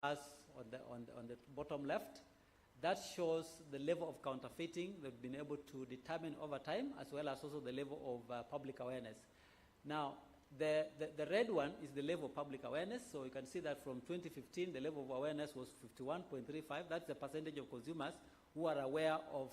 on the bottom left, that shows the level of counterfeiting that we've been able to determine over time, as well as also the level of public awareness. Now, the red one is the level of public awareness. So you can see that from 2015, the level of awareness was 51.35. That's the percentage of consumers who are aware of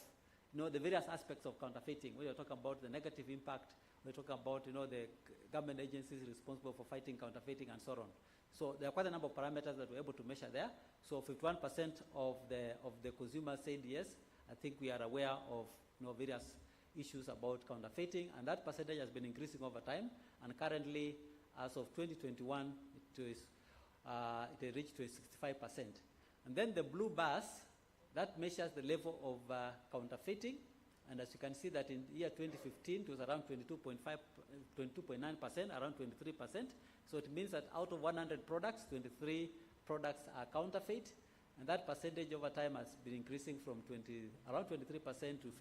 the various aspects of counterfeiting. When you're talking about the negative impact, we're talking about the government agencies responsible for fighting counterfeiting and so on. So there are quite a number of parameters that we're able to measure there. So 51% of the consumers said yes. I think we are aware of various issues about counterfeiting, and that percentage has been increasing over time. And currently, as of 2021, it reached to 65%. And then the blue bars, that measures the level of counterfeiting. And as you can see that in year 2015, it was around 22.9%, around 23%. So it means that out of 100 products, 23 products are counterfeit. And that percentage over time has been increasing from around 23% to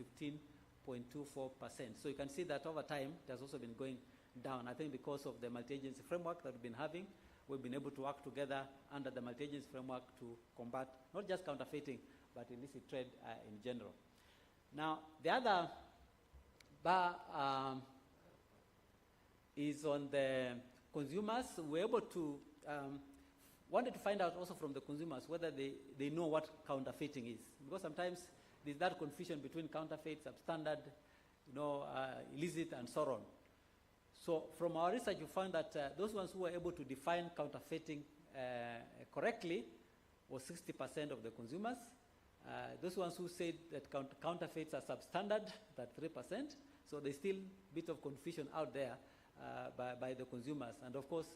15.24%. So you can see that over time, it has also been going down. I think because of the multi-agency framework that we've been having, we've been able to work together under the multi-agency framework to combat not just counterfeiting, but illicit trade in general. Now, the other bar is on the consumers. We're able to, wanted to find out also from the consumers whether they know what counterfeiting is. Because sometimes there's that confusion between counterfeit, substandard, illicit, and so on. So from our research, we found that those ones who were able to define counterfeiting correctly was 60% of the consumers. Those ones who said that counterfeits are substandard, that 3%. So there's still a bit of confusion out there by the consumers. And of course,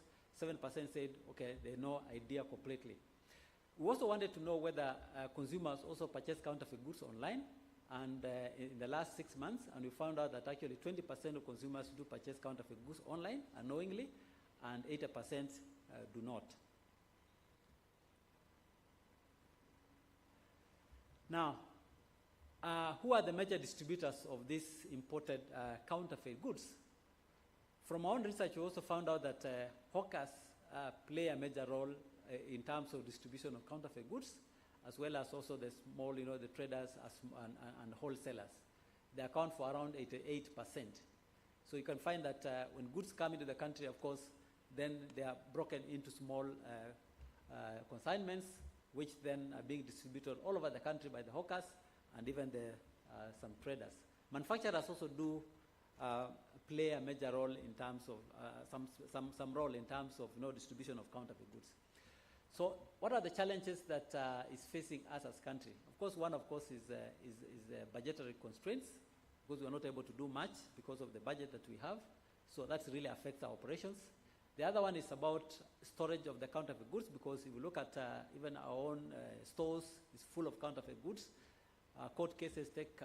7% said, okay, they have no idea completely. We also wanted to know whether consumers also purchase counterfeit goods online. And in the last 6 months, and we found out that actually 20% of consumers do purchase counterfeit goods online unknowingly, and 80% do not. Now, who are the major distributors of these imported counterfeit goods? From our own research, we also found out that hawkers play a major role in terms of distribution of counterfeit goods, as well as also the small, the traders and wholesalers. They account for around 88%. So you can find that when goods come into the country, of course, then they are broken into small consignments, which then are being distributed all over the country by the hawkers and even some traders. Manufacturers also do play a major role in terms of some role in terms of distribution of counterfeit goods. So what are the challenges that is facing us as a country? Of course, one is budgetary constraints, because we are not able to do much because of the budget that we have. So that really affects our operations. The other one is about storage of the counterfeit goods, because if you look at even our own stores, it's full of counterfeit goods. Court cases take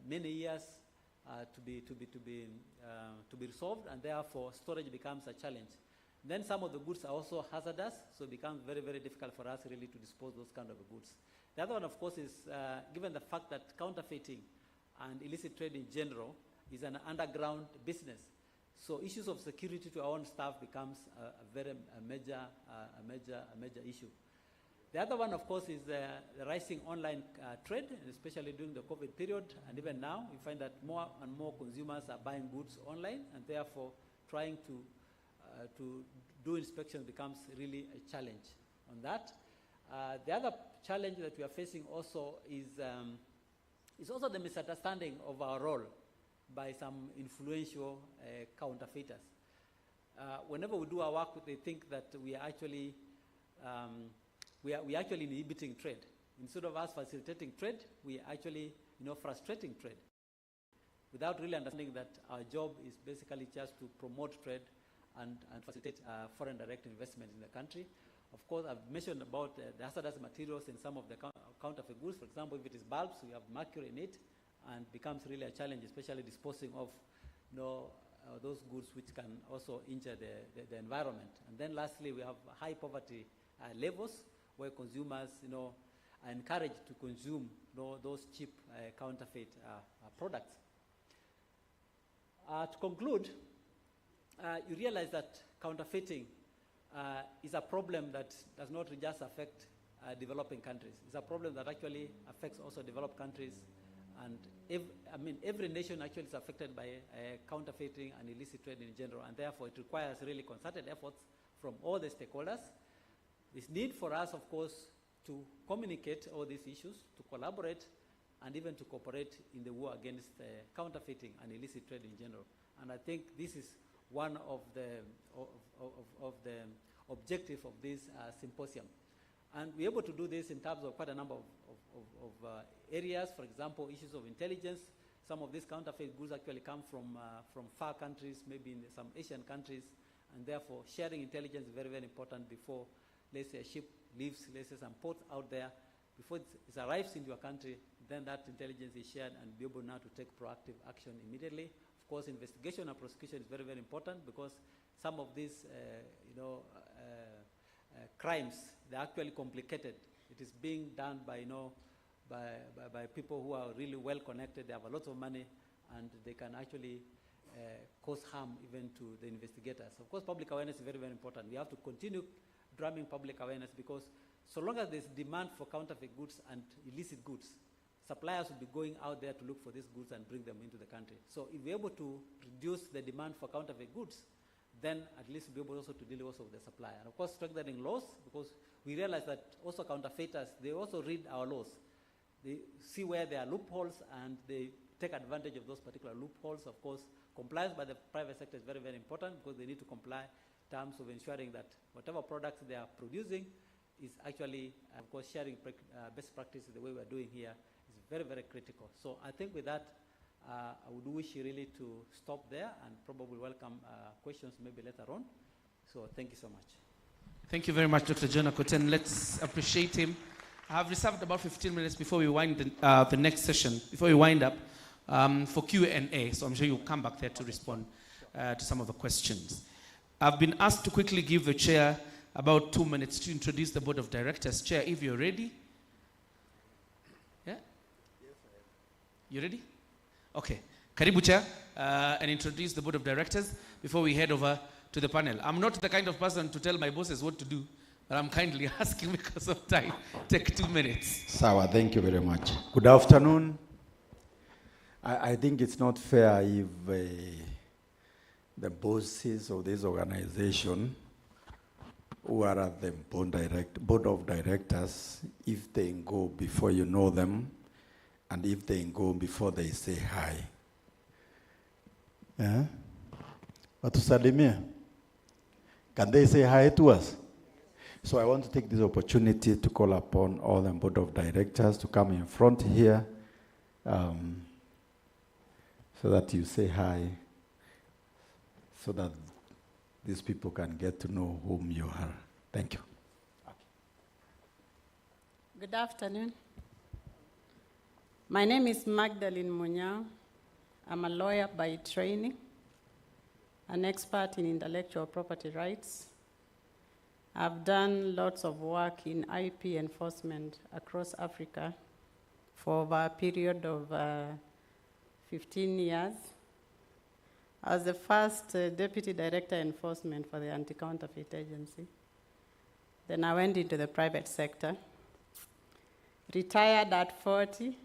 many years to be resolved, and therefore storage becomes a challenge. Then some of the goods are also hazardous, so it becomes very, very difficult for us really to dispose those kind of goods. The other one, of course, is given the fact that counterfeiting and illicit trade in general is an underground business. So issues of security to our own staff becomes a major issue. The other one, of course, is the rising online trade, especially during the COVID period, and even now, we find that more and more consumers are buying goods online, and therefore trying to do inspection becomes really a challenge on that. The other challenge that we are facing also is also the misunderstanding of our role by some influential counterfeiters. Whenever we do our work, they think that we are actually inhibiting trade. Instead of us facilitating trade, we are actually frustrating trade, without really understanding that our job is basically just to promote trade and facilitate foreign direct investment in the country. Of course, I've mentioned about the hazardous materials in some of the counterfeit goods. For example, if it is bulbs, we have mercury in it, and becomes really a challenge, especially disposing of those goods which can also injure the environment. And then lastly, we have high poverty levels, where consumers are encouraged to consume those cheap counterfeit products. To conclude, you realize that counterfeiting is a problem that does not just affect developing countries. It's a problem that actually affects also developed countries. And every nation actually is affected by counterfeiting and illicit trade in general, and therefore it requires really concerted efforts from all the stakeholders. There's need for us, of course, to communicate all these issues, to collaborate, and even to cooperate in the war against counterfeiting and illicit trade in general. And I think this is one of the objectives of this symposium. And we're able to do this in terms of quite a number of areas. For example, issues of intelligence. Some of these counterfeit goods actually come from far countries, maybe in some Asian countries, and therefore sharing intelligence is very, very important before, let's say, a ship leaves, let's say, some ports out there. Before it arrives into your country, then that intelligence is shared and be able now to take proactive action immediately. Of course, investigation and prosecution is very, very important, because some of these, crimes, they're actually complicated. It is being done by, by people who are really well connected. They have a lot of money, and they can actually cause harm even to the investigators. Of course, public awareness is very, very important. We have to continue drumming public awareness, because so long as there's demand for counterfeit goods and illicit goods, suppliers will be going out there to look for these goods and bring them into the country. So if we're able to reduce the demand for counterfeit goods, then at least we'll be able also to deal also with the supply. And of course, strengthening laws, because we realize that also counterfeiters, they also read our laws. They see where there are loopholes, and they take advantage of those particular loopholes. Of course, compliance by the private sector is very, very important, because they need to comply in terms of ensuring that whatever products they are producing is actually, of course, sharing best practices the way we are doing here is very, very critical. So I think with that, I would wish you really to stop there and probably welcome questions maybe later on. So thank you so much. Thank you very much, Dr. John Akoten. Let's appreciate him. I have reserved about 15 minutes before we wind the next session, before we wind up, for Q&A. So I'm sure you'll come back there to respond to some of the questions. I've been asked to quickly give the chair about 2 minutes to introduce the board of directors. Chair, if you're ready. Yeah? Yes, I am. You ready? Okay. Karibu, Chair, and introduce the board of directors before we head over to the panel. I'm not the kind of person to tell my bosses what to do, but I'm kindly asking because of time. Take 2 minutes. Sawa, thank you very much. Good afternoon. I think it's not fair if the bosses of this organization who are at the board of directors, if they go before you know them, and if they go before they say hi. Yeah? Watusalimia. Can they say hi to us? So I want to take this opportunity to call upon all the board of directors to come in front here, so that you say hi, so that these people can get to know whom you are. Thank you. Okay. Good afternoon. My name is Magdalene Munyao. I'm a lawyer by training, an expert in intellectual property rights. I've done lots of work in IP enforcement across Africa for over a period of 15 years. I was the first deputy director enforcement for the Anti-Counterfeit Agency. Then I went into the private sector, retired at 40,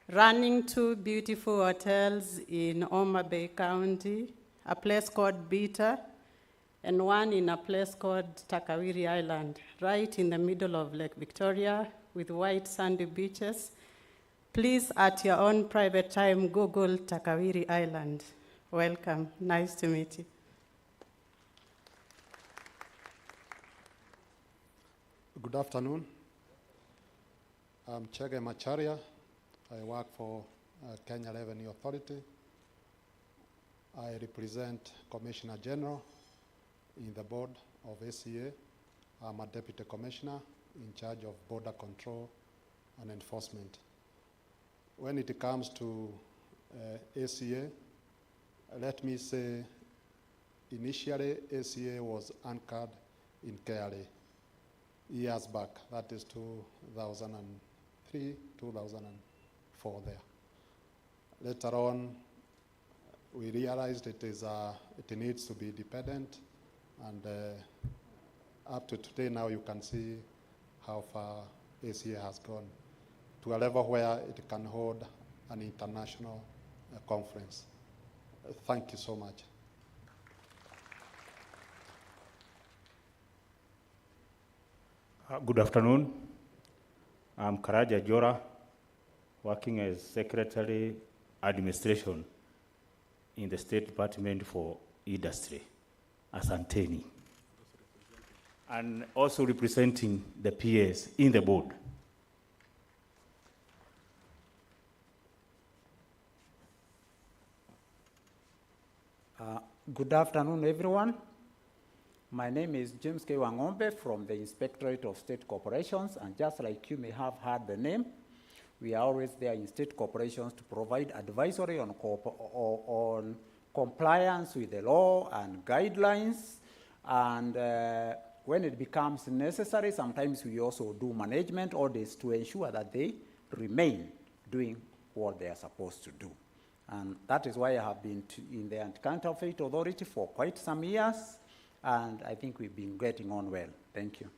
running 2 beautiful hotels in Homa Bay County, a place called Beta, and one in a place called Takawiri Island, right in the middle of Lake Victoria with white sandy beaches. Please, at your own private time, Google Takawiri Island. Welcome. Nice to meet you. Good afternoon. I'm Chege Macharia. I work for Kenya Revenue Authority. I represent Commissioner General in the board of ACA. I'm a deputy commissioner in charge of border control and enforcement. When it comes to ACA, let me say, initially ACA was anchored in KRA years back. That is 2003, 2004 there. Later on, we realized it needs to be independent, and up to today now you can see how far ACA has gone to a level where it can hold an international conference. Thank you so much. Good afternoon. I'm Karaja Jora, working as Secretary Administration in the State Department for Industry, Asanteni, and also representing the PAs in the board. Good afternoon, everyone. My name is James K. Wangombe from the Inspectorate of State Corporations, and just like you may have heard the name, we are always there in state corporations to provide advisory on compliance with the law and guidelines, and when it becomes necessary, sometimes we also do management audits to ensure that they remain doing what they are supposed to do. And that is why I have been in the Anti-Counterfeit Authority for quite some years, and I think we've been getting on well. Thank you.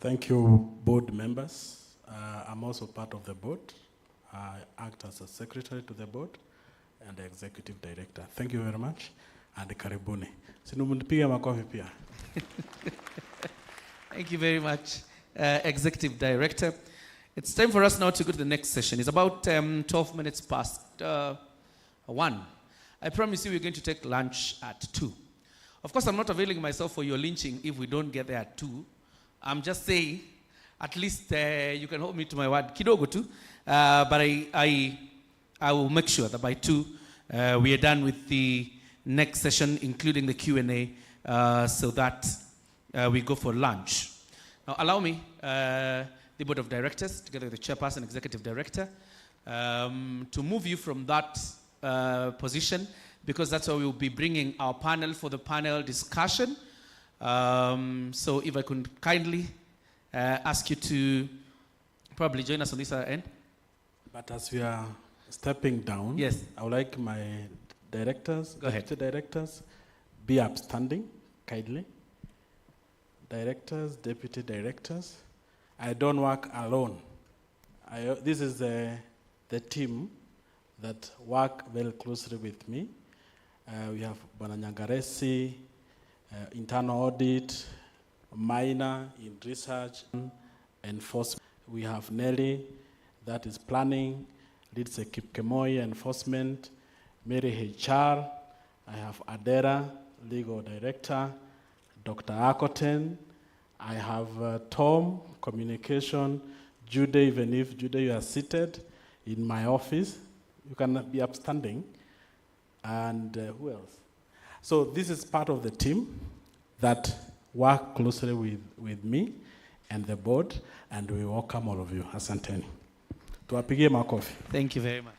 Thank you, board members. I'm also part of the board. I act as a secretary to the board and the executive director. Thank you very much, and karibuni. Sinumunipiga makofi pia. Thank you very much, executive director. It's time for us now to go to the next session. It's about 12 minutes past 1. I promise you we're going to take lunch at 2. Of course, I'm not availing myself for your lynching if we don't get there at 2. I'm just saying, at least you can hold me to my word. Kidogo too. But I will make sure that by 2, we are done with the next session, including the Q&A, so that we go for lunch. Now, allow me, the board of directors, together with the chairperson, executive director, to move you from that position, because that's where we'll be bringing our panel for the panel discussion. So if I could kindly ask you to probably join us on this end. But as we are stepping down, yes, I would like my directors, deputy directors, be upstanding, kindly. Directors, deputy directors. I don't work alone. This is the team that work very closely with me. We have Bwana Nyangaresi, internal audit, minor in research, enforcement. We have Nelly, that is planning, leads a Kipkemoi enforcement, Mary HR, I have Adera, legal director, Dr. Akoten, I have Tom, communication, Jude, even if Jude you are seated in my office, you can be upstanding, and who else? So this is part of the team that work closely with me and the board, and we welcome all of you. Asanteni. Tuwapigie makofi. Thank you very much.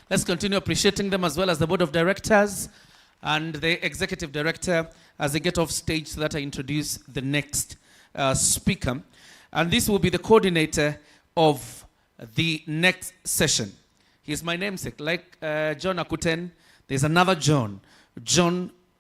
Let's continue appreciating them, as well as the board of directors and the executive director, as they get off stage, so that I introduce the next speaker. And this will be the coordinator of the next session. He's my namesake. Like John Akuten, there's another John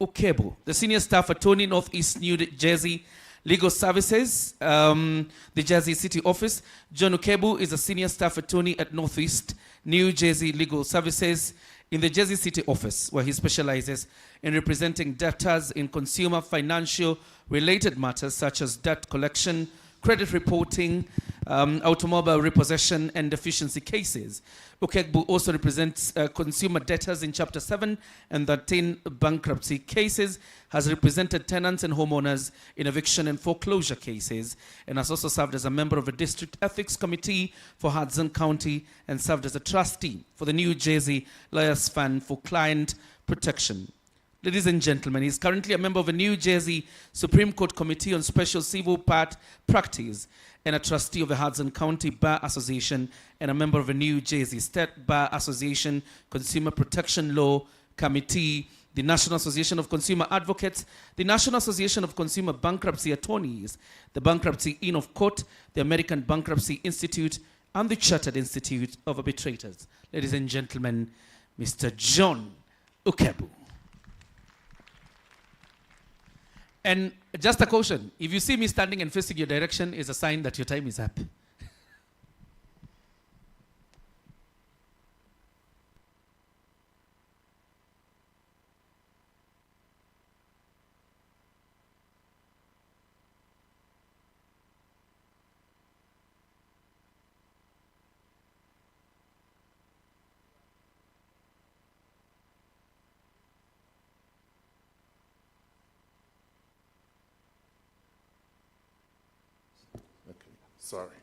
Ukebu, the senior staff attorney, Northeast New Jersey Legal Services, the Jersey City office. John Ukebu is a senior staff attorney at Northeast New Jersey Legal Services in the Jersey City office, where he specializes in representing debtors in consumer financial related matters such as debt collection, credit reporting, automobile repossession, and deficiency cases. Ukegbu also represents consumer debtors in Chapter 7 and 13 bankruptcy cases, has represented tenants and homeowners in eviction and foreclosure cases, and has also served as a member of the District Ethics Committee for Hudson County and served as a trustee for the New Jersey Lawyers Fund for Client Protection. Ladies and gentlemen, he's currently a member of the New Jersey Supreme Court Committee on Special Civil Practice and a trustee of the Hudson County Bar Association and a member of the New Jersey State Bar Association Consumer Protection Law Committee, the National Association of Consumer Advocates, the National Association of Consumer Bankruptcy Attorneys, the Bankruptcy Inn of Court, the American Bankruptcy Institute, and the Chartered Institute of Arbitrators. Ladies and gentlemen, Mr. John Ukebu. And just a caution, if you see me standing and facing your direction, is a sign that your time is up. Sorry.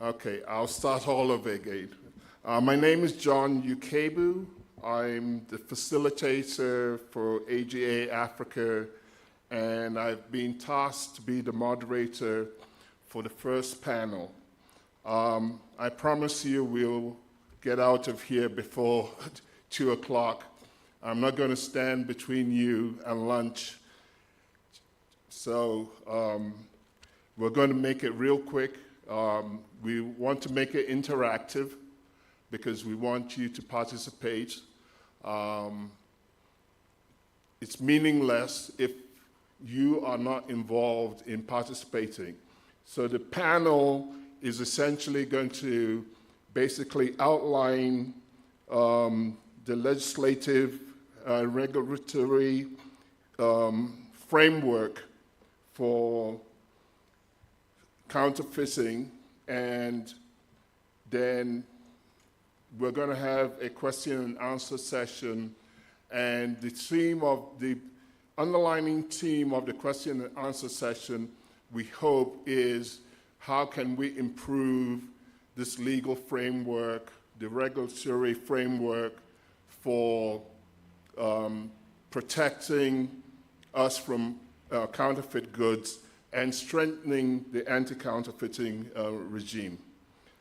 Okay, I'll start all over again. My name is John Ukebu. I'm the facilitator for AGA Africa, and I've been tasked to be the moderator for the first panel. I promise you we'll get out of here before 2 o'clock. I'm not going to stand between you and lunch. So we're going to make it real quick. We want to make it interactive because we want you to participate. It's meaningless if you are not involved in participating. So the panel is essentially going to basically outline the legislative, regulatory framework for counterfeiting, and then we're going to have a question and answer session, and the underlining theme of the question and answer session, we hope, is how can we improve this legal framework, the regulatory framework for protecting us from counterfeit goods and strengthening the anti-counterfeiting regime.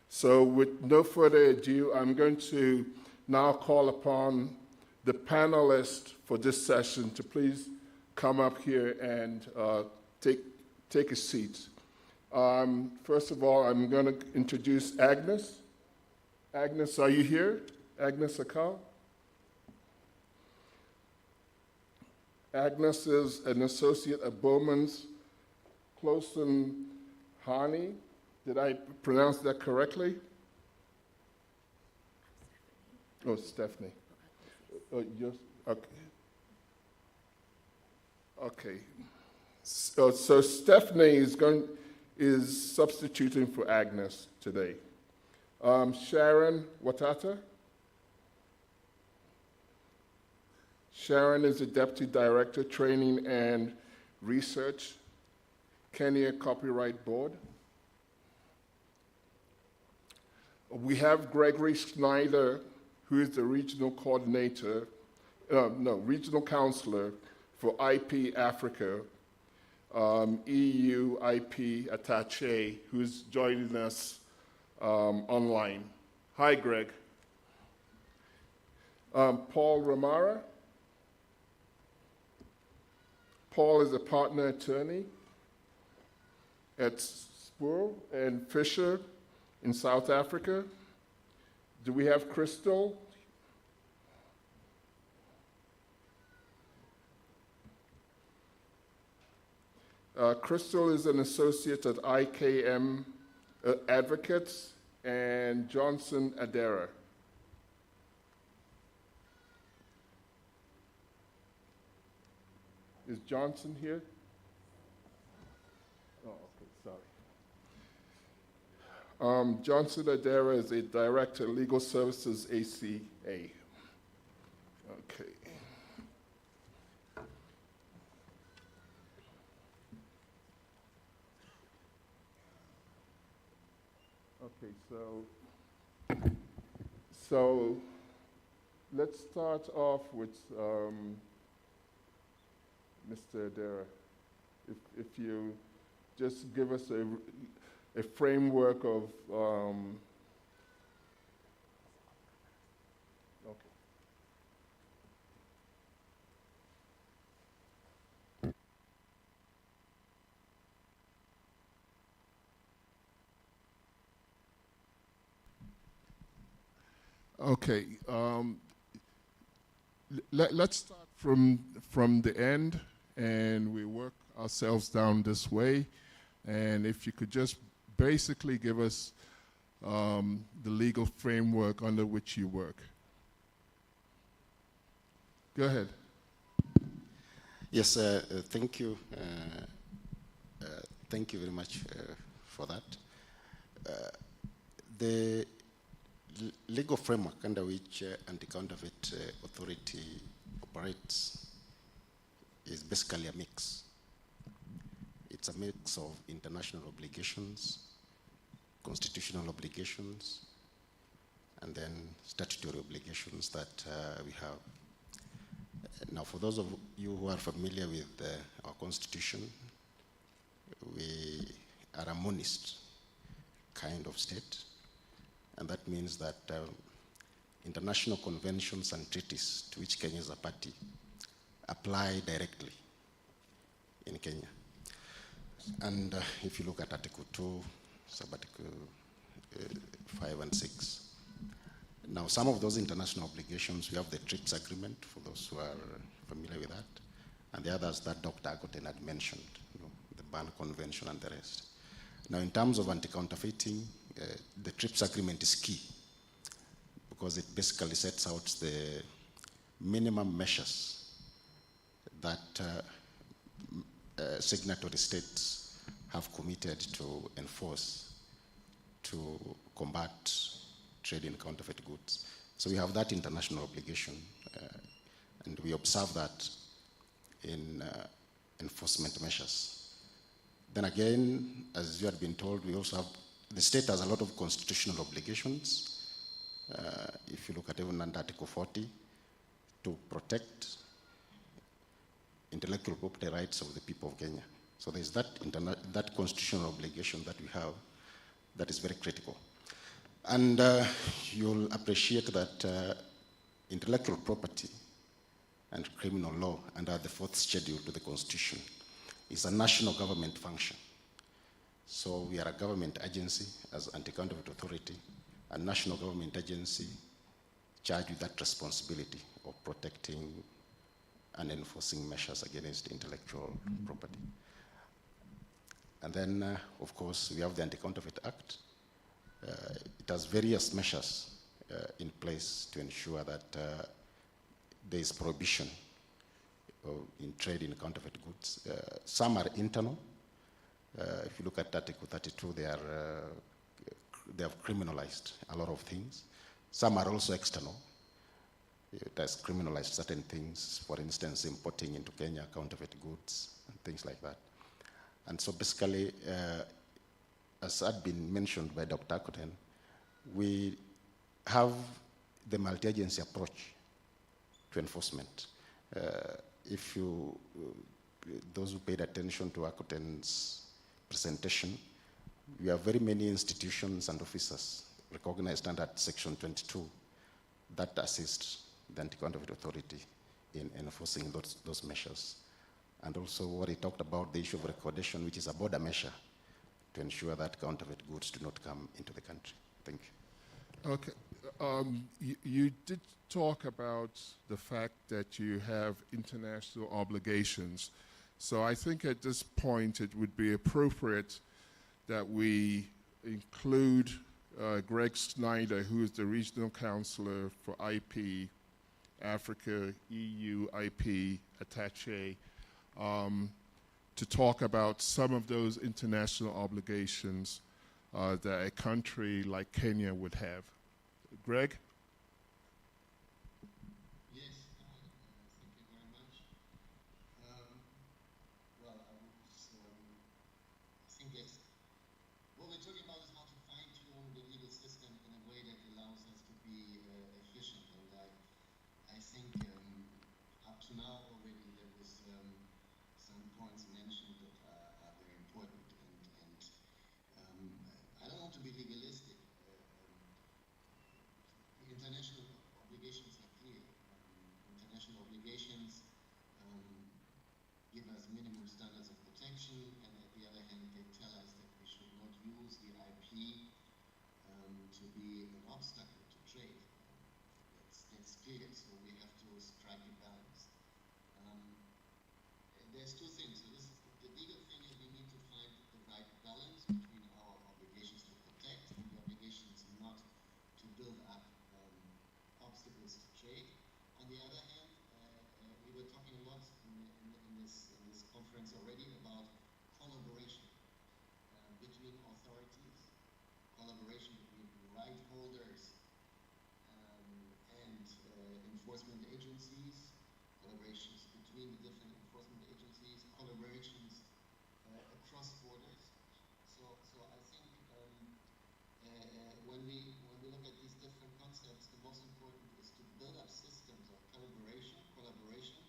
So with no further ado, I'm going to now call upon the panelists for this session to please come up here and take a seat. First of all, I'm going to introduce Agnes. Agnes, are you here? Agnes Akal? Agnes is an associate at Bowman's Closen Hani. Did I pronounce that correctly? Oh, Stephanie. Oh, yes, okay. Okay. So Stephanie is substituting for Agnes today. Sharon Watata. Sharon is the Deputy Director, Training and Research, Kenya Copyright Board. We have Gregory Schneider, who is the Regional Coordinator, Regional Counselor for IP Africa, EU IP Attaché, who's joining us online. Hi, Greg. Paul Ramara. Paul is a partner attorney at Spur and Fisher in South Africa. Do we have Crystal? Crystal is an associate at IKM Advocates, and Johnson Adera. Is Johnson here? Oh, okay, sorry. Johnson Adera is a Director, Legal Services, ACA. Okay. Okay, so let's start off with Mr. Adera. If you just give us a framework of let's start from the end and we work ourselves down this way. And if you could just basically give us the legal framework under which you work. Go ahead. Yes, thank you. Thank you very much for that. The legal framework under which Anti-Counterfeit Authority operates is basically a mix. It's a mix of international obligations, constitutional obligations, and then statutory obligations that we have. Now, for those of you who are familiar with our Constitution, we are a monist kind of state, and that means that international conventions and treaties to which Kenya is a party apply directly in Kenya. And if you look at Article 2, Sub-Article 5 and 6, now some of those international obligations, we have the TRIPS agreement, for those who are familiar with that, and the others that Dr. Agoten had mentioned, the Berne Convention and the rest. Now, in terms of anti-counterfeiting, the TRIPS agreement is key because it basically sets out the minimum measures that signatory states have committed to enforce to combat trade in counterfeit goods. So we have that international obligation, and we observe that in enforcement measures. Then again, as you had been told, we also have, the state has a lot of constitutional obligations. If you look at even under Article 40, to protect intellectual property rights of the people of Kenya. So there's that constitutional obligation that we have that is very critical. And you'll appreciate that intellectual property and criminal law under the 4th schedule to the Constitution is a national government function. So we are a government agency as Anti-Counterfeit Authority, a national government agency charged with that responsibility of protecting and enforcing measures against intellectual property. And then, of course, we have the Anti-Counterfeit Act. It has various measures in place to ensure that there is prohibition in trade in counterfeit goods. Some are internal. If you look at Article 32, they have criminalized a lot of things. Some are also external. It has criminalized certain things, for instance, importing into Kenya counterfeit goods and things like that. And so basically, as had been mentioned by Dr. Akoten, we have the multi-agency approach to enforcement. If you, those who paid attention to Akoten's presentation, we have very many institutions and officers recognized under Section 22 that assist the Anti-Counterfeit Authority in enforcing those measures. And also what he talked about, the issue of recordation, which is a border measure to ensure that counterfeit goods do not come into the country. Thank you. Okay. You did talk about the fact that you have international obligations. So I think at this point it would be appropriate that we include Greg Snyder, who is the Regional Counselor for IP, Africa, EU IP Attaché, to talk about some of those international obligations that a country like Kenya would have. Greg? Yes, thank you very much. Well, I think it's, what we're talking about is how to fine-tune the legal system in a way that allows us to be efficient. And I think up to now already there was some points mentioned that are very important. And I don't want to be legalistic. The international obligations are clear. International obligations give us minimum standards of protection, and at the other hand, they tell us that we should not use the IP to be an obstacle to trade. That's clear, so we have to strike a balance. there's two things. So this is the legal thing is we need to find the right balance between our obligations to protect and the obligations not to build up obstacles to trade. On the other hand, we were talking a lot in this conference already about collaboration between authorities, collaboration between right holders and enforcement agencies, collaborations between the different enforcement agencies, collaborations across borders. So I think when we look at these different concepts, the most important is to build up systems of collaboration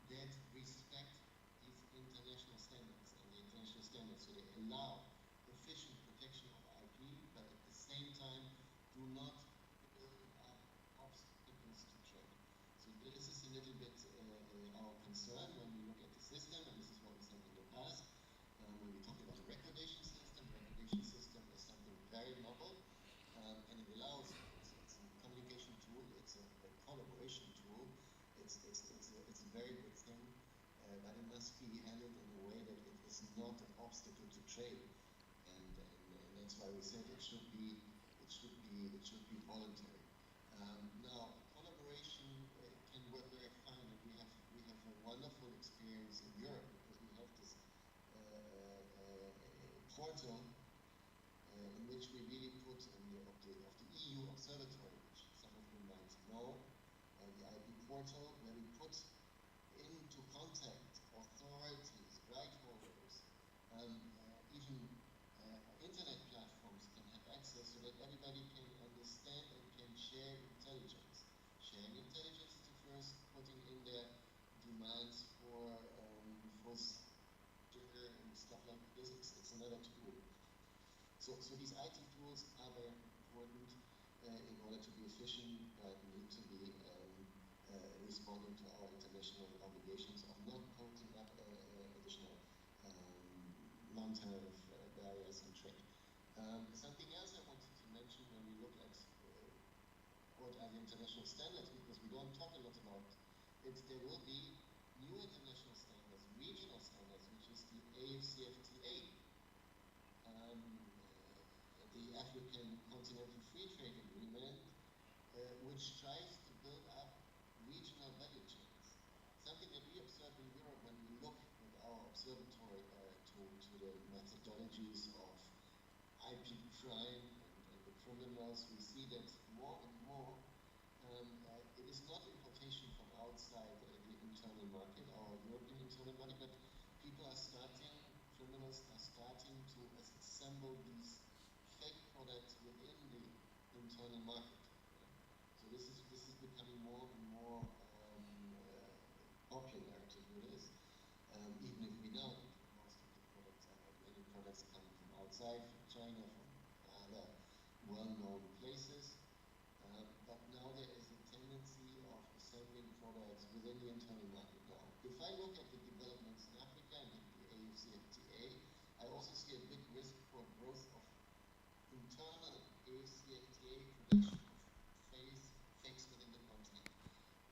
that respect these international standards and the international standards. So they allow efficient protection of IP, but at the same time do not build up obstacles to trade. So this is a little bit our concern when we look at the system, and this is what we said in the past. When we talk about a recordation system is something very novel, and it allows, it's a communication tool, it's a collaboration tool, it's a very good thing, but it must be handled in a way that it is not an obstacle to trade, and that's why we said it should be voluntary. Now, collaboration can work very fine, and we have a wonderful experience in Europe because we have this portal in which we really put of the EU Observatory, which some of you might know, the IP portal, where we put into contact authorities, right holders, even internet platforms can have access so that everybody can understand and can share intelligence. Sharing intelligence is the first, putting in their demands for sugar and stuff like this. It's another tool. So these IT tools are very important in order to be efficient, but need to be responding to our international obligations of not putting up additional non-tariff barriers in trade. Something else I wanted to mention when we look at what are the international standards, because we don't talk a lot about it, there will be new international standards, regional standards, which is the AFCFTA. The African Continental Free Trade Agreement, which tries to build up regional value chains. Something that we observe in Europe when we look with our observatory to the methodologies of IP crime and the criminals, we see that more and more it is not importation from outside the internal market, our European internal market, but criminals are starting to assemble these fake products within the internal market. So this is becoming more and more popular to do this, even if we know that most of the products many products come from outside, from China, from other well-known places. But now there is a tendency of assembling products within the internal market now. If I look at the developments in Africa and the AFCFTA, I also see a big risk for growth of internal AFCFTA production of fakes within the continent.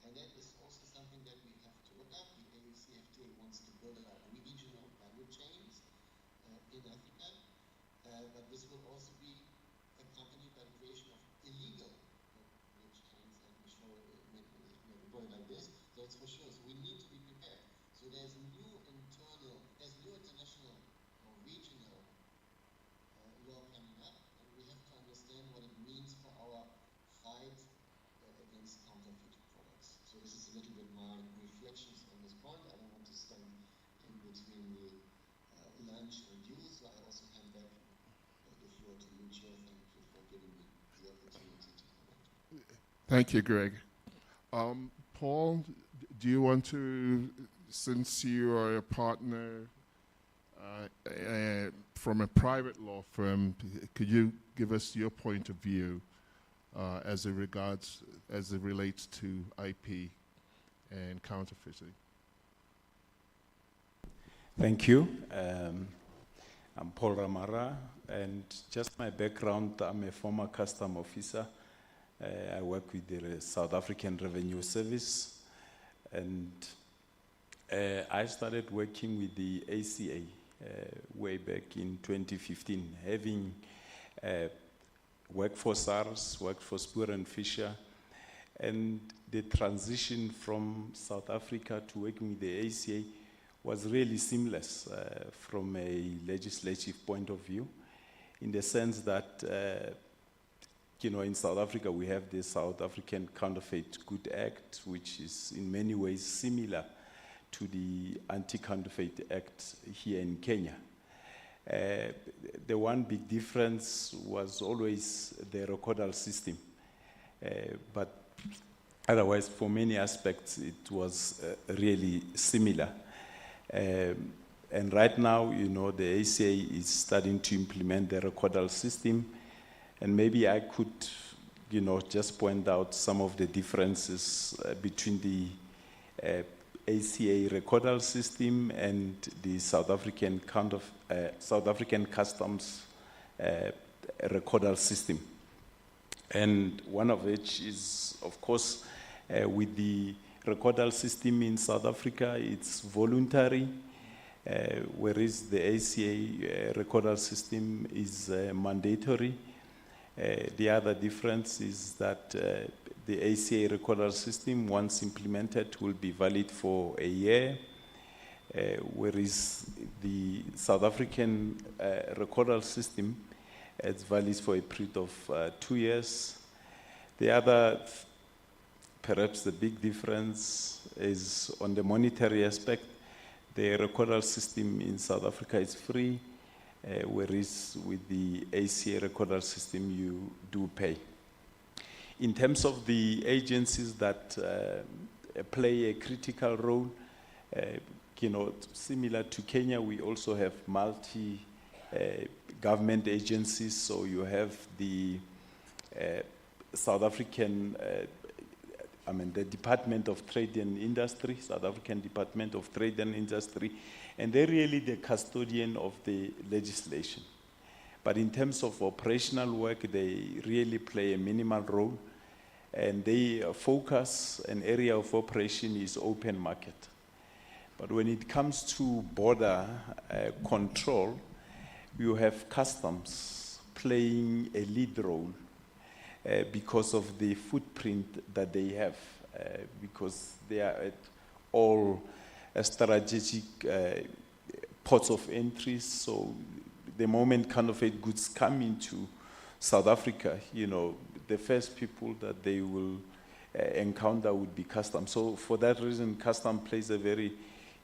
And that is also something that we have to look at. The AFCFTA wants to build up regional value chains in Africa, but this will also be accompanied by the creation of illegal value chains, and we show it like this. That's for sure. So we need to be prepared. So there's new international or regional law coming up, and we have to understand what it means for our fight against counterfeit products. So this is a little bit my reflections on this point. I don't want to stand in between the lunch and you, so I also hand back the floor to you, Chair. Thank you for giving me the opportunity to comment. Thank you, Greg. Paul, do you want to, since you are a partner from a private law firm, could you give us your point of view as it relates to IP and counterfeiting? Thank you. I'm Paul Ramara, and just my background, I'm a former custom officer. I work with the South African Revenue Service, and I started working with the ACA way back in 2015, having worked for SARS, worked for Spur and Fisher, and the transition from South Africa to working with the ACA was really seamless from a legislative point of view, in the sense that, in South Africa we have the South African Counterfeit Good Act, which is in many ways similar to the Anti-Counterfeit Act here in Kenya. The one big difference was always the recordal system, but otherwise, for many aspects, it was really similar. And right now, the ACA is starting to implement the recordal system, and maybe I could, just point out some of the differences between the ACA recordal system and the South African Customs recordal system. And one of which is, of course, with the recordal system in South Africa, it's voluntary, whereas the ACA recordal system is mandatory. The other difference is that the ACA recordal system, once implemented, will be valid for a year, whereas the South African recordal system is valid for a period of 2 years. The other, perhaps the big difference, is on the monetary aspect. The recordal system in South Africa is free, whereas with the ACA recordal system, you do pay. In terms of the agencies that play a critical role, similar to Kenya, we also have multi-government agencies. So you have the South African, the Department of Trade and Industry, South African Department of Trade and Industry, and they're really the custodian of the legislation. But in terms of operational work, they really play a minimal role, and their focus and area of operation is open market. But when it comes to border control, you have customs playing a lead role because of the footprint that they have, because they are at all strategic ports of entry. So the moment counterfeit goods come into South Africa, the first people that they will encounter would be customs. So for that reason, customs plays a very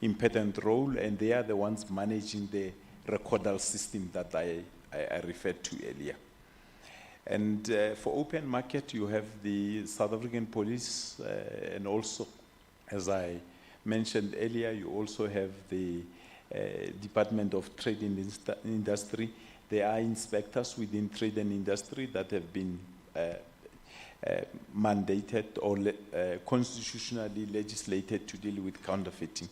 important role, and they are the ones managing the recordal system that I referred to earlier. And for open market, you have the South African police, and also, as I mentioned earlier, you also have the Department of Trade and Industry. There are inspectors within trade and industry that have been mandated or constitutionally legislated to deal with counterfeiting.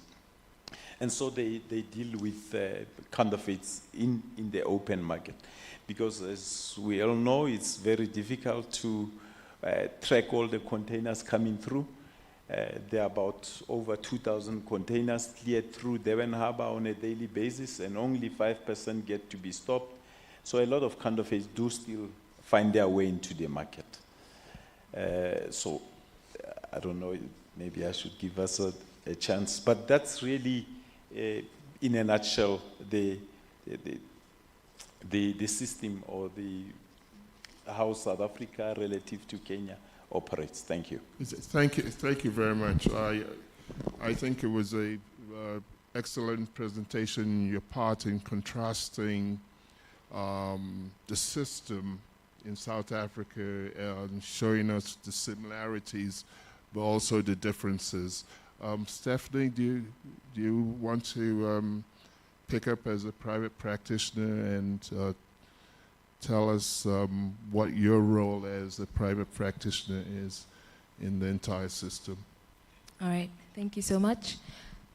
And so they deal with counterfeits in the open market. Because as we all know, it's very difficult to track all the containers coming through. There are about over 2,000 containers cleared through Durban Harbour on a daily basis, and only 5% get to be stopped. So a lot of counterfeits do still find their way into the market. So I don't know, maybe I should give us a chance. But that's really, in a nutshell, the system, or how South Africa relative to Kenya operates. Thank you. Thank you very much. I think it was a excellent presentation on your part in contrasting the system in South Africa and showing us the similarities, but also the differences. Stephanie, do you want to pick up as a private practitioner and tell us what your role as a private practitioner is in the entire system? All right, thank you so much.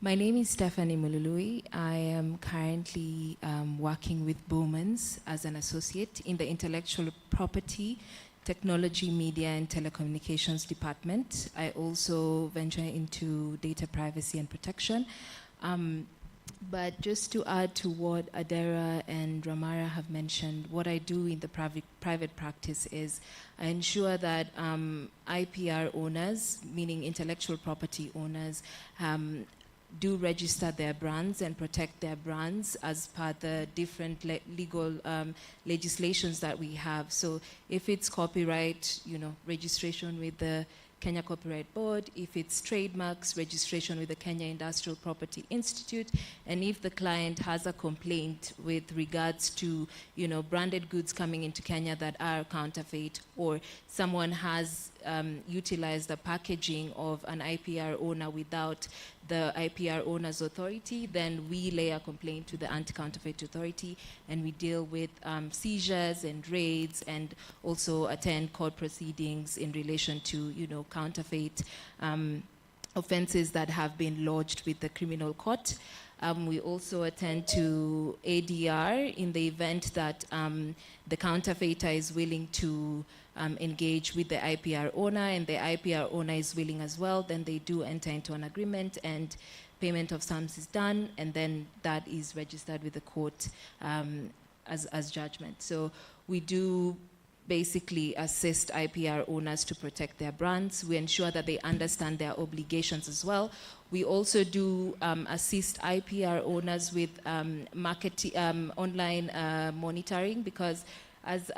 My name is Stephanie Mulului. I am currently working with Bowmans as an associate in the intellectual property Technology, Media, and Telecommunications Department. I also venture into data privacy and protection. But just to add to what Adera and Ramara have mentioned, what I do in the private practice is I ensure that IPR owners, meaning intellectual property owners, do register their brands and protect their brands as per the different legal legislations that we have. So if it's copyright, registration with the Kenya Copyright Board, if it's trademarks, registration with the Kenya Industrial Property Institute, and if the client has a complaint with regards to, branded goods coming into Kenya that are counterfeit, or someone has utilized the packaging of an IPR owner without the IPR owner's authority, then we lay a complaint to the Anti-Counterfeit Authority, and we deal with seizures and raids, and also attend court proceedings in relation to, counterfeit offenses that have been lodged with the criminal court. We also attend to ADR in the event that the counterfeiter is willing to engage with the IPR owner, and the IPR owner is willing as well. Then they do enter into an agreement, and payment of sums is done, and then that is registered with the court as judgment. So we do basically assist IPR owners to protect their brands. We ensure that they understand their obligations as well. We also do assist IPR owners with online monitoring, because as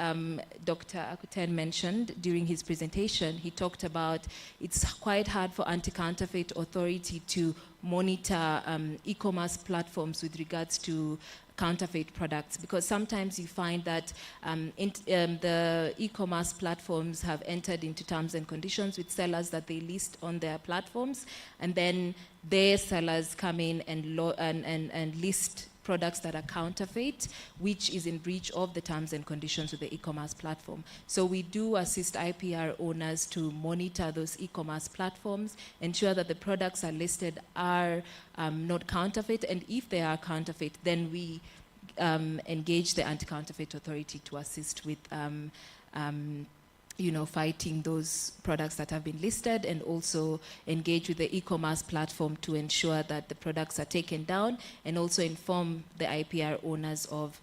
Dr. Akuten mentioned during his presentation, he talked about it's quite hard for Anti-Counterfeit Authority to monitor e-commerce platforms with regards to counterfeit products, because sometimes you find that the e-commerce platforms have entered into terms and conditions with sellers that they list on their platforms, and then their sellers come in and list products that are counterfeit, which is in breach of the terms and conditions of the e-commerce platform. So we do assist IPR owners to monitor those e-commerce platforms, ensure that the products are listed are not counterfeit, and if they are counterfeit, then we engage the Anti-Counterfeit Authority to assist with fighting those products that have been listed, and also engage with the e-commerce platform to ensure that the products are taken down, and also inform the IPR owners of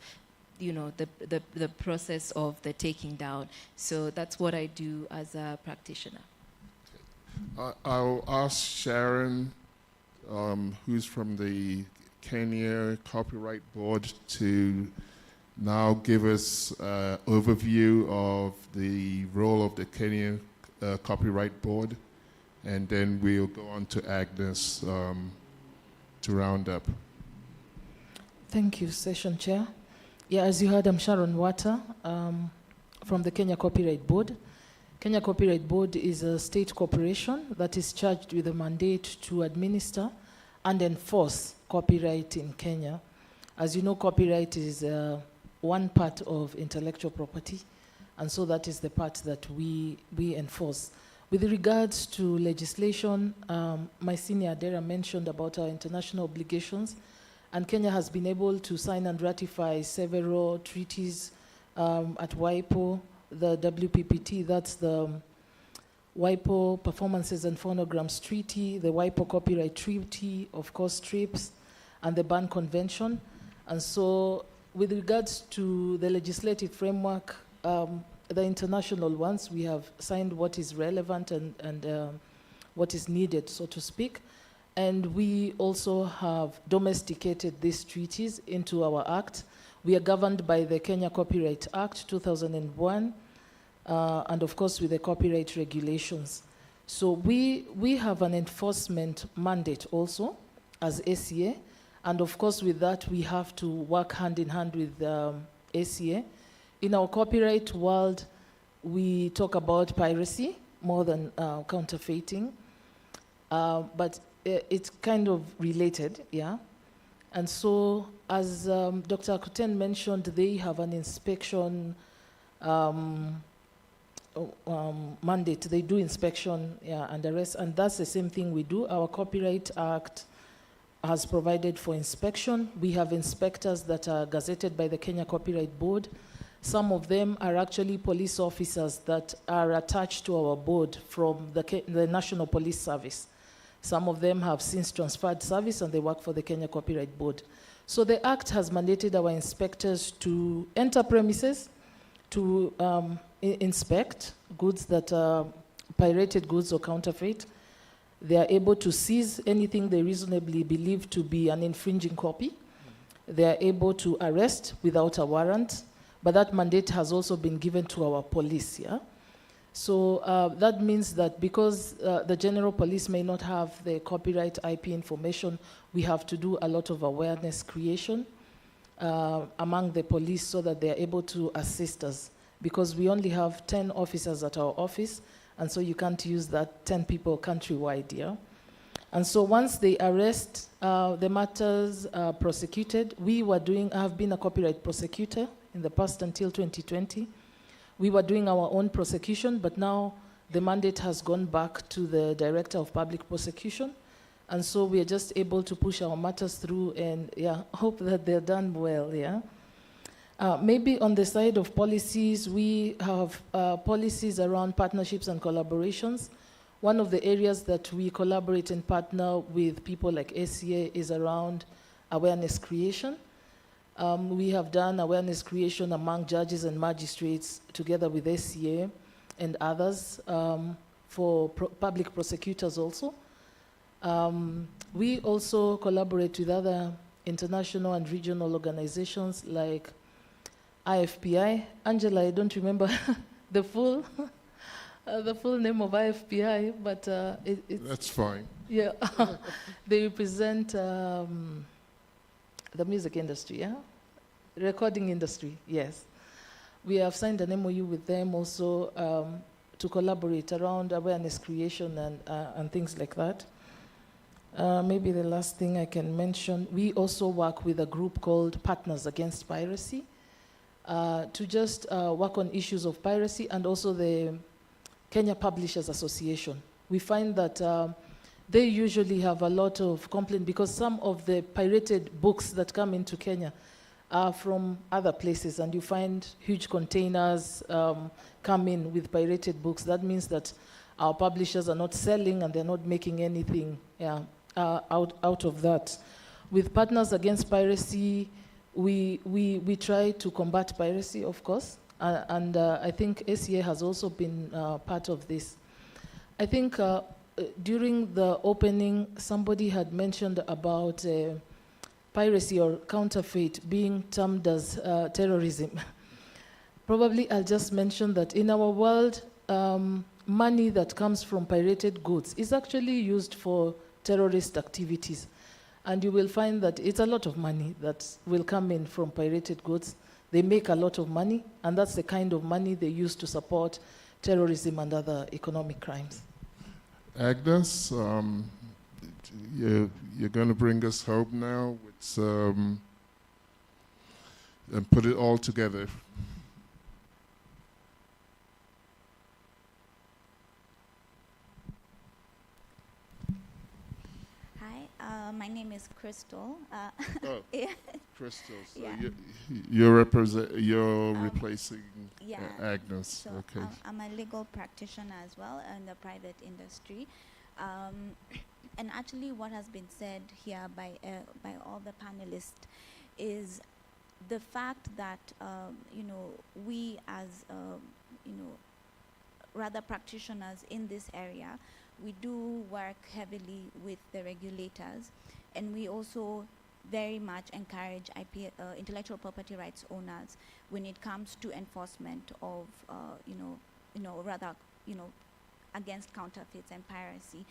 the process of the taking down. So that's what I do as a practitioner. I'll ask Sharon, who's from the Kenya Copyright Board, to now give us an overview of the role of the Kenya Copyright Board, and then we'll go on to Agnes to round up. Thank you, Session Chair. Yeah, as you heard, I'm Sharon Wata from the Kenya Copyright Board. Kenya Copyright Board is a state corporation that is charged with a mandate to administer and enforce copyright in Kenya. As you know, copyright is one part of intellectual property, and so that is the part that we enforce. With regards to legislation, my senior Adera mentioned about our international obligations, and Kenya has been able to sign and ratify several treaties at WIPO, the WPPT, that's the WIPO Performances and Phonograms Treaty, the WIPO Copyright Treaty, of course, TRIPS, and the Berne Convention. And so with regards to the legislative framework, the international ones, we have signed what is relevant and what is needed, so to speak. And we also have domesticated these treaties into our act. We are governed by the Kenya Copyright Act 2001, and of course with the copyright regulations. So we have an enforcement mandate also as ACA, and of course with that we have to work hand in hand with ACA. In our copyright world, we talk about piracy more than counterfeiting, but it's kind of related, yeah. And so, as Dr. Akuten mentioned, they have an inspection mandate. They do inspection, yeah, and arrest, and that's the same thing we do. Our Copyright Act has provided for inspection. We have inspectors that are gazetted by the Kenya Copyright Board. Some of them are actually police officers that are attached to our board from the National Police Service. Some of them have since transferred service and they work for the Kenya Copyright Board. So the Act has mandated our inspectors to enter premises, to inspect goods that are pirated goods or counterfeit. They are able to seize anything they reasonably believe to be an infringing copy. They are able to arrest without a warrant, but that mandate has also been given to our police, yeah? So that means that because the general police may not have the copyright IP information, we have to do a lot of awareness creation among the police so that they are able to assist us. Because we only have 10 officers at our office, and so you can't use that 10 people countrywide, yeah? And so once they arrest, the matters are prosecuted. I have been a copyright prosecutor in the past until 2020. We were doing our own prosecution, but now the mandate has gone back to the Director of Public Prosecution. And so we are just able to push our matters through and hope that they're done well, yeah? Maybe on the side of policies, we have policies around partnerships and collaborations. One of the areas that we collaborate and partner with people like ACA is around awareness creation. We have done awareness creation among judges and magistrates together with ACA and others for public prosecutors also. We also collaborate with other international and regional organizations like IFPI. Angela, I don't remember the full name of IFPI, but it's... That's fine. Yeah, they represent the music industry, yeah? Recording industry, yes. We have signed an MOU with them also to collaborate around awareness creation and things like that. Maybe the last thing I can mention, we also work with a group called Partners Against Piracy to just work on issues of piracy, and also the Kenya Publishers Association. We find that they usually have a lot of complaint because some of the pirated books that come into Kenya are from other places, and you find huge containers come in with pirated books. That means that our publishers are not selling and they're not making anything out of that. With Partners Against Piracy, we try to combat piracy, of course, and I think ACA has also been part of this. I think during the opening, somebody had mentioned about piracy or counterfeit being termed as terrorism. Probably I'll just mention that in our world, money that comes from pirated goods is actually used for terrorist activities. And you will find that it's a lot of money that will come in from pirated goods. They make a lot of money, and that's the kind of money they use to support terrorism and other economic crimes. Agnes, you're going to bring us home now with, and put it all together. Hi, my name is Crystal. Yeah. Crystal, so yeah. you're replacing Agnes. So okay. I'm a legal practitioner as well in the private industry. And actually what has been said here by all the panelists is the fact that, we as, rather practitioners in this area, we do work heavily with the regulators, and we also very much encourage intellectual property rights owners when it comes to enforcement of, against counterfeits and piracy.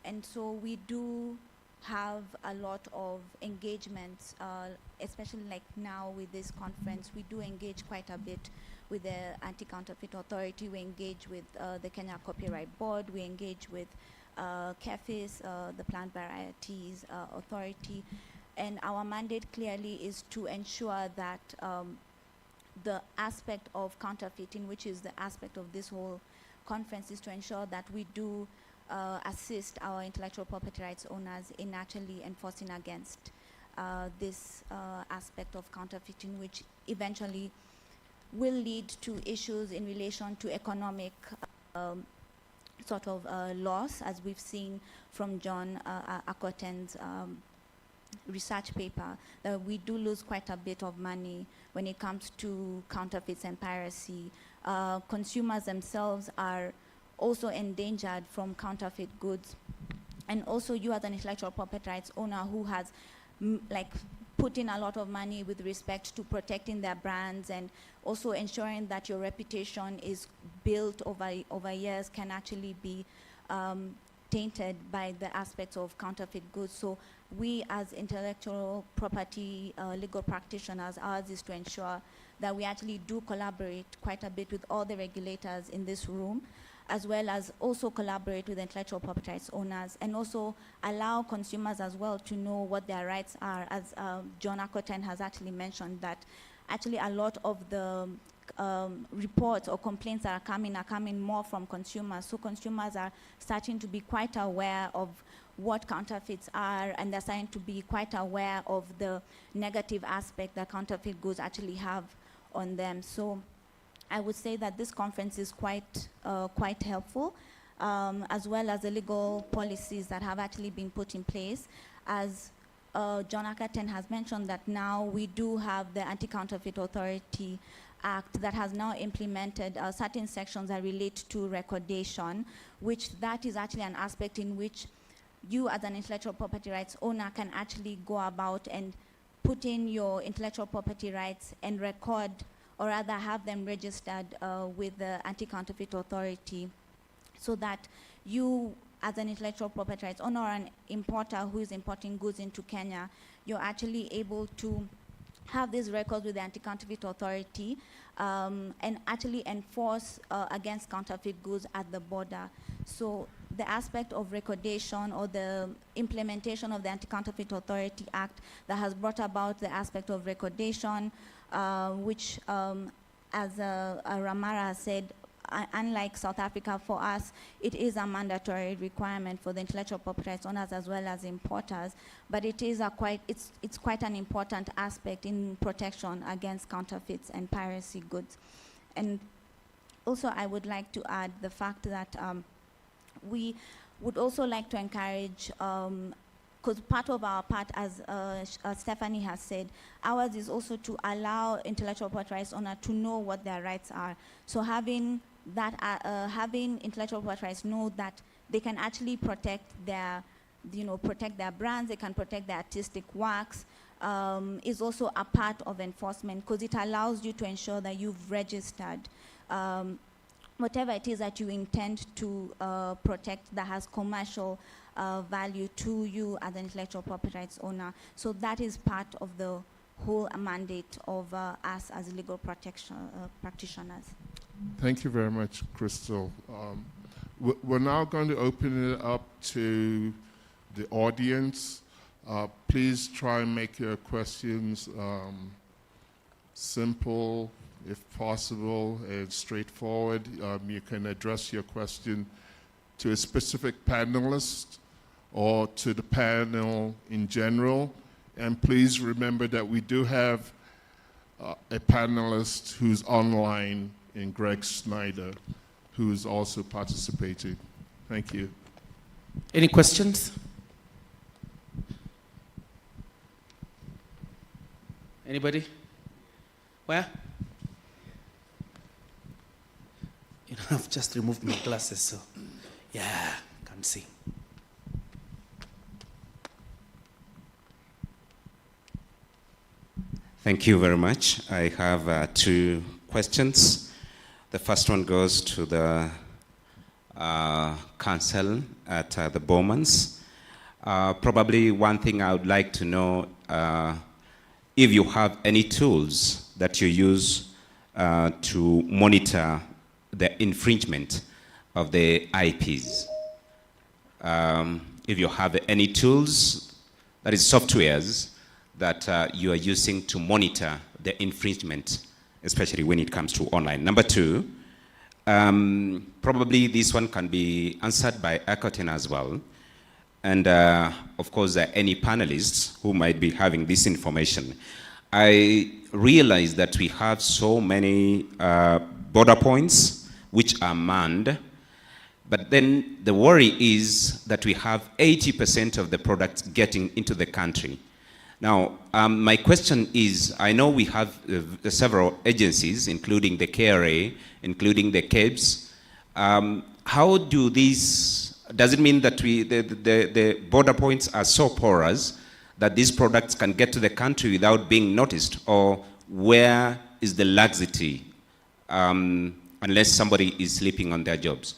And so we do have a lot of engagements, especially like now with this conference. We do engage quite a bit with the Anti-Counterfeit Authority. We engage with the Kenya Copyright Board. We engage with KEFIS, the Plant Varieties Authority. And our mandate clearly is to ensure that the aspect of counterfeiting, which is the aspect of this whole conference, is to ensure that we do assist our intellectual property rights owners in actually enforcing against this aspect of counterfeiting, which eventually will lead to issues in relation to economic sort of loss, as we've seen from John Akoten's research paper, that we do lose quite a bit of money when it comes to counterfeits and piracy. Consumers themselves are also endangered from counterfeit goods. And also you as an intellectual property rights owner who has put in a lot of money with respect to protecting their brands and also ensuring that your reputation is built over years can actually be tainted by the aspects of counterfeit goods. So we as intellectual property legal practitioners, ours is to ensure that we actually do collaborate quite a bit with all the regulators in this room, as well as also collaborate with intellectual property rights owners, and also allow consumers as well to know what their rights are. As John Akoten has actually mentioned, that actually a lot of the reports or complaints that are coming more from consumers. So consumers are starting to be quite aware of what counterfeits are, and they're starting to be quite aware of the negative aspect that counterfeit goods actually have on them. So I would say that this conference is quite helpful, as well as the legal policies that have actually been put in place. As John Akoten has mentioned, that now we do have the Anti-Counterfeit Authority Act that has now implemented certain sections that relate to recordation, which that is actually an aspect in which you as an intellectual property rights owner can actually go about and put in your intellectual property rights and record, or rather have them registered with the Anti-Counterfeit Authority, so that you as an intellectual property rights owner or an importer who is importing goods into Kenya, you're actually able to have these records with the Anti-Counterfeit Authority and actually enforce against counterfeit goods at the border. So the aspect of recordation or the implementation of the Anti-Counterfeit Authority Act that has brought about the aspect of recordation, which, as Ramara has said, unlike South Africa, for us, it is a mandatory requirement for the intellectual property rights owners as well as importers, but it is it's quite an important aspect in protection against counterfeits and piracy goods. And also, I would like to add the fact that we would also like to encourage, because part of our part, as Stephanie has said, ours is also to allow intellectual property rights owners to know what their rights are. So having that, having intellectual property rights know that they can actually protect their, protect their brands, they can protect their artistic works, is also a part of enforcement, because it allows you to ensure that you've registered whatever it is that you intend to protect that has commercial value to you as an intellectual property rights owner. So that is part of the whole mandate of us as legal protection practitioners. Thank you very much, Crystal. We're now going to open it up to the audience. Please try and make your questions simple, if possible, and straightforward. You can address your question to a specific panelist or to the panel in general. And please remember that we do have a panelist who's online, in Greg Snyder, who is also participating. Thank you. Any questions? Anybody? Where? I've just removed my glasses, so yeah, can't see. Thank you very much. I have 2 questions. The first one goes to the council at the Bowmans. Probably one thing I would like to know, if you have any tools that you use to monitor the infringement of the IPs. If you have any tools, that is softwares, that you are using to monitor the infringement, especially when it comes to online. Number 2, probably this one can be answered by Akoten as well. And of course, any panelists who might be having this information. I realize that we have so many border points which are manned, but then the worry is that we have 80% of the products getting into the country. Now, my question is, I know we have several agencies, including the KRA, including the KEBS. How do these, does it mean that the border points are so porous that these products can get to the country without being noticed? Or where is the laxity, unless somebody is sleeping on their jobs?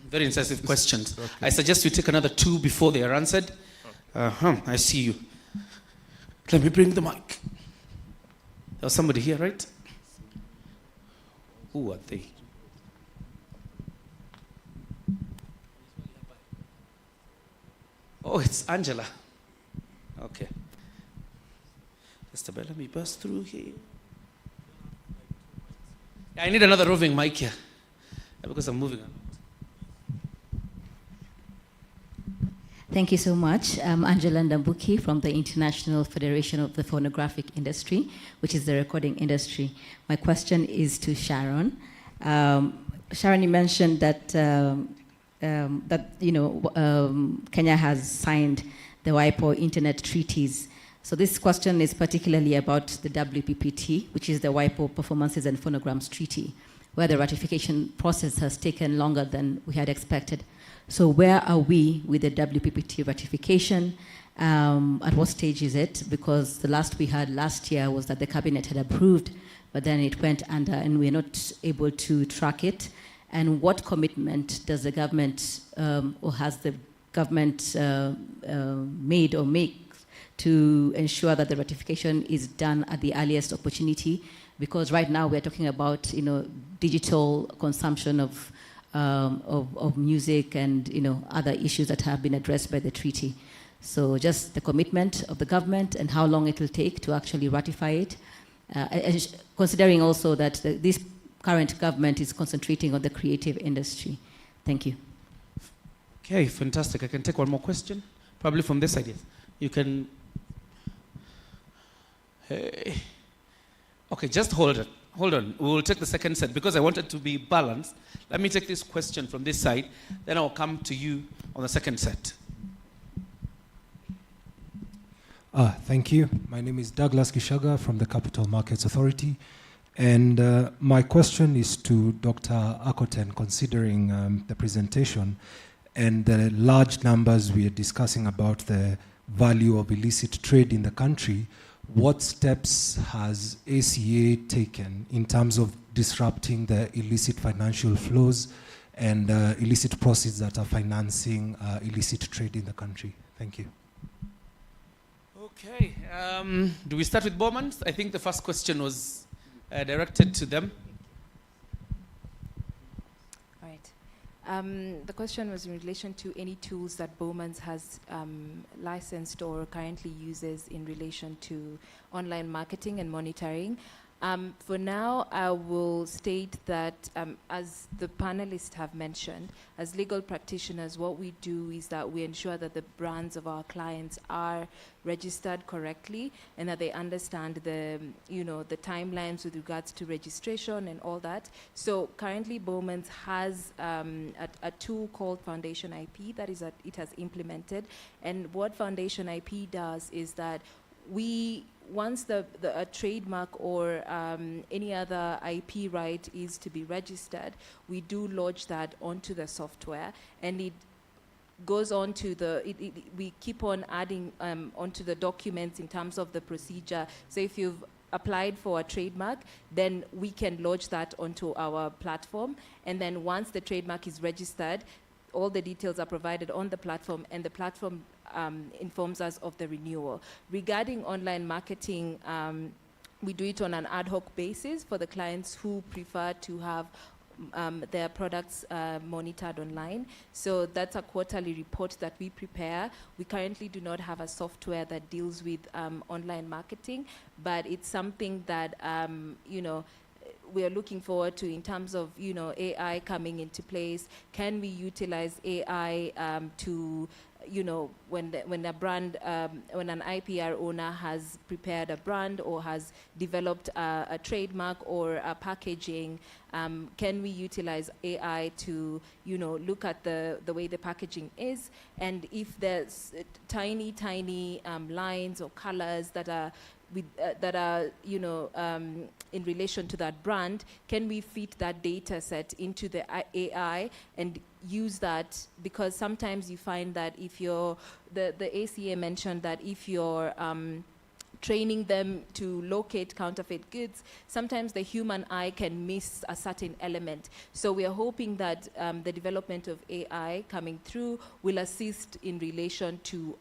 Very incisive questions. Okay. I suggest we take another 2 before they are answered. I see you. Let me bring the mic. There's somebody here, right? Who are they? Oh, it's Angela. Okay. Just let me burst through here. I need another roving mic here because I'm moving on. Thank you so much. I'm Angela Ndambuki from the International Federation of the Phonographic Industry, which is the recording industry. My question is to Sharon. Sharon, you mentioned that Kenya has signed the WIPO Internet Treaties. So this question is particularly about the WPPT, which is the WIPO Performances and Phonograms Treaty, where the ratification process has taken longer than we had expected. So where are we with the WPPT ratification? At what stage is it? Because the last we heard last year was that the cabinet had approved, but then it went under and we're not able to track it. And what commitment does the government, or has the government made or make to ensure that the ratification is done at the earliest opportunity? Because right now we're talking about, digital consumption of music and other issues that have been addressed by the treaty. So just the commitment of the government and how long it will take to actually ratify it, considering also that this current government is concentrating on the creative industry. Thank you. Okay, fantastic. I can take one more question, probably from this side. Yes. You can. Hey. Okay, just hold it. Hold on, we will take the second set because I wanted to be balanced. Let me take this question from this side, then I'll come to you on the second set. Thank you. My name is Douglas Kishaga from the Capital Markets Authority. And my question is to Dr. Akoten, considering the presentation and the large numbers we are discussing about the value of illicit trade in the country. What steps has ACA taken in terms of disrupting the illicit financial flows and illicit proceeds that are financing illicit trade in the country? Thank you. Okay. Do we start with Bowman? I think the first question was directed to them. The question was in relation to any tools that Bowman's has licensed or currently uses in relation to online marketing and monitoring. For now, I will state that, as the panelists have mentioned, as legal practitioners, what we do is that we ensure that the brands of our clients are registered correctly and that they understand the, the timelines with regards to registration and all that. So currently, Bowman's has a tool called Foundation IP that is it has implemented. And what Foundation IP does is that once a trademark or any other IP right is to be registered, we do lodge that onto the software, and it goes on to we keep on adding onto the documents in terms of the procedure. So if you've applied for a trademark, then we can lodge that onto our platform, and then once the trademark is registered, all the details are provided on the platform, and the platform informs us of the renewal. Regarding online marketing, we do it on an ad hoc basis for the clients who prefer to have their products monitored online. So that's a quarterly report that we prepare. We currently do not have a software that deals with online marketing, but it's something that we are looking forward to in terms of AI coming into place. Can we utilize AI to when a brand, when an IPR owner has prepared a brand or has developed a trademark or a packaging, can we utilize AI to, look at the way the packaging is, and if there's tiny lines or colors that are in relation to that brand, can we feed that data set into the AI and use that? Because sometimes you find that if you're, the ACA mentioned that if you're training them to locate counterfeit goods, sometimes the human eye can miss a certain element. So we are hoping that the development of AI coming through will assist in relation to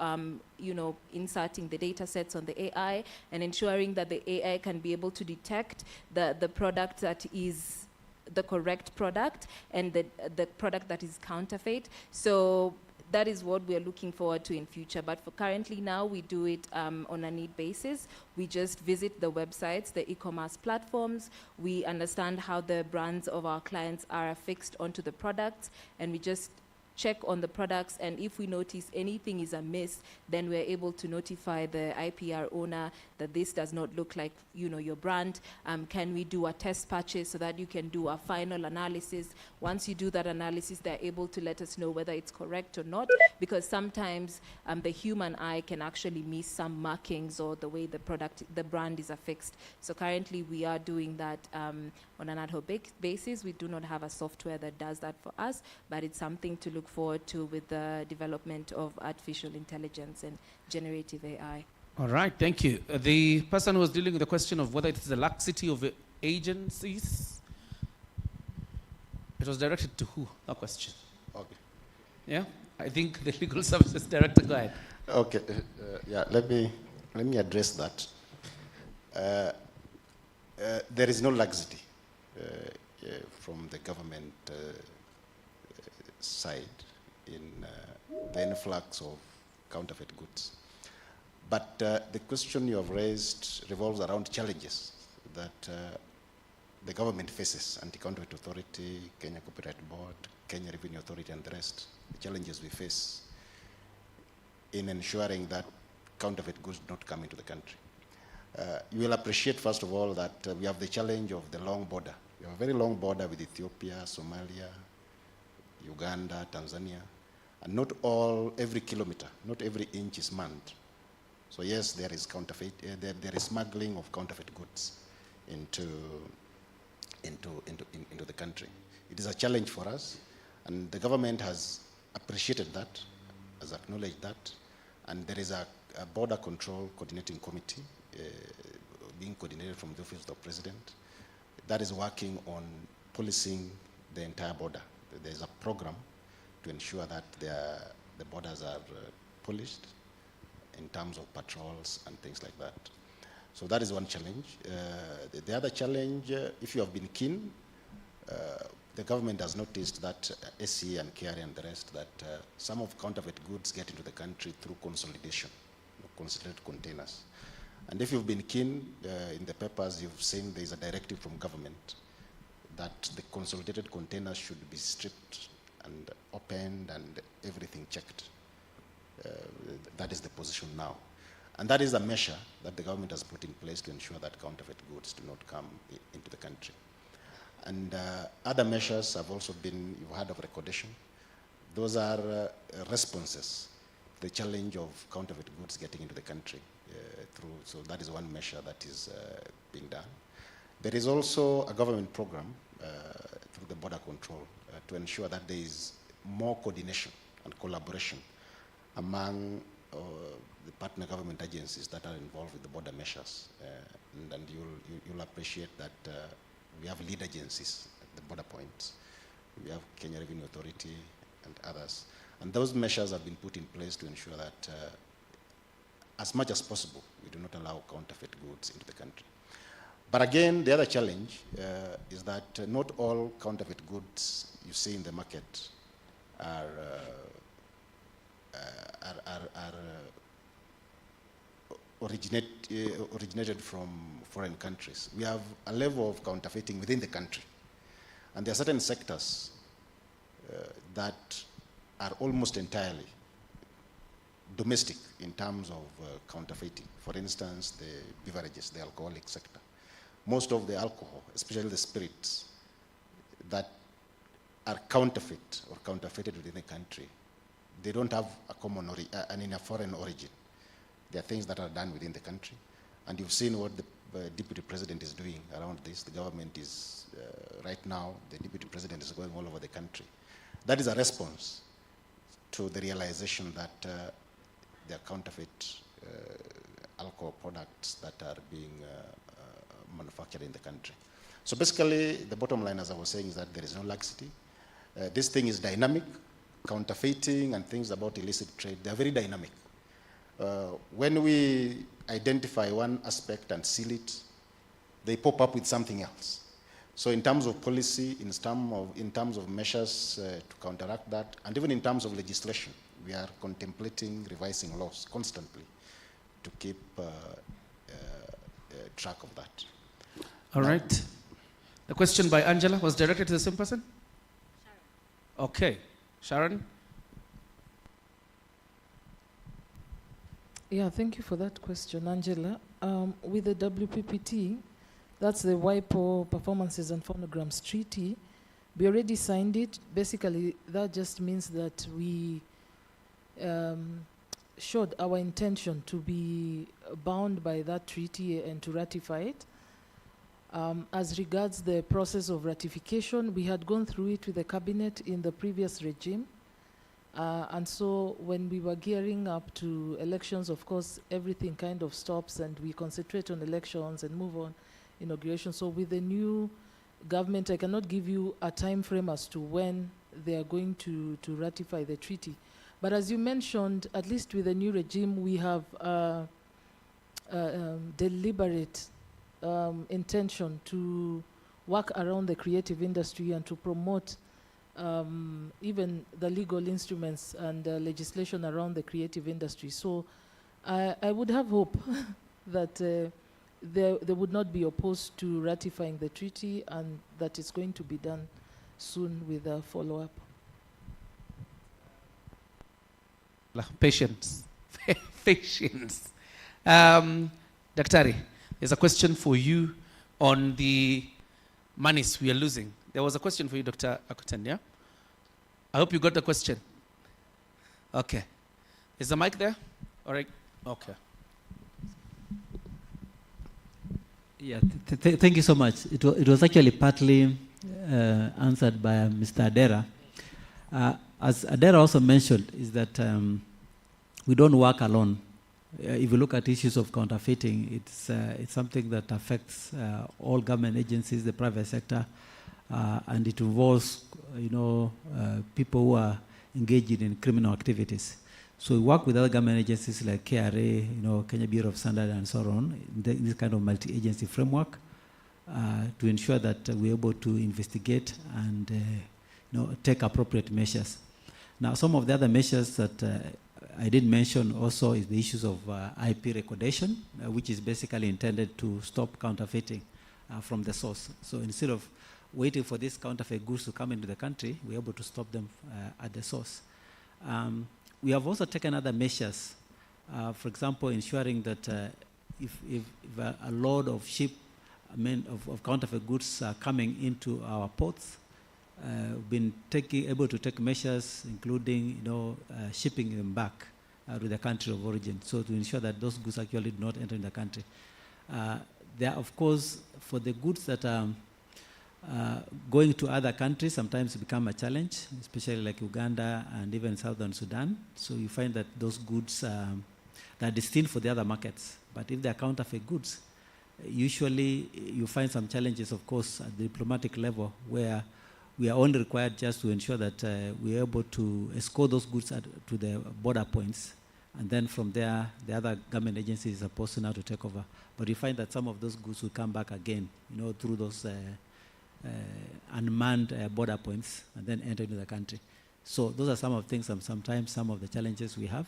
inserting the data sets on the AI and ensuring that the AI can be able to detect the product that is the correct product and the product that is counterfeit. So that is what we are looking forward to in future. But for currently now, we do it on a need basis. We just visit the websites, the e-commerce platforms. We understand how the brands of our clients are affixed onto the products, and we just check on the products, and if we notice anything is amiss, then we're able to notify the IPR owner that this does not look like your brand. Can we do a test purchase so that you can do a final analysis? Once you do that analysis, they're able to let us know whether it's correct or not, because sometimes the human eye can actually miss some markings or the way the brand is affixed. So currently we are doing that on an ad hoc basis. We do not have a software that does that for us, but it's something to look forward to with the development of artificial intelligence and generative AI. All right, thank you. The person who was dealing with the question of whether it is the laxity of agencies, it was directed to who, that question? Okay. Yeah, I think the legal services director, go ahead. Okay, yeah, let me address that. There is no laxity from the government side in the influx of counterfeit goods. But the question you have raised revolves around challenges that the government faces, Anti-Counterfeit Authority, Kenya Copyright Board, Kenya Revenue Authority, and the rest, the challenges we face in ensuring that counterfeit goods do not come into the country. You will appreciate, first of all, that we have the challenge of the long border. We have a very long border with Ethiopia, Somalia, Uganda, Tanzania, and not every kilometer, not every inch is manned. So yes, there is counterfeit, there is smuggling of counterfeit goods into the country. It is a challenge for us, and the government has appreciated that, has acknowledged that, and there is a border control coordinating committee being coordinated from the Office of the President that is working on policing the entire border. There is a program to ensure that the borders are policed in terms of patrols and things like that. So that is one challenge. The other challenge, if you have been keen, the government has noticed that SCA and KRA and the rest, that some of counterfeit goods get into the country through consolidation, consolidated containers. And if you've been keen, in the papers you've seen there's a directive from government that the consolidated containers should be stripped and opened and everything checked. That is the position now. And that is a measure that the government has put in place to ensure that counterfeit goods do not come into the country. And other measures have also been, you've heard of recordation. Those are responses to the challenge of counterfeit goods getting into the country. So that is one measure that is being done. There is also a government program through the border control to ensure that there is more coordination and collaboration among the partner government agencies that are involved with the border measures. And you'll appreciate that we have lead agencies at the border points. We have Kenya Revenue Authority and others. And those measures have been put in place to ensure that as much as possible, we do not allow counterfeit goods into the country. But again, the other challenge is that not all counterfeit goods you see in the market are originated from foreign countries. We have a level of counterfeiting within the country. And there are certain sectors that are almost entirely domestic in terms of counterfeiting. For instance, the beverages, the alcoholic sector. Most of the alcohol, especially the spirits, that are counterfeit or counterfeited within the country, they don't have a common a foreign origin. They are things that are done within the country. And you've seen what the Deputy President is doing around this. The government is, right now, the Deputy President is going all over the country. That is a response to the realization that there are counterfeit alcohol products that are being manufactured in the country. So basically, the bottom line, as I was saying, is that there is no laxity. This thing is dynamic. Counterfeiting and things about illicit trade, they are very dynamic. When we identify one aspect and seal it, they pop up with something else. So in terms of policy, in terms of measures to counteract that, and even in terms of legislation, we are contemplating revising laws constantly to keep track of that. All right. The question by Angela was directed to the same person? Sharon. Okay. Sharon? Yeah, thank you for that question, Angela. With the WPPT, that's the WIPO Performances and Phonograms Treaty, we already signed it. Basically, that just means that we showed our intention to be bound by that treaty and to ratify it. As regards the process of ratification, we had gone through it with the cabinet in the previous regime. And so when we were gearing up to elections, of course, everything kind of stops and we concentrate on elections and move on inauguration. So with the new government, I cannot give you a time frame as to when they are going to ratify the treaty. But as you mentioned, at least with the new regime, we have deliberate intention to work around the creative industry and to promote even the legal instruments and legislation around the creative industry. So I would have hope that they would not be opposed to ratifying the treaty and that it's going to be done soon with a follow-up. Patience. Patience. Daktari, there's a question for you on the monies we are losing. There was a question for you, Dr. Akoten, yeah? I hope you got the question. Okay. Is the mic there? All right. Okay. Yeah, thank you so much. It was actually partly answered by Mr. Adera. As Adera also mentioned, is that we don't work alone. If you look at issues of counterfeiting, it's something that affects all government agencies, the private sector, and it involves, people who are engaged in criminal activities. So we work with other government agencies like KRA, Kenya Bureau of Standards, and so on, in this kind of multi-agency framework, to ensure that we're able to investigate and take appropriate measures. Now, some of the other measures that I did mention also is the issues of IP recordation, which is basically intended to stop counterfeiting from the source. So instead of waiting for these counterfeit goods to come into the country, we're able to stop them at the source. We have also taken other measures, for example, ensuring that if a load of of counterfeit goods are coming into our ports, we've been able to take measures, including shipping them back to the country of origin, so to ensure that those goods actually do not enter in the country. There, of course, for the goods that are going to other countries, sometimes become a challenge, especially like Uganda and even Southern Sudan. So you find that those goods that are destined for the other markets. But if they are counterfeit goods, usually you find some challenges, of course, at the diplomatic level, where we are only required just to ensure that we are able to escort those goods to the border points. And then from there, the other government agencies are supposed to now to take over. But you find that some of those goods will come back again, through those unmanned border points and then enter into the country. So those are some of the things, sometimes some of the challenges we have.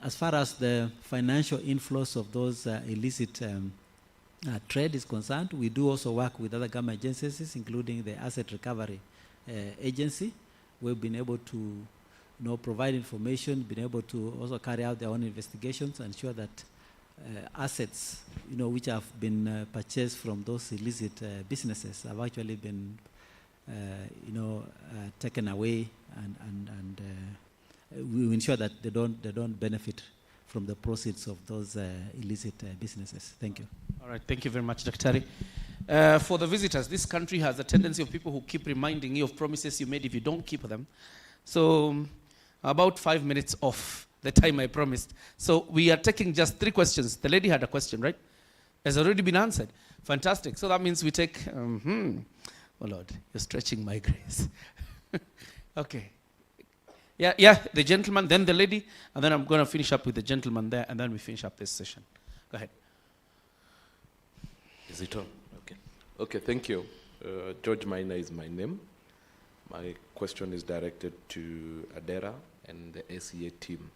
As far as the financial inflows of those illicit trade is concerned, we do also work with other government agencies, including the Asset Recovery Agency. We've been able to provide information, been able to also carry out their own investigations, and ensure that assets, which have been purchased from those illicit businesses have actually been, taken away, and we ensure that they don't benefit from the proceeds of those illicit businesses. Thank you. All right, thank you very much, Dr. For the visitors, this country has a tendency of people who keep reminding you of promises you made if you don't keep them. So about 5 minutes off the time I promised. So we are taking just 3 questions. The lady had a question, right? Has already been answered. Fantastic. So that means we take, oh Lord, you're stretching my grace. Okay. Yeah, the gentleman, then the lady, and then I'm going to finish up with the gentleman there, and then we finish up this session. Go ahead. Is it on? Okay. Okay, thank you. George Maina is my name. My question is directed to Adera and the ACA team.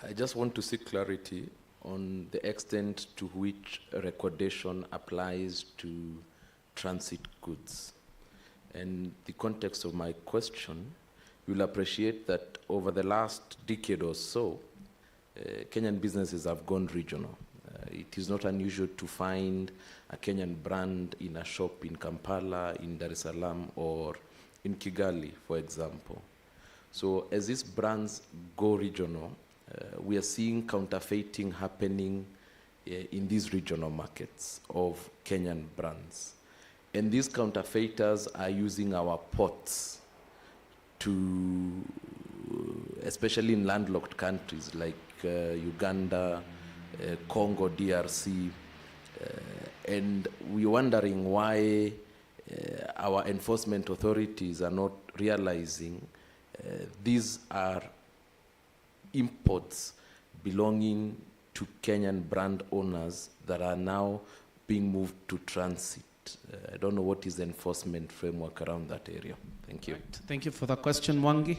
I just want to seek clarity on the extent to which recordation applies to transit goods. And the context of my question, you'll appreciate that over the last decade or so, Kenyan businesses have gone regional. It is not unusual to find a Kenyan brand in a shop in Kampala, in Dar es Salaam, or in Kigali, for example. So as these brands go regional, we are seeing counterfeiting happening in these regional markets of Kenyan brands. And these counterfeiters are using our ports to, especially in landlocked countries like Uganda, Congo, DRC, and we're wondering why our enforcement authorities are not realizing these are imports belonging to Kenyan brand owners that are now being moved to transit. I don't know what is the enforcement framework around that area. Thank you. Right. Thank you for the question, Wangi.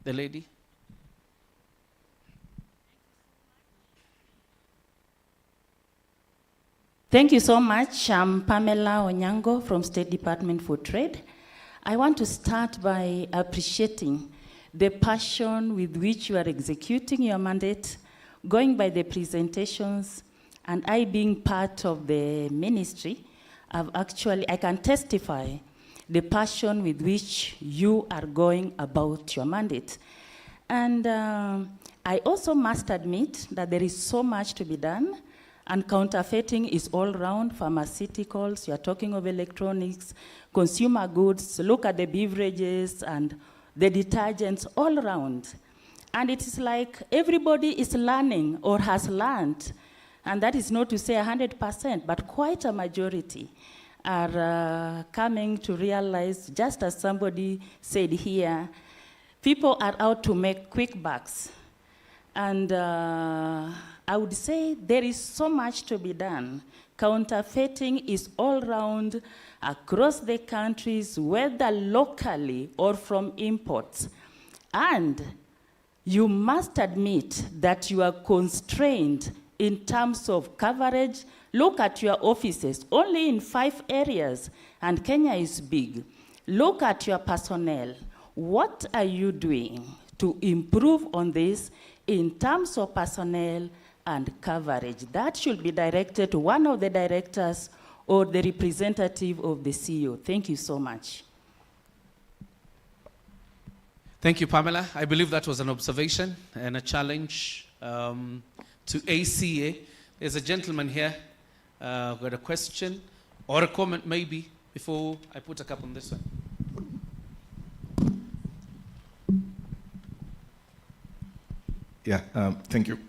The lady. Thank you so much. I'm Pamela Onyango from State Department for Trade. I want to start by appreciating the passion with which you are executing your mandate, going by the presentations, and I being part of the ministry, I can testify the passion with which you are going about your mandate. And I also must admit that there is so much to be done, and counterfeiting is all around, pharmaceuticals, you're talking of electronics, consumer goods, look at the beverages and the detergents all around. And it is like everybody is learning or has learned, and that is not to say 100%, but quite a majority are coming to realize, just as somebody said here, people are out to make quick bucks. And I would say there is so much to be done. Counterfeiting is all around across the countries, whether locally or from imports. And you must admit that you are constrained in terms of coverage. Look at your offices, only in 5 areas, and Kenya is big. Look at your personnel. What are you doing to improve on this in terms of personnel and coverage? That should be directed to one of the directors or the representative of the CEO. Thank you so much. Thank you, Pamela. I believe that was an observation and a challenge to ACA. There's a gentleman here who got a question or a comment maybe before I put a cap on this one. Yeah, thank you.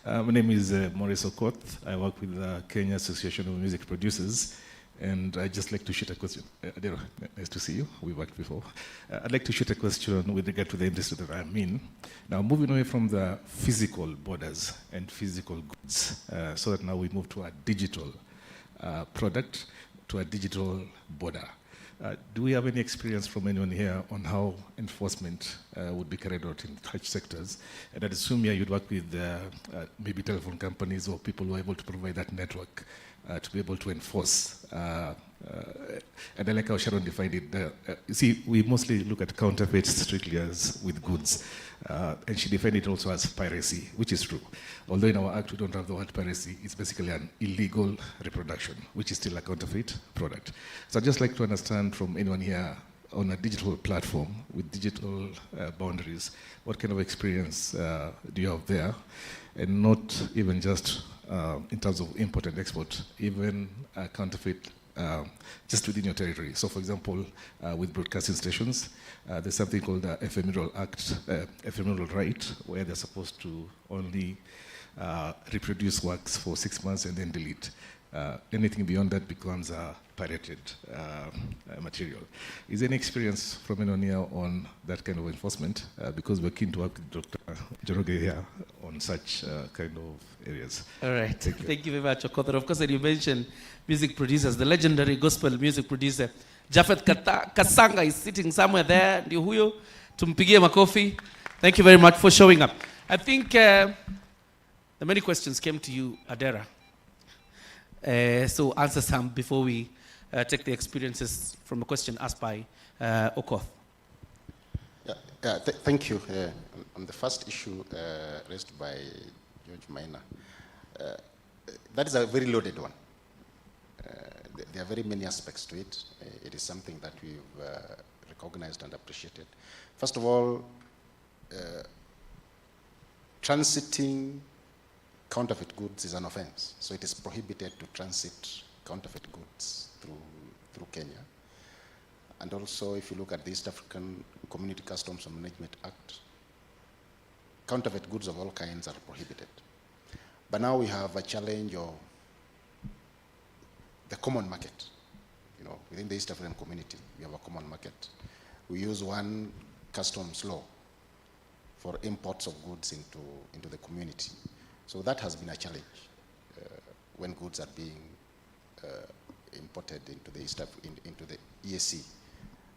My name is Maurice Okoth. I work with the Kenya Association of Music Producers, and I'd just like to shoot a question. Adero, nice to see you. We worked before. I'd like to shoot a question with regard to the industry that I'm in. Now, moving away from the physical borders and physical goods, so that now we move to a digital product, to a digital border. Do we have any experience from anyone here on how enforcement would be carried out in such sectors? And I'd assume here you'd work with maybe telephone companies or people who are able to provide that network to be able to enforce And I like how Sharon defined it. You see, we mostly look at counterfeit strictly as with goods. And she defined it also as piracy, which is true. Although in our act we don't have the word piracy, it's basically an illegal reproduction, which is still a counterfeit product. So I'd just like to understand from anyone here on a digital platform with digital boundaries, what kind of experience do you have there? And not even just in terms of import and export, even counterfeit just within your territory. So for example, with broadcasting stations, there's something called the ephemeral act, ephemeral right, where they're supposed to only reproduce works for 6 months and then delete. Anything beyond that becomes pirated material. Is there any experience from anyone here on that kind of enforcement? Because we're keen to work with Dr. Njoroge here on such kind of areas. All right. Thank you very much, Okoth. Of course, you mentioned music producers. The legendary gospel music producer, Japhet Kasanga, is sitting somewhere there. Ndio huyo. Tumpigie makofi. Thank you very much for showing up. I think the many questions came to you, Adera. So answer some before we take the experiences from a question asked by Okoth. Thank you. On the first issue raised by George Maina, that is a very loaded one. There are very many aspects to it. It is something that we've recognized and appreciated. First of all, transiting counterfeit goods is an offense. So it is prohibited to transit counterfeit goods through Kenya. And also, if you look at the East African Community Customs and Management Act, counterfeit goods of all kinds are prohibited. But now we have a challenge of the common market. You know, within the East African community, we have a common market. We use one customs law for imports of goods into the community. So that has been a challenge when goods are being imported into the EAC.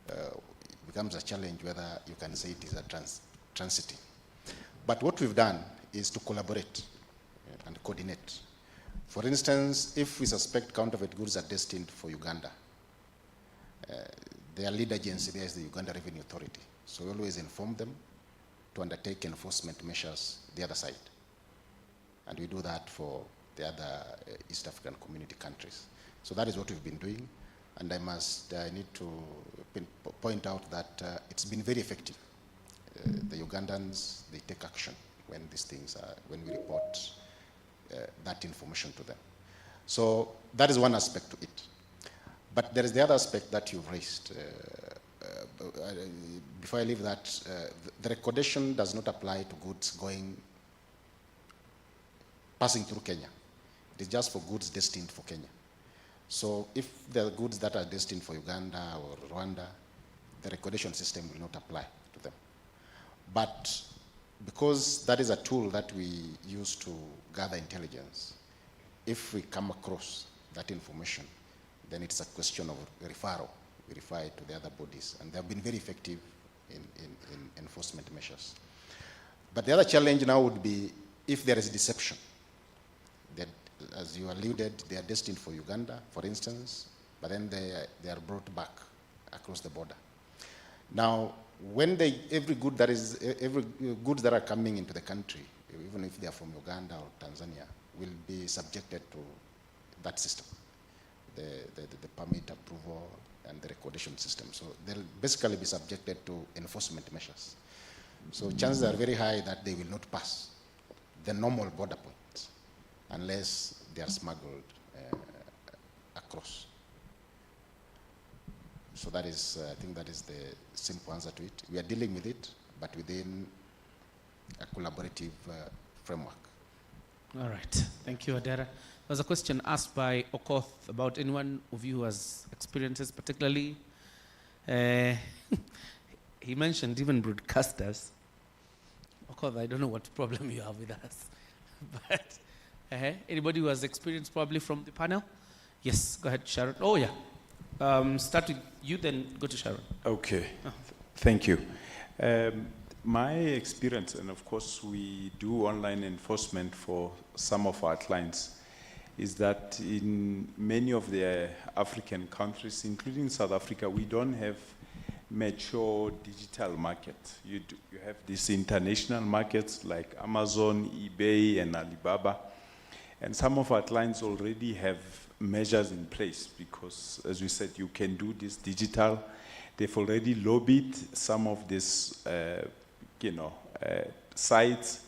It becomes a challenge whether you can say it is a transiting. But what we've done is to collaborate and coordinate. For instance, if we suspect counterfeit goods are destined for Uganda, their lead agency there is the Uganda Revenue Authority. So we always inform them to undertake enforcement measures the other side. And we do that for the other East African community countries. So that is what we've been doing. And I need to point out that it's been very effective. The Ugandans, they take action when these things are, when we report that information to them. So that is one aspect to it. But there is the other aspect that you've raised. Before I leave that, the recordation does not apply to goods passing through Kenya. It is just for goods destined for Kenya. So if there are goods that are destined for Uganda or Rwanda, the recordation system will not apply to them. But because that is a tool that we use to gather intelligence, if we come across that information, then it's a question of referral. We refer it to the other bodies, and they have been very effective in enforcement measures. But the other challenge now would be if there is deception. That, as you alluded, they are destined for Uganda, for instance, but then they are brought back across the border. Now, when every goods that are coming into the country, even if they are from Uganda or Tanzania, will be subjected to that system, the permit approval and the recordation system. So they'll basically be subjected to enforcement measures. So chances are very high that they will not pass the normal border points unless they are smuggled across. So that is, I think that is the simple answer to it. We are dealing with it, but within a collaborative framework. All right. Thank you, Adera. There was a question asked by Okoth about anyone of you who has experiences, particularly. He mentioned even broadcasters. Okoth, I don't know what problem you have with us. But anybody who has experience probably from the panel? Yes, go ahead, Sharon. Oh, yeah. Start with you, then go to Sharon. Okay. Thank you. My experience, and of course we do online enforcement for some of our clients, is that in many of the African countries, including South Africa, we don't have mature digital market. You have these international markets like Amazon, eBay, and Alibaba. And some of our clients already have measures in place because, as we said, you can do this digital. They've already lobbied some of these, sites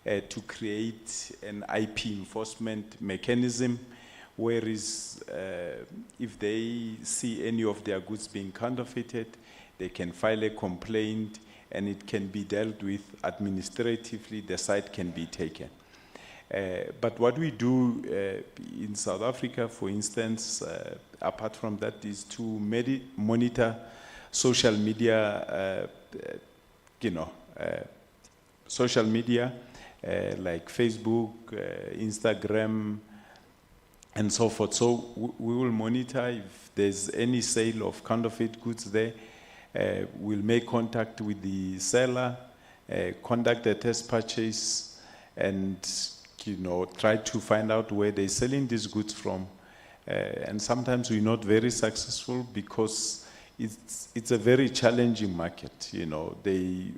to create an IP enforcement mechanism, whereas if they see any of their goods being counterfeited, they can file a complaint and it can be dealt with administratively, the site can be taken. But what we do in South Africa, for instance, apart from that, is to monitor social media, social media like Facebook, Instagram, and so forth. So we will monitor if there's any sale of counterfeit goods there. We'll make contact with the seller, conduct a test purchase, and try to find out where they're selling these goods from. And sometimes we're not very successful because it's a very challenging market.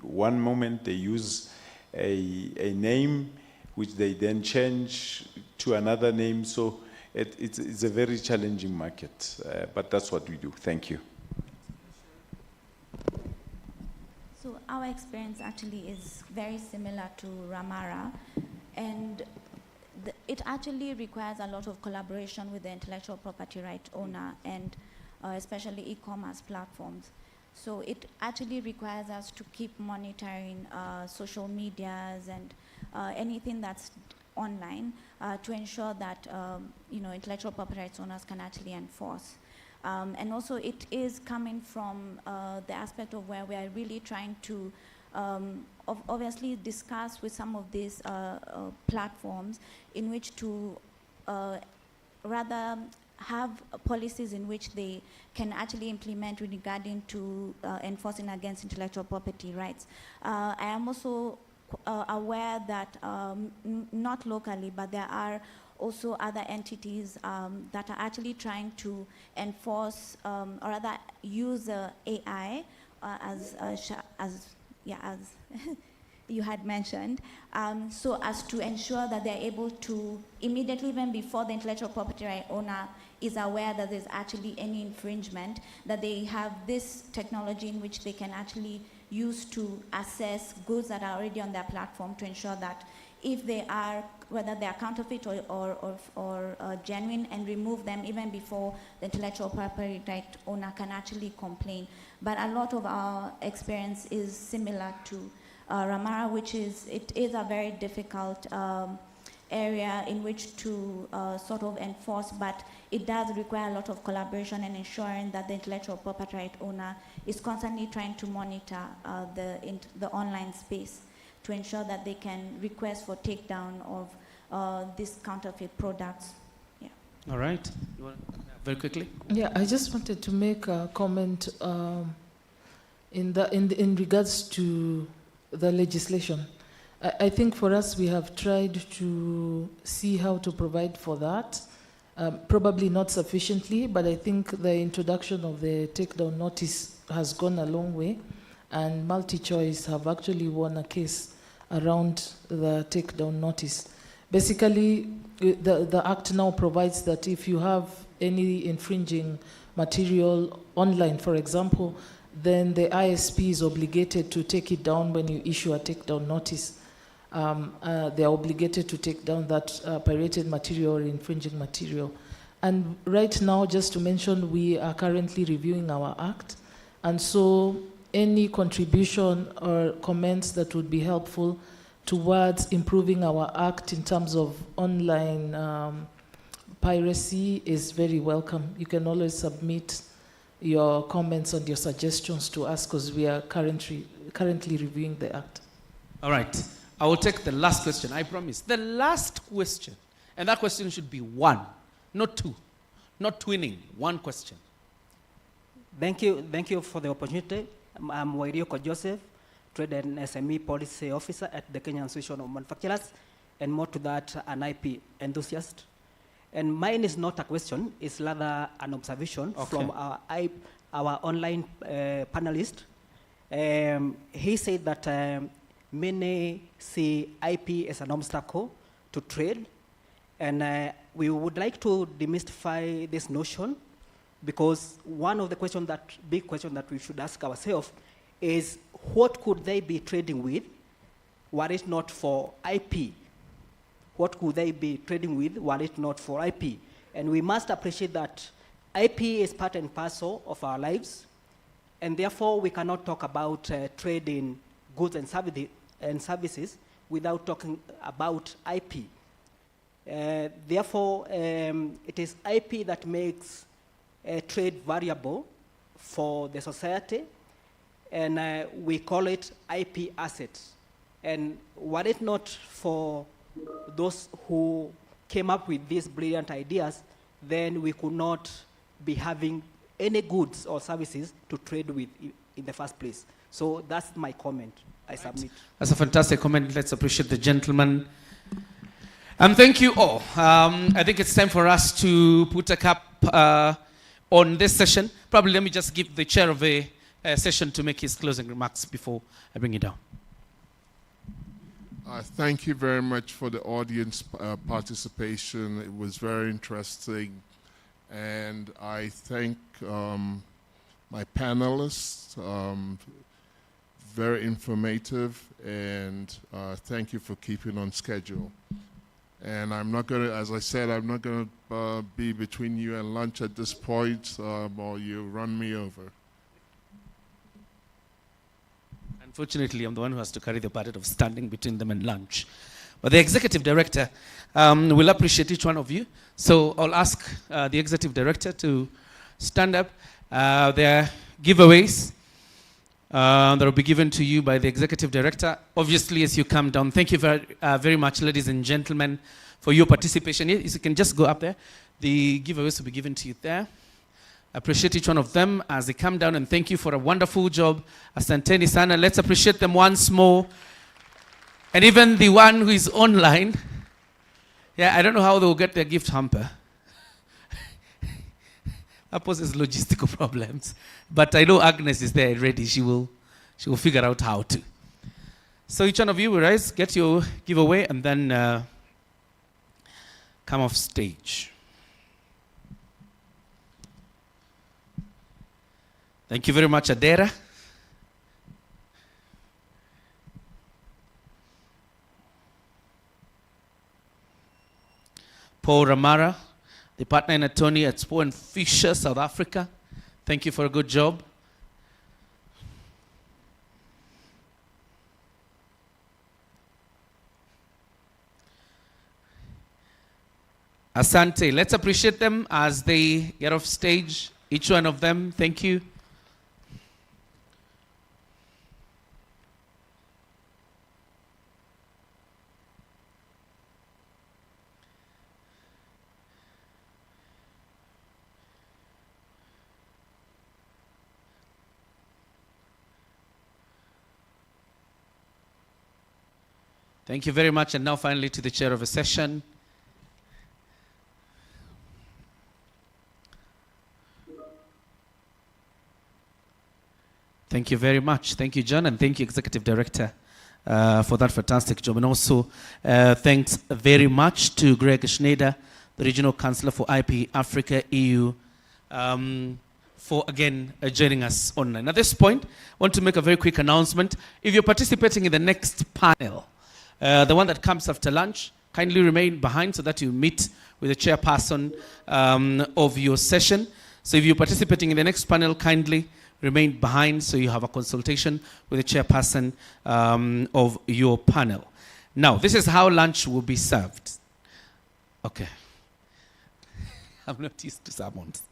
One moment they use a name which they then change to another name. So it's a very challenging market. But that's what we do. Thank you. So our experience actually is very similar to Ramara, and it actually requires a lot of collaboration with the intellectual property right owner and especially e-commerce platforms. So it actually requires us to keep monitoring social medias and anything that's online to ensure that intellectual property rights owners can actually enforce. And also it is coming from the aspect of where we are really trying to obviously discuss with some of these platforms in which to rather have policies in which they can actually implement regarding to enforcing against intellectual property rights. I am also aware that not locally, but there are also other entities that are actually trying to enforce or rather use AI as you had mentioned, so as to ensure that they're able to immediately, even before the intellectual property right owner is aware that there's actually any infringement, that they have this technology in which they can actually use to assess goods that are already on their platform to ensure that if they are, whether they are counterfeit or genuine, and remove them even before the intellectual property right owner can actually complain. But a lot of our experience is similar to Ramara, which is, it is a very difficult area in which to sort of enforce, but it does require a lot of collaboration and ensuring that the intellectual property right owner is constantly trying to monitor the online space to ensure that they can request for takedown of these counterfeit products. Yeah. All right. You want very quickly? Yeah, I just wanted to make a comment in regards to the legislation. I think for us, we have tried to see how to provide for that. Probably not sufficiently, but I think the introduction of the takedown notice has gone a long way, and MultiChoice have actually won a case around the takedown notice. Basically, the Act now provides that if you have any infringing material online, for example, then the ISP is obligated to take it down when you issue a takedown notice. They are obligated to take down that pirated material or infringing material. And right now, just to mention, we are currently reviewing our Act. And so any contribution or comments that would be helpful towards improving our Act in terms of online piracy is very welcome. You can always submit your comments and your suggestions to us because we are currently reviewing the Act. All right. I will take the last question, I promise. The last question. And that question should be one, not two. Not twinning, one question. Thank you for the opportunity. I'm Wairioko Joseph, Trade and SME Policy Officer at the Kenyan Association of Manufacturers, and more to that, an IP enthusiast. And mine is not a question, it's rather an observation from our online panelist. He said that many see IP as an obstacle to trade, and we would like to demystify this notion, because one of the big questions that we should ask ourselves is, what could they be trading with were it not for IP? What could they be trading with were it not for IP? And we must appreciate that IP is part and parcel of our lives, and therefore we cannot talk about trading goods and services without talking about IP. Therefore, it is IP that makes trade variable for the society, and we call it IP assets. And were it not for those who came up with these brilliant ideas, then we could not be having any goods or services to trade with in the first place. So that's my comment. I submit. That's a fantastic comment. Let's appreciate the gentleman. And thank you all. I think it's time for us to put a cap on this session. Probably let me just give the chair of the session to make his closing remarks before I bring it down. Thank you very much for the audience participation. It was very interesting. And I thank my panelists, very informative, and thank you for keeping on schedule. And I'm not going to, as I said, I'm not going to be between you and lunch at this point, or you run me over. Unfortunately, I'm the one who has to carry the burden of standing between them and lunch. But the executive director will appreciate each one of you. So I'll ask the executive director to stand up. There are giveaways that will be given to you by the executive director. Obviously, as you come down, thank you very much, ladies and gentlemen, for your participation. Yes, you can just go up there. The giveaways will be given to you there. I appreciate each one of them as they come down, and thank you for a wonderful job. Asanteni sana. Let's appreciate them once more. And even the one who is online. Yeah, I don't know how they'll get their gift hamper. That poses logistical problems. But I know Agnes is there ready. She will figure out how to. So each one of you will rise, get your giveaway, and then come off stage. Thank you very much, Adera. Paul Ramara, the partner and attorney at Spoor and Fisher, South Africa. Thank you for a good job. Asante. Let's appreciate them as they get off stage. Each one of them, thank you. Thank you very much. And now finally to the chair of the session. Thank you very much. Thank you, John, and thank you, Executive Director, for that fantastic job. And also, thanks very much to Greg Schneider, the Regional Councillor for IP Africa EU, for again joining us online. At this point, I want to make a very quick announcement. If you're participating in the next panel, the one that comes after lunch, kindly remain behind so that you meet with the chairperson of your session. So if you're participating in the next panel, kindly remain behind so you have a consultation with the chairperson of your panel. Now, this is how lunch will be served. Okay. I'm not used to sermons.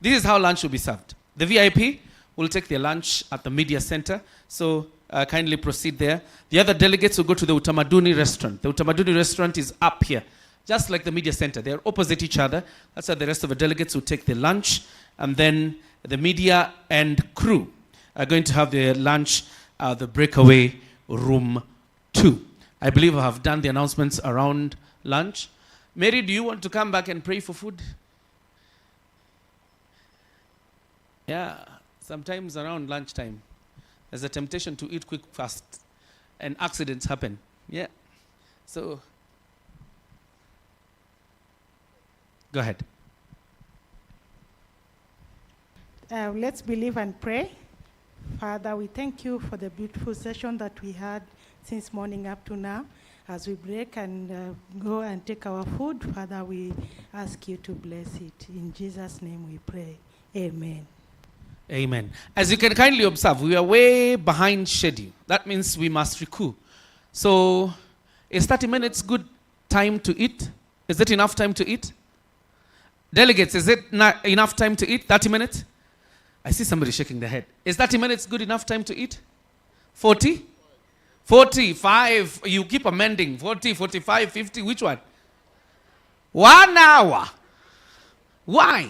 This is how lunch will be served. The VIP will take their lunch at the media center. So kindly proceed there. The other delegates will go to the Utamaduni restaurant. The Utamaduni restaurant is up here, just like the media center. They're opposite each other. That's why the rest of the delegates will take their lunch. And then the media and crew are going to have their lunch at the breakaway room 2. I believe I have done the announcements around lunch. Mary, do you want to come back and pray for food? Yeah, sometimes around lunchtime, there's a temptation to eat quick, fast, and accidents happen. Yeah. So, go ahead. Let's believe and pray. Father, we thank you for the beautiful session that we had since morning up to now. As we break and go and take our food, Father, we ask you to bless it. In Jesus' name we pray. Amen. Amen. As you can kindly observe, we are way behind schedule. That means we must recoup. So, is 30 minutes good time to eat? Is it enough time to eat? Delegates, is it not enough time to eat? 30 minutes? I see somebody shaking their head. Is 30 minutes good enough time to eat? 40? 45. You keep amending. 40, 45, 50. Which one? 1 hour. Why?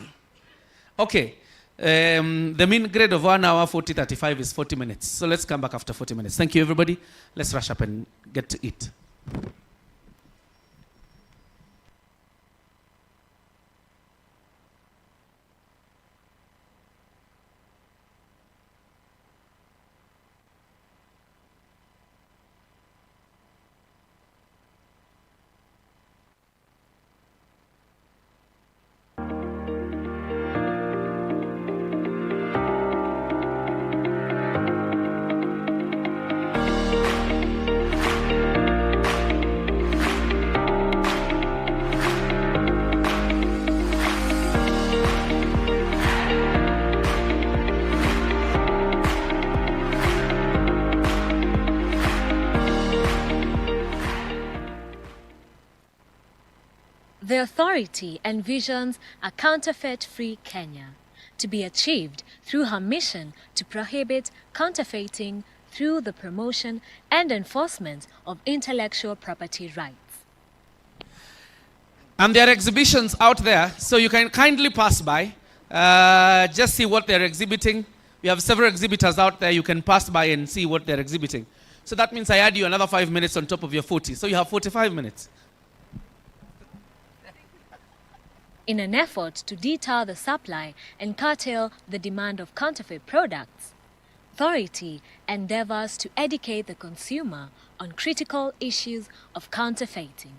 Okay. The mean grade of 1 hour, 40, 35 is 40 minutes. So let's come back after 40 minutes. Thank you, everybody. Let's rush up and get to eat. The authority envisions a counterfeit-free Kenya to be achieved through her mission to prohibit counterfeiting through the promotion and enforcement of intellectual property rights. And there are exhibitions out there, so you can kindly pass by, just see what they're exhibiting. We have several exhibitors out there. You can pass by and see what they're exhibiting. So that means I add you another 5 minutes on top of your 40. So you have 45 minutes. In an effort to deter the supply and curtail the demand of counterfeit products, authority endeavors to educate the consumer on critical issues of counterfeiting.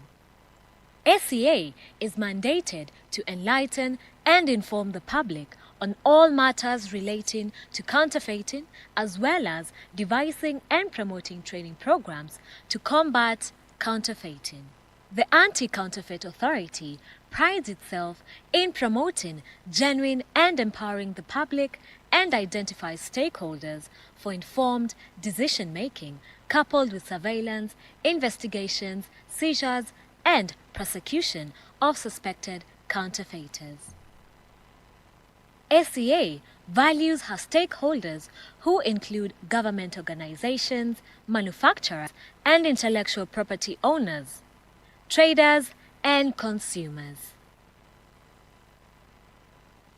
ACA is mandated to enlighten and inform the public on all matters relating to counterfeiting, as well as devising and promoting training programs to combat counterfeiting. The Anti-Counterfeit Authority prides itself in promoting genuine and empowering the public and identifies stakeholders for informed decision-making, coupled with surveillance, investigations, seizures, and prosecution of suspected counterfeiters. ACA values her stakeholders, who include government organizations, manufacturers, and intellectual property owners, traders, and consumers.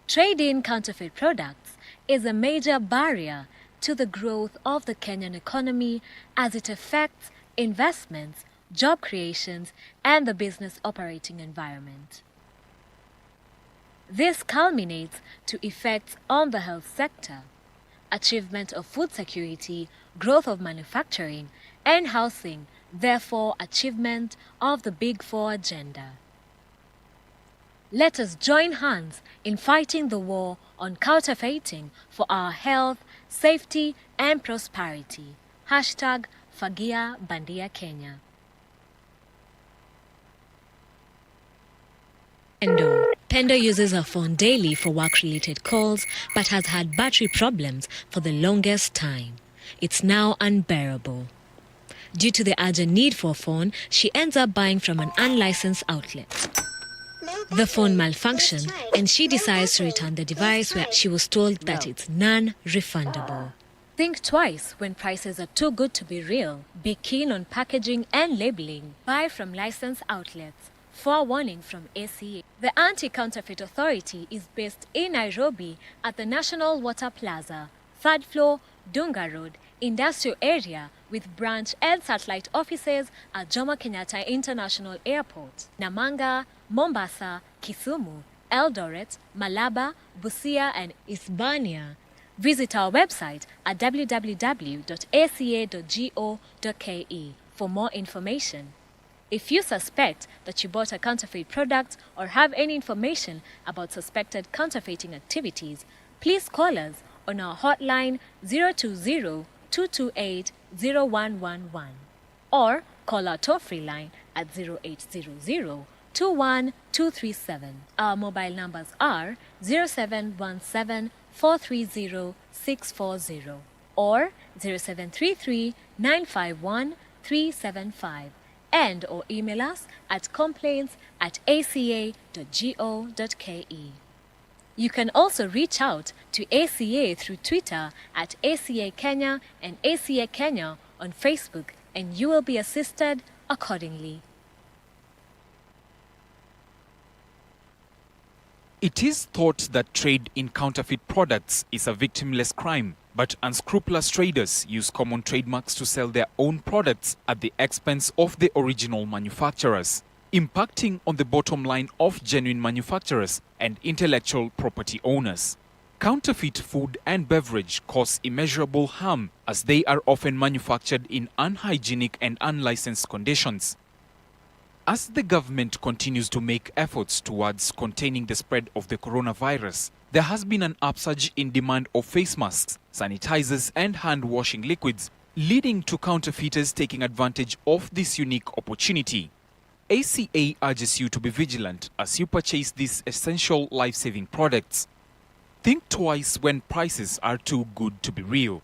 Trade in counterfeit products is a major barrier to the growth of the Kenyan economy as it affects investments, job creations, and the business operating environment. This culminates to effects on the health sector, achievement of food security, growth of manufacturing, and housing, therefore achievement of the Big Four agenda. Let us join hands in fighting the war on counterfeiting for our health, safety, and prosperity. Hashtag Fagia Bandia Kenya. Pendo uses her phone daily for work-related calls, but has had battery problems for the longest time. It's now unbearable. Due to the urgent need for a phone, she ends up buying from an unlicensed outlet. The phone malfunctioned, and she decides to return the device, where she was told that it's non-refundable. Think twice when prices are too good to be real. Be keen on packaging and labeling. Buy from licensed outlets. Forewarning from ACA. The Anti-Counterfeit Authority is based in Nairobi at the National Water Plaza, 3rd floor, Dunga Road, industrial area with branch and satellite offices at Jomo Kenyatta International Airport, Namanga, Mombasa, Kisumu, Eldoret, Malaba, Busia, and Isebania. Visit our website at www.aca.go.ke for more information. If you suspect that you bought a counterfeit product or have any information about suspected counterfeiting activities, please call us on our hotline 020-228-0111 or call our toll-free line at 0800-21-237. Our mobile numbers are 0717-430-640 or 0733-951-375 and or email us at complaints@aca.go.ke. You can also reach out to ACA through Twitter at ACA Kenya and ACA Kenya on Facebook, and you will be assisted accordingly. It is thought that trade in counterfeit products is a victimless crime, but unscrupulous traders use common trademarks to sell their own products at the expense of the original manufacturers, impacting on the bottom line of genuine manufacturers and intellectual property owners. Counterfeit food and beverage cause immeasurable harm as they are often manufactured in unhygienic and unlicensed conditions. As the government continues to make efforts towards containing the spread of the coronavirus, there has been an upsurge in demand of face masks, sanitizers, and hand-washing liquids, leading to counterfeiters taking advantage of this unique opportunity. ACA urges you to be vigilant as you purchase these essential life-saving products. Think twice when prices are too good to be real.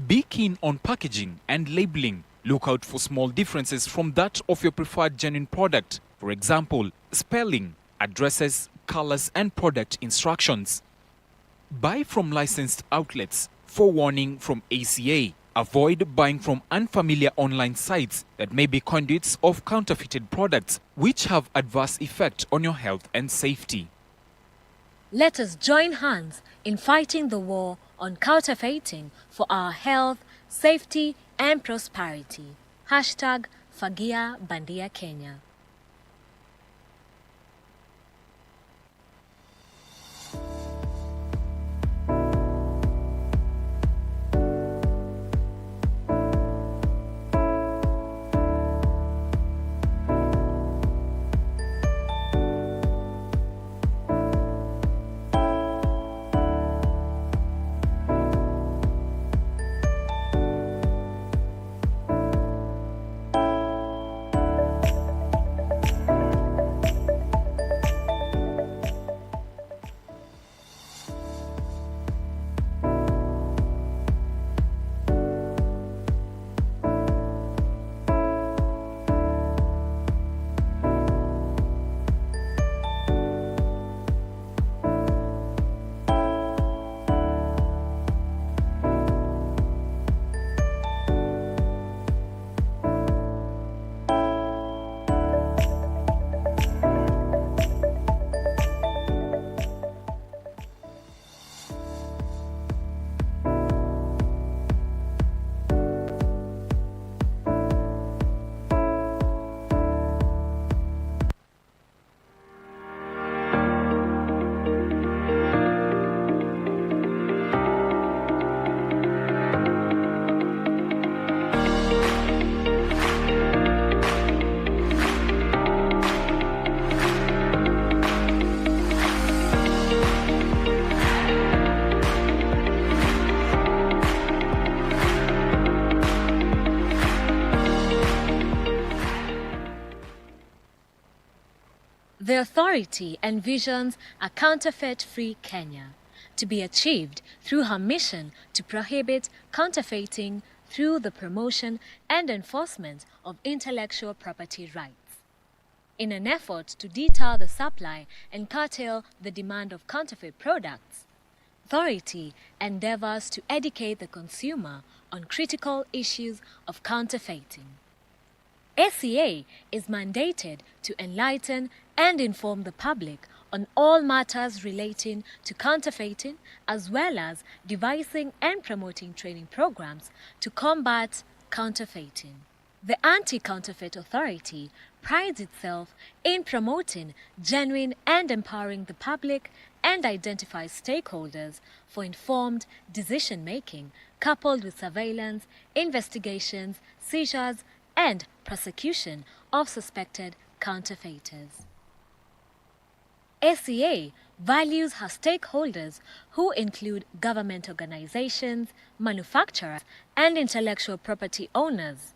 Be keen on packaging and labeling. Look out for small differences from that of your preferred genuine product. For example, spelling, addresses, colors, and product instructions. Buy from licensed outlets. Forewarning from ACA. Avoid buying from unfamiliar online sites that may be conduits of counterfeited products which have adverse effect on your health and safety. Let us join hands in fighting the war on counterfeiting for our health, safety, and prosperity. Hashtag Fagia Bandia Kenya. The authority envisions a counterfeit-free Kenya to be achieved through her mission to prohibit counterfeiting through the promotion and enforcement of intellectual property rights. In an effort to deter the supply and curtail the demand of counterfeit products, authority endeavors to educate the consumer on critical issues of counterfeiting. ACA is mandated to enlighten and inform the public on all matters relating to counterfeiting, as well as devising and promoting training programs to combat counterfeiting. The Anti-Counterfeit Authority prides itself in promoting genuine and empowering the public and identifies stakeholders for informed decision-making coupled with surveillance, investigations, seizures, and prosecution of suspected counterfeiters. ACA values her stakeholders, who include government organizations, manufacturers, and intellectual property owners,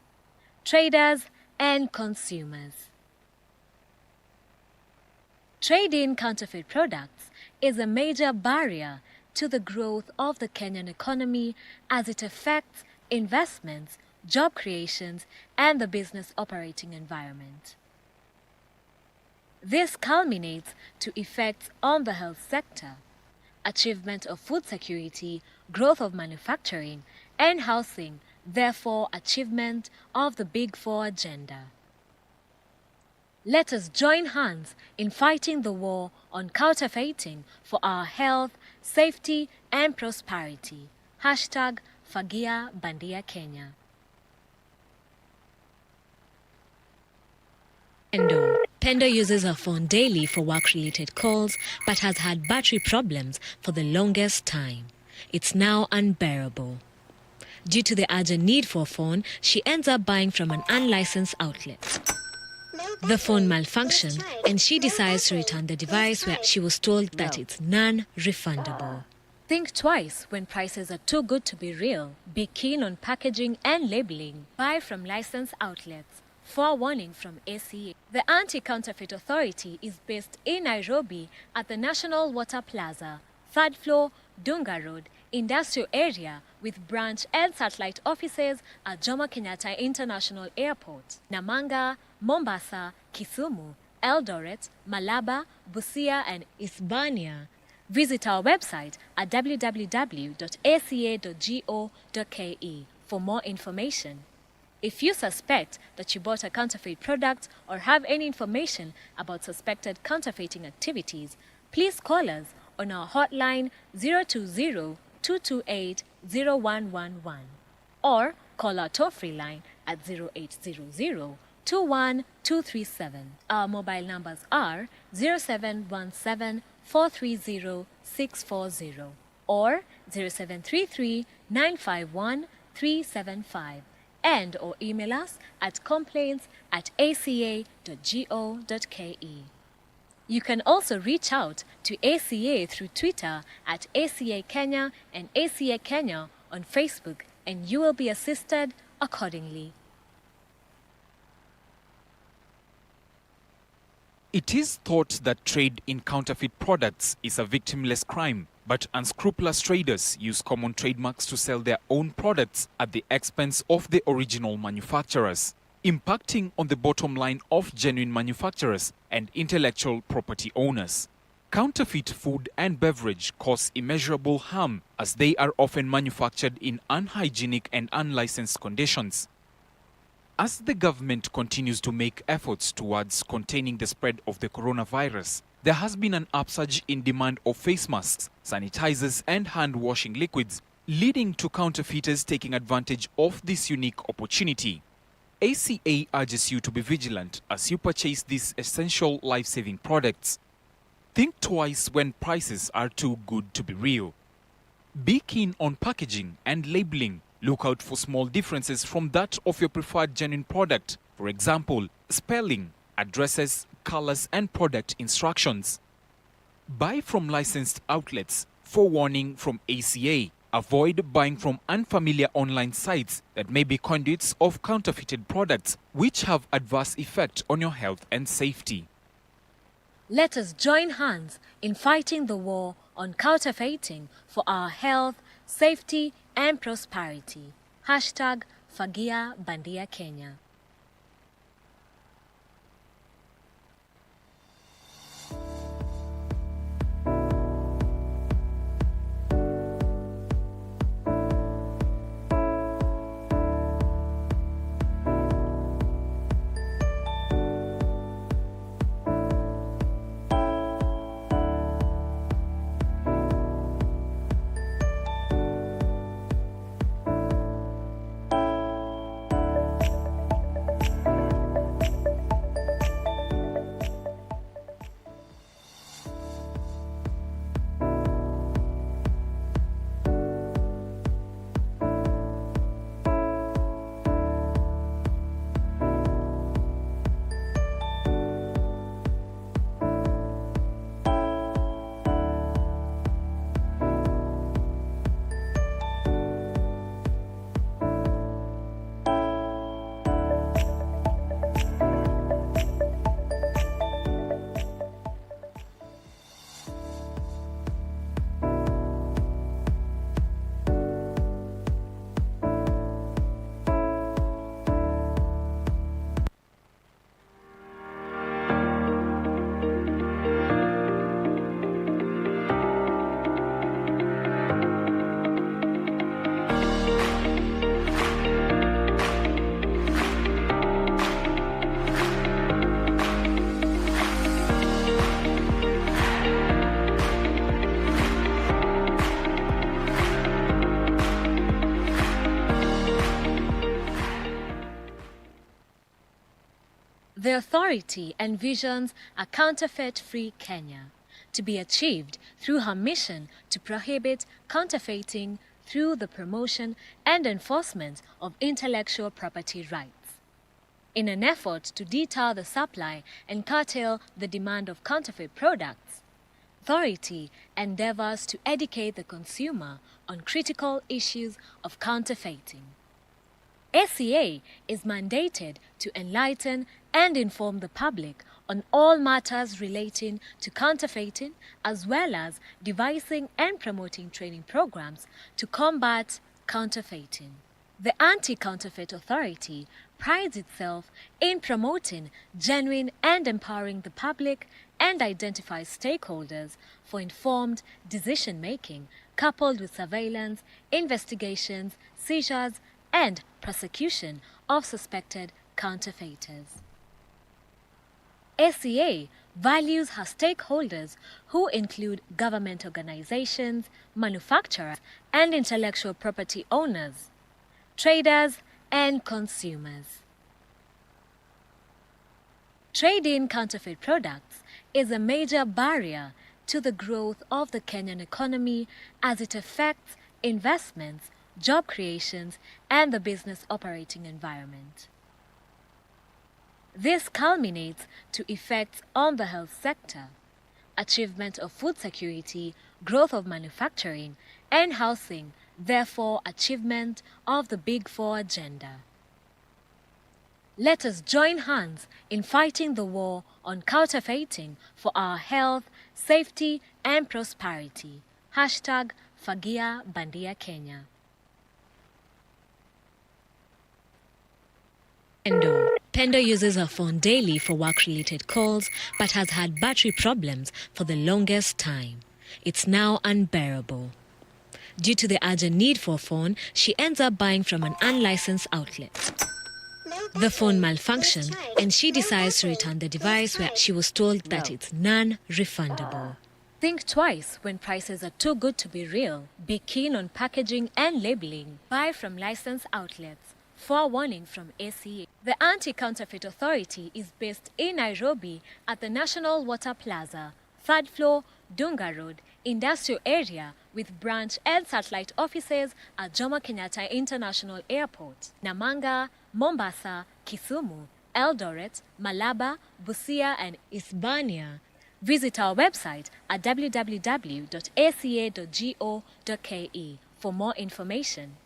traders, and consumers. Trade in counterfeit products is a major barrier to the growth of the Kenyan economy as it affects investments, job creations, and the business operating environment. This culminates to effects on the health sector, achievement of food security, growth of manufacturing, and housing, therefore achievement of the Big Four agenda. Let us join hands in fighting the war on counterfeiting for our health, safety, and prosperity. Hashtag Fagia Bandia Kenya. Pendo uses her phone daily for work-related calls but has had battery problems for the longest time. It's now unbearable. Due to the urgent need for a phone, she ends up buying from an unlicensed outlet. The phone malfunctioned and she decides to return the device where she was told that it's non-refundable. Think twice when prices are too good to be real. Be keen on packaging and labeling. Buy from licensed outlets. Forewarning from ACA. The Anti-Counterfeit Authority is based in Nairobi at the National Water Plaza, 3rd floor, Dunga Road, Industrial Area, with branch and satellite offices at Jomo Kenyatta International Airport, Namanga, Mombasa, Kisumu, Eldoret, Malaba, Busia, and Isebania. Visit our website at www.aca.go.ke for more information. If you suspect that you bought a counterfeit product or have any information about suspected counterfeiting activities, please call us on our hotline 020-228-0111 or call our toll-free line at 0800-21237. Our mobile numbers are 0717-430-640 or 0733-951-375. And or email us at complaints@aca.go.ke. You can also reach out to ACA through Twitter at ACA Kenya and ACA Kenya on Facebook, and you will be assisted accordingly. It is thought that trade in counterfeit products is a victimless crime, but unscrupulous traders use common trademarks to sell their own products at the expense of the original manufacturers, impacting on the bottom line of genuine manufacturers and intellectual property owners. Counterfeit food and beverage cause immeasurable harm as they are often manufactured in unhygienic and unlicensed conditions. As the government continues to make efforts towards containing the spread of the coronavirus, there has been an upsurge in demand of face masks, sanitizers, and hand-washing liquids, leading to counterfeiters taking advantage of this unique opportunity. ACA urges you to be vigilant as you purchase these essential life-saving products. Think twice when prices are too good to be real. Be keen on packaging and labeling. Look out for small differences from that of your preferred genuine product. For example, spelling, addresses, colors, and product instructions. Buy from licensed outlets. Forewarning from ACA. Avoid buying from unfamiliar online sites that may be conduits of counterfeited products, which have adverse effect on your health and safety. Let us join hands in fighting the war on counterfeiting for our health, safety, and prosperity. Hashtag Fagia Bandia Kenya. The authority envisions a counterfeit-free Kenya to be achieved through her mission to prohibit counterfeiting through the promotion and enforcement of intellectual property rights. In an effort to deter the supply and curtail the demand of counterfeit products, authority endeavors to educate the consumer on critical issues of counterfeiting. ACA is mandated to enlighten and inform the public on all matters relating to counterfeiting, as well as devising and promoting training programs to combat counterfeiting. The Anti-Counterfeit Authority prides itself in promoting genuine and empowering the public and identifies stakeholders for informed decision-making, coupled with surveillance, investigations, seizures, and prosecution of suspected counterfeiters. ACA values her stakeholders, who include government organizations, manufacturers, and intellectual property owners, traders, and consumers. Trading counterfeit products is a major barrier to the growth of the Kenyan economy as it affects investments, job creations, and the business operating environment. This culminates to effects on the health sector, achievement of food security, growth of manufacturing, and housing, therefore achievement of the Big Four agenda. Let us join hands in fighting the war on counterfeiting for our health, safety, and prosperity. Hashtag Fagia Bandia Kenya. Pendo uses her phone daily for work-related calls, but has had battery problems for the longest time. It's now unbearable. Due to the urgent need for a phone, she ends up buying from an unlicensed outlet. The phone malfunctioned, and she decides to return the device, where she was told that it's non-refundable. Think twice when prices are too good to be real. Be keen on packaging and labeling. Buy from licensed outlets. Forewarning from ACA. The Anti-Counterfeit Authority is based in Nairobi at the National Water Plaza, 3rd floor, Dunga Road, Industrial Area, with branch and satellite offices at Jomo Kenyatta International Airport, Namanga, Mombasa, Kisumu, Eldoret, Malaba, Busia, and Isebania. Visit our website at www.aca.go.ke for more information.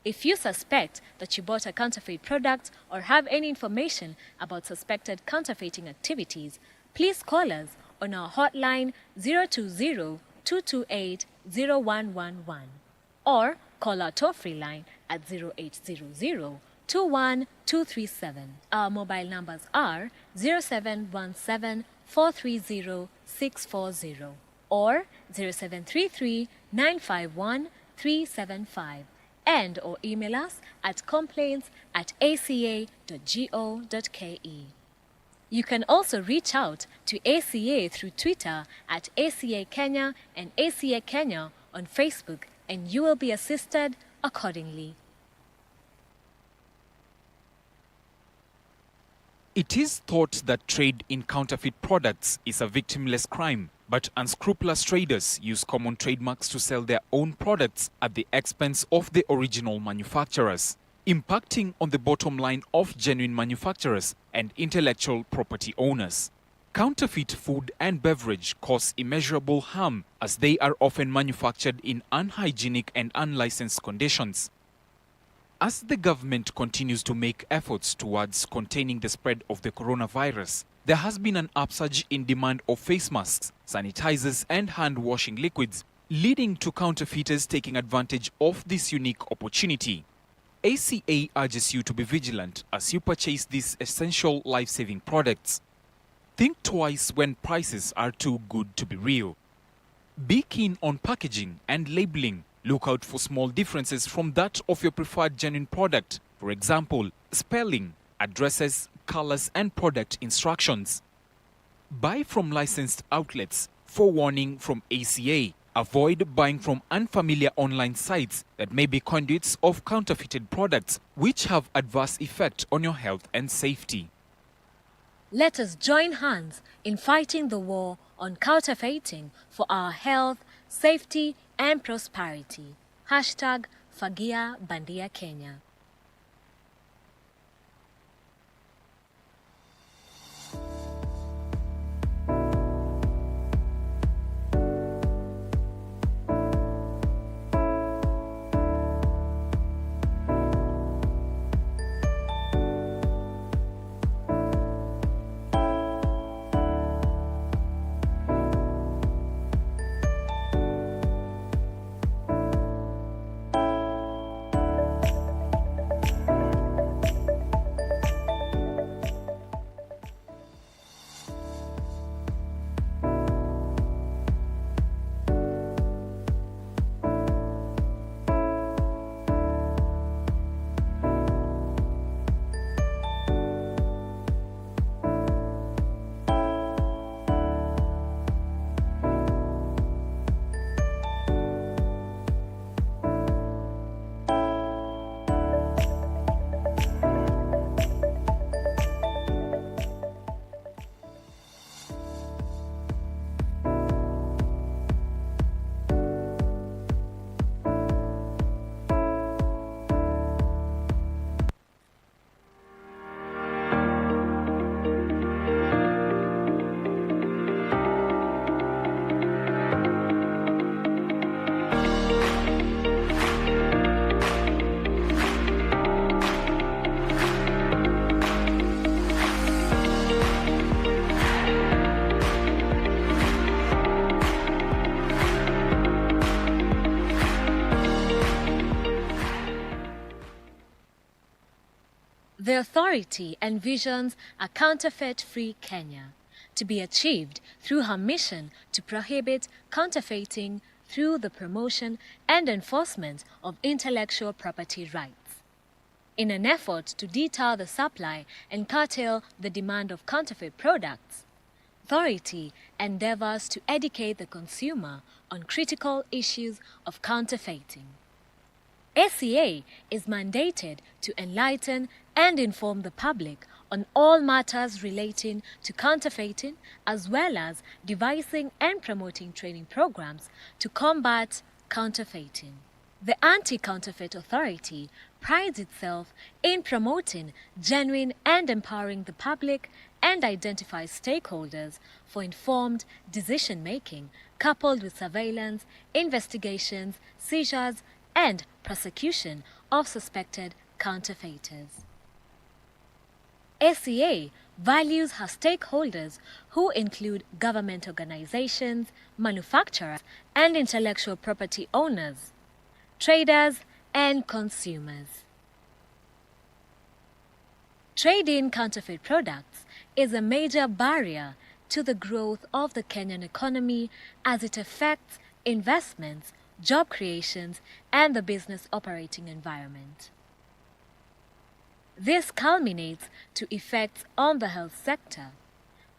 If you suspect that you bought a counterfeit product or have any information about suspected counterfeiting activities, please call us on our hotline 020-228-0111 or call our toll-free line at 0800-21-237. Our mobile numbers are 0717-430-640 or 0733-951-375. And or email us at complaints@aca.go.ke. You can also reach out to ACA through Twitter at ACA Kenya and ACA Kenya on Facebook, and you will be assisted accordingly. It is thought that trade in counterfeit products is a victimless crime, but unscrupulous traders use common trademarks to sell their own products at the expense of the original manufacturers, impacting on the bottom line of genuine manufacturers and intellectual property owners. Counterfeit food and beverage cause immeasurable harm as they are often manufactured in unhygienic and unlicensed conditions. As the government continues to make efforts towards containing the spread of the coronavirus, there has been an upsurge in demand of face masks, sanitizers, and hand-washing liquids, leading to counterfeiters taking advantage of this unique opportunity. ACA urges you to be vigilant as you purchase these essential life-saving products. Think twice when prices are too good to be real. Be keen on packaging and labeling. Look out for small differences from that of your preferred genuine product. For example, spelling, addresses, colors, and product instructions. Buy from licensed outlets. Forewarning from ACA. Avoid buying from unfamiliar online sites that may be conduits of counterfeited products, which have adverse effect on your health and safety. Let us join hands in fighting the war on counterfeiting for our health, safety, and prosperity. Hashtag Fagia Bandia Kenya. The authority envisions a counterfeit-free Kenya to be achieved through her mission to prohibit counterfeiting through the promotion and enforcement of intellectual property rights. In an effort to deter the supply and curtail the demand of counterfeit products, authority endeavors to educate the consumer on critical issues of counterfeiting. ACA is mandated to enlighten and inform the public on all matters relating to counterfeiting, as well as devising and promoting training programs to combat counterfeiting. The Anti-Counterfeit Authority prides itself in promoting genuine and empowering the public and identifies stakeholders for informed decision-making, coupled with surveillance, investigations, seizures, and prosecution of suspected counterfeiters. ACA values her stakeholders, who include government organizations, manufacturers, and intellectual property owners, traders, and consumers. Trade in counterfeit products is a major barrier to the growth of the Kenyan economy as it affects investments, job creations, and the business operating environment. This culminates to effects on the health sector,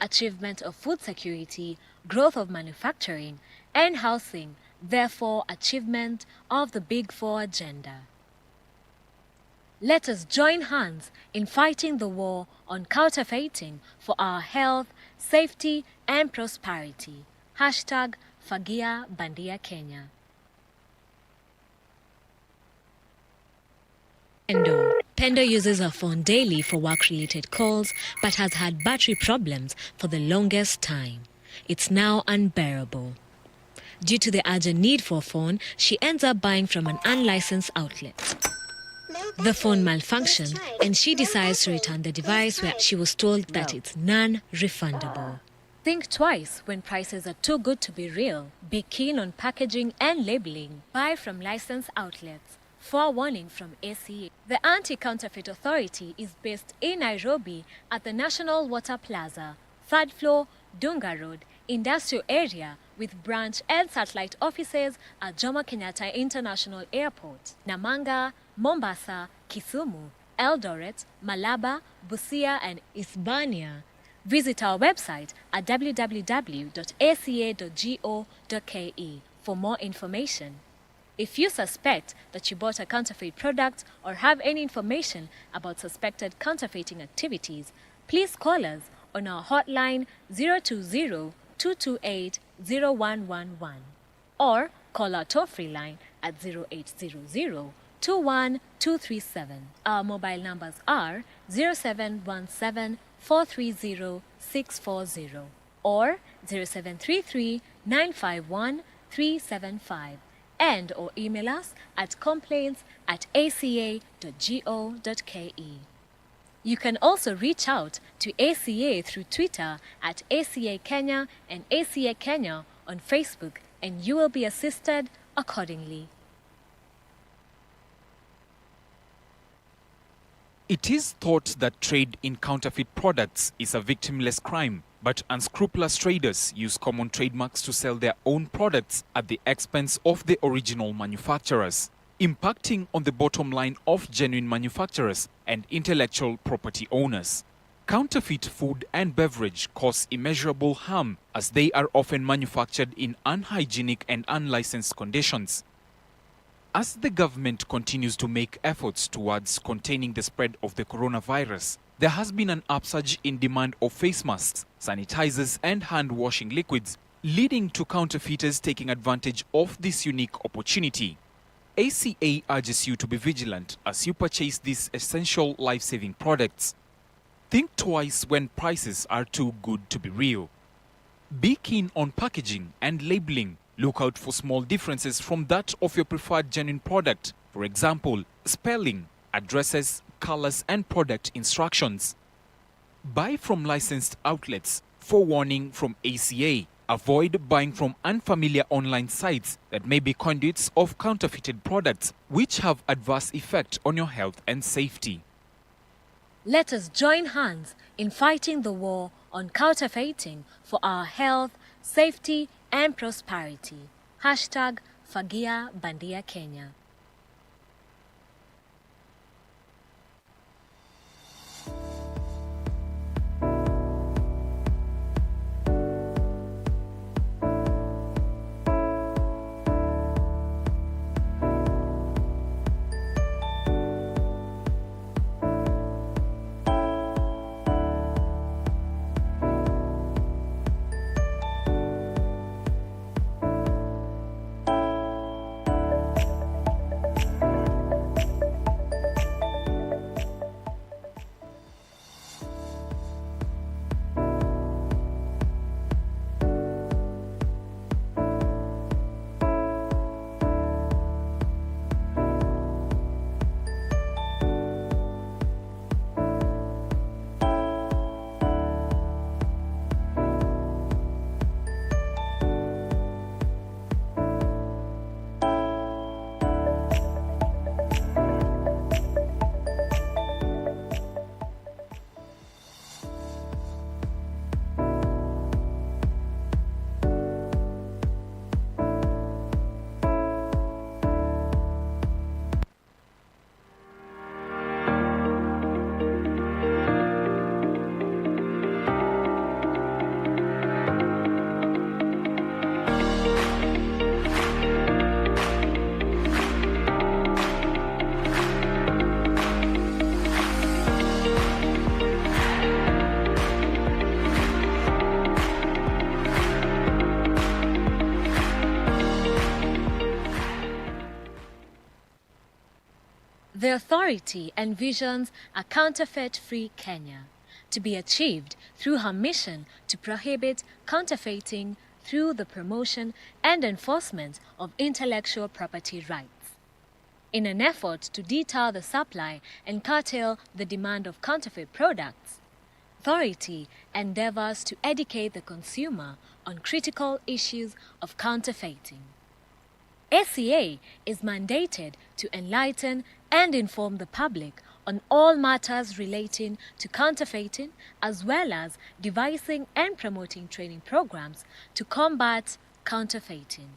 achievement of food security, growth of manufacturing, and housing, therefore achievement of the Big Four agenda. Let us join hands in fighting the war on counterfeiting for our health, safety, and prosperity. Hashtag Fagia Bandia Kenya. Pendo uses her phone daily for work-related calls, but has had battery problems for the longest time. It's now unbearable. Due to the urgent need for a phone, she ends up buying from an unlicensed outlet. The phone malfunctioned, and she decides to return the device, where she was told that it's non-refundable. Think twice when prices are too good to be real. Be keen on packaging and labeling. Buy from licensed outlets. Forewarning from ACA. The Anti-Counterfeit Authority is based in Nairobi at the National Water Plaza, 3rd floor, Dunga Road, Industrial Area, with branch and satellite offices at Jomo Kenyatta International Airport, Namanga, Mombasa, Kisumu, Eldoret, Malaba, Busia, and Isebania. Visit our website at www.aca.go.ke for more information. If you suspect that you bought a counterfeit product or have any information about suspected counterfeiting activities, please call us on our hotline 020-228-0111 or call our toll-free line at 0800-21-237. Our mobile numbers are 0717-430-640 or 0733-951-375 and or email us at complaints@aca.go.ke. You can also reach out to ACA through Twitter at ACA Kenya and ACA Kenya on Facebook, and you will be assisted accordingly. It is thought that trade in counterfeit products is a victimless crime, but unscrupulous traders use common trademarks to sell their own products at the expense of the original manufacturers, impacting on the bottom line of genuine manufacturers and intellectual property owners. Counterfeit food and beverage cause immeasurable harm as they are often manufactured in unhygienic and unlicensed conditions. As the government continues to make efforts towards containing the spread of the coronavirus, there has been an upsurge in demand of face masks, sanitizers, and hand-washing liquids, leading to counterfeiters taking advantage of this unique opportunity. ACA urges you to be vigilant as you purchase these essential life-saving products. Think twice when prices are too good to be real. Be keen on packaging and labeling. Look out for small differences from that of your preferred genuine product. For example, spelling, addresses, colors, and product instructions. Buy from licensed outlets. Forewarning from ACA. Avoid buying from unfamiliar online sites that may be conduits of counterfeited products which have adverse effect on your health and safety. Let us join hands in fighting the war on counterfeiting for our health, safety, and prosperity. Hashtag Fagia Bandia Kenya. The authority envisions a counterfeit-free Kenya to be achieved through her mission to prohibit counterfeiting through the promotion and enforcement of intellectual property rights. In an effort to deter the supply and curtail the demand of counterfeit products, authority endeavors to educate the consumer on critical issues of counterfeiting. ACA is mandated to enlighten and inform the public on all matters relating to counterfeiting, as well as devising and promoting training programs to combat counterfeiting.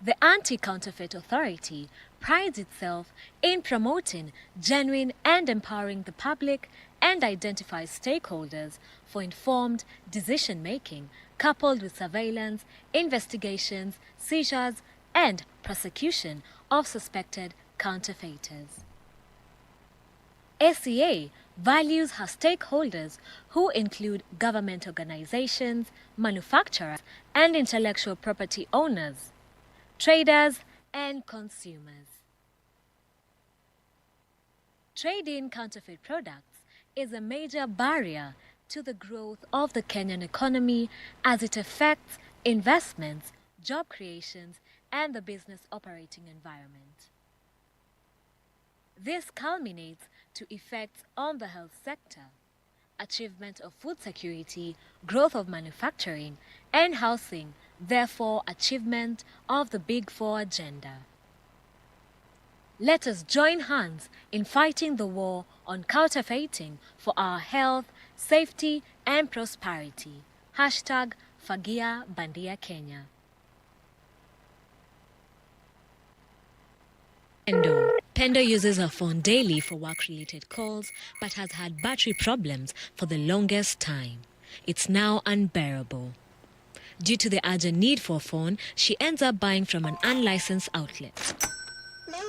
The Anti-Counterfeit Authority prides itself in promoting genuine and empowering the public and identifies stakeholders for informed decision-making, coupled with surveillance, investigations, seizures, and prosecution of suspected counterfeiters. ACA values her stakeholders, who include government organizations, manufacturers, and intellectual property owners, traders, and consumers. Trade in counterfeit products is a major barrier to the growth of the Kenyan economy as it affects investments, job creations, and the business operating environment. This culminates to effects on the health sector, achievement of food security, growth of manufacturing, and housing, therefore achievement of the Big Four agenda. Let us join hands in fighting the war on counterfeiting for our health, safety, and prosperity. Hashtag Fagia Bandia Kenya. Pendo uses her phone daily for work-related calls, but has had battery problems for the longest time. It's now unbearable. Due to the urgent need for a phone, she ends up buying from an unlicensed outlet.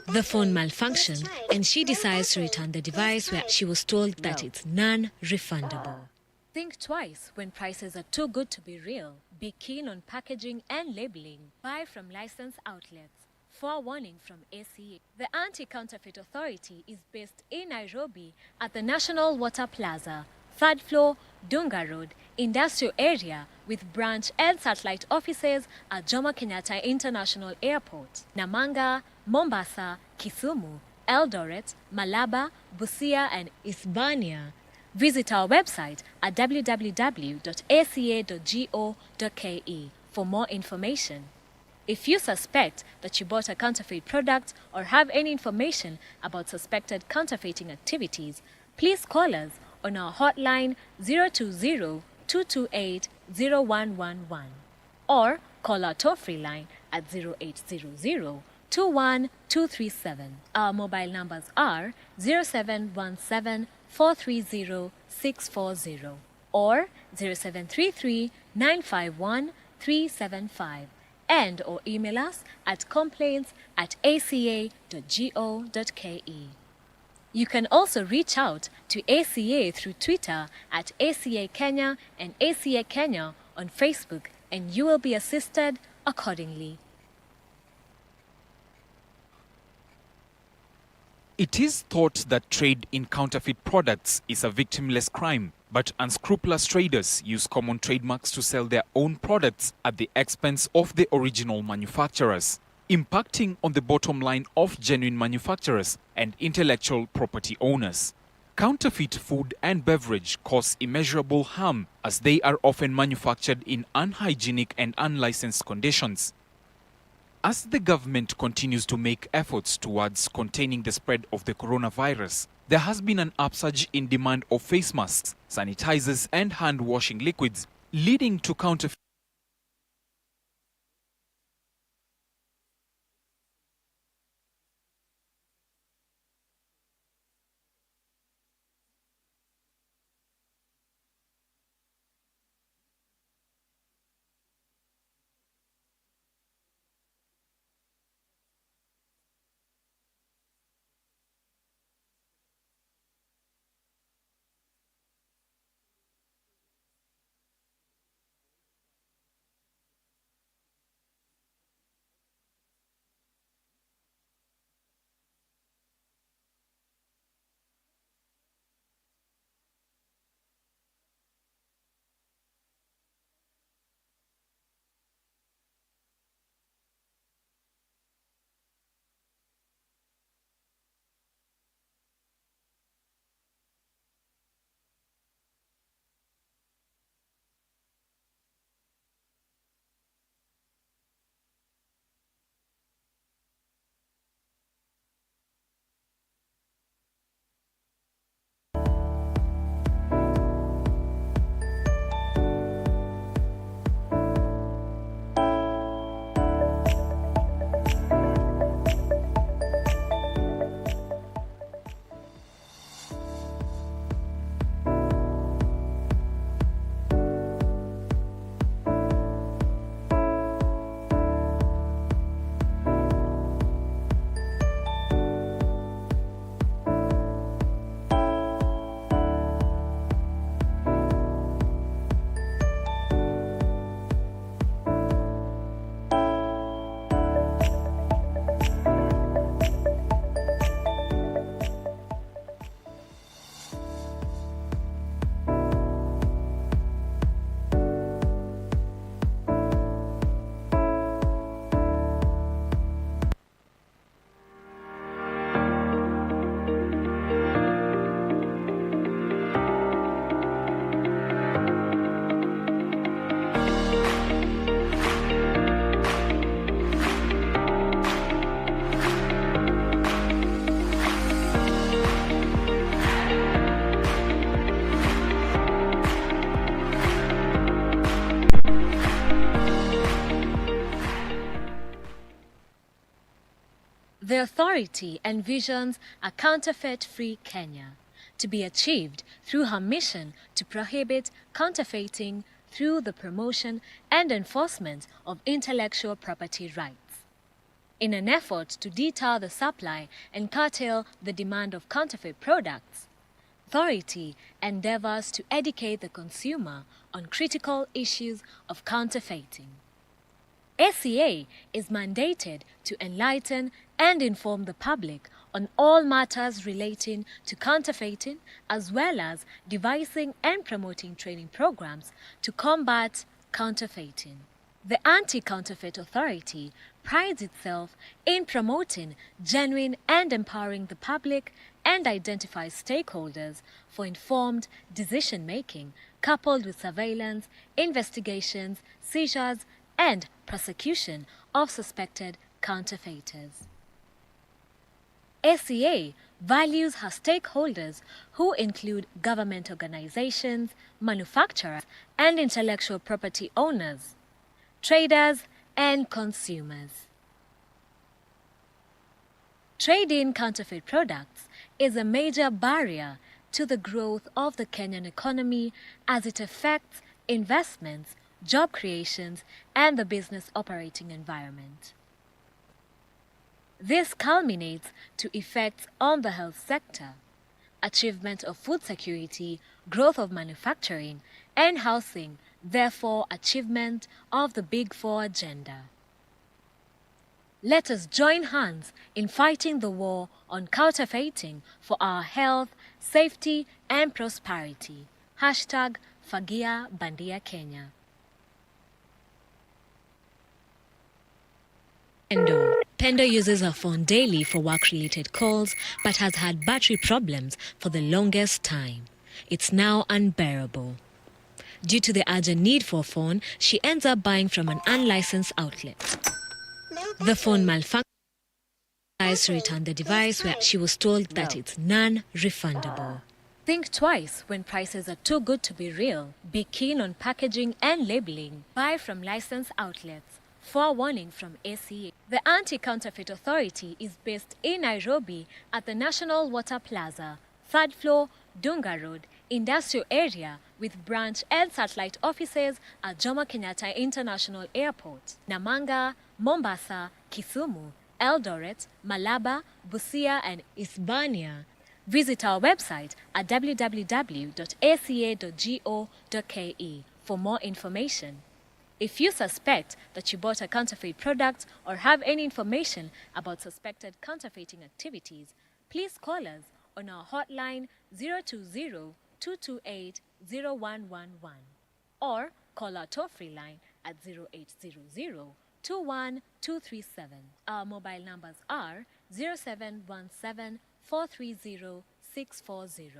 The phone malfunctioned, and she decides to return the device where she was told that it's non-refundable. Think twice when prices are too good to be real. Be keen on packaging and labeling. Buy from licensed outlets. Forewarning from ACA. The Anti-Counterfeit Authority is based in Nairobi at the National Water Plaza, 3rd floor, Dunga Road, Industrial Area, with branch and satellite offices at Jomo Kenyatta International Airport, Namanga, Mombasa, Kisumu, Eldoret, Malaba, Busia, and Isebania. Visit our website at www.aca.go.ke for more information. If you suspect that you bought a counterfeit product or have any information about suspected counterfeiting activities, please call us on our hotline 020-228-0111 or call our toll-free line at 0800-21237. Our mobile numbers are 0717-430-640 or 0733-951-375. And or email us at complaints@aca.go.ke. You can also reach out to ACA through Twitter at ACA Kenya and ACA Kenya on Facebook, and you will be assisted accordingly. It is thought that trade in counterfeit products is a victimless crime, but unscrupulous traders use common trademarks to sell their own products at the expense of the original manufacturers, impacting on the bottom line of genuine manufacturers and intellectual property owners. Counterfeit food and beverage cause immeasurable harm as they are often manufactured in unhygienic and unlicensed conditions. As the government continues to make efforts towards containing the spread of the coronavirus, there has been an upsurge in demand of face masks, sanitizers, and hand-washing liquids, leading to counterfeit. authority envisions a counterfeit-free Kenya to be achieved through her mission to prohibit counterfeiting through the promotion and enforcement of intellectual property rights. In an effort to deter the supply and curtail the demand of counterfeit products, authority endeavors to educate the consumer on critical issues of counterfeiting. ACA is mandated to enlighten and inform the public on all matters relating to counterfeiting, as well as devising and promoting training programs to combat counterfeiting. The Anti-Counterfeit Authority prides itself in promoting genuine and empowering the public and identifies stakeholders for informed decision-making, coupled with surveillance, investigations, seizures, and prosecution of suspected counterfeiters. ACA values her stakeholders, who include government organizations, manufacturers, and intellectual property owners, traders, and consumers. Trading counterfeit products is a major barrier to the growth of the Kenyan economy as it affects investments, job creations, and the business operating environment. This culminates to effects on the health sector, achievement of food security, growth of manufacturing, and housing, therefore achievement of the Big Four agenda. Let us join hands in fighting the war on counterfeiting for our health, safety, and prosperity. Hashtag Fagia Bandia Kenya. Pendo uses her phone daily for work-related calls, but has had battery problems for the longest time. It's now unbearable. Due to the urgent need for a phone, she ends up buying from an unlicensed outlet. The phone malfunctions to return the device, where she was told that it's non-refundable. Think twice when prices are too good to be real. Be keen on packaging and labeling. Buy from licensed outlets. Forewarning from ACA. The Anti-Counterfeit Authority is based in Nairobi at the National Water Plaza, 3rd floor, Dunga Road, Industrial Area, with branch and satellite offices at Jomo Kenyatta International Airport, Namanga, Mombasa, Kisumu, Eldoret, Malaba, Busia, and Isebania. Visit our website at www.aca.go.ke for more information. If you suspect that you bought a counterfeit product or have any information about suspected counterfeiting activities, please call us on our hotline 020-228-0111 or call our toll-free line at 0800-21237. Our mobile numbers are 0717-430-640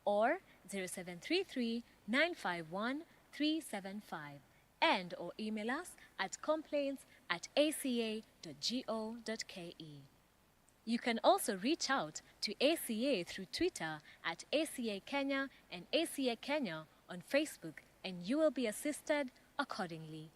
or 0733-951-375. And or email us at complaints@aca.go.ke. You can also reach out to ACA through Twitter at ACA Kenya and ACA Kenya on Facebook, and you will be assisted accordingly.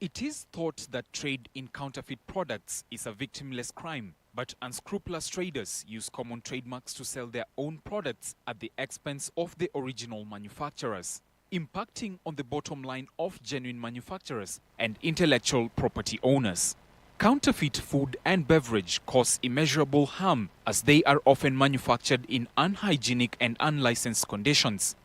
It is thought that trade in counterfeit products is a victimless crime, but unscrupulous traders use common trademarks to sell their own products at the expense of the original manufacturers, impacting on the bottom line of genuine manufacturers and intellectual property owners. Counterfeit food and beverage cause immeasurable harm as they are often manufactured in unhygienic and unlicensed conditions.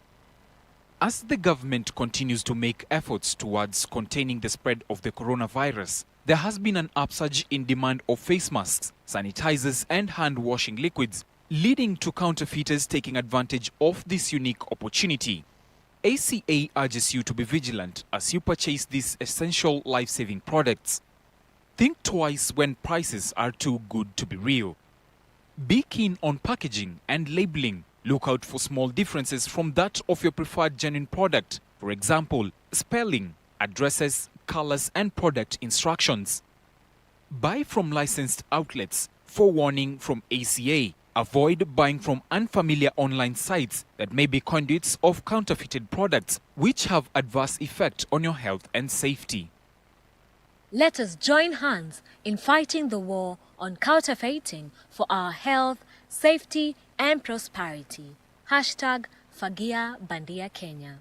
As the government continues to make efforts towards containing the spread of the coronavirus, there has been an upsurge in demand of face masks, sanitizers, and hand-washing liquids, leading to counterfeiters taking advantage of this unique opportunity. ACA urges you to be vigilant as you purchase these essential life-saving products. Think twice when prices are too good to be real. Be keen on packaging and labeling. Look out for small differences from that of your preferred genuine product. For example, spelling, addresses, colors, and product instructions. Buy from licensed outlets. Forewarning from ACA. Avoid buying from unfamiliar online sites that may be conduits of counterfeited products, which have adverse effect on your health and safety. Let us join hands in fighting the war on counterfeiting for our health, safety, and prosperity. Hashtag Fagia Bandia Kenya.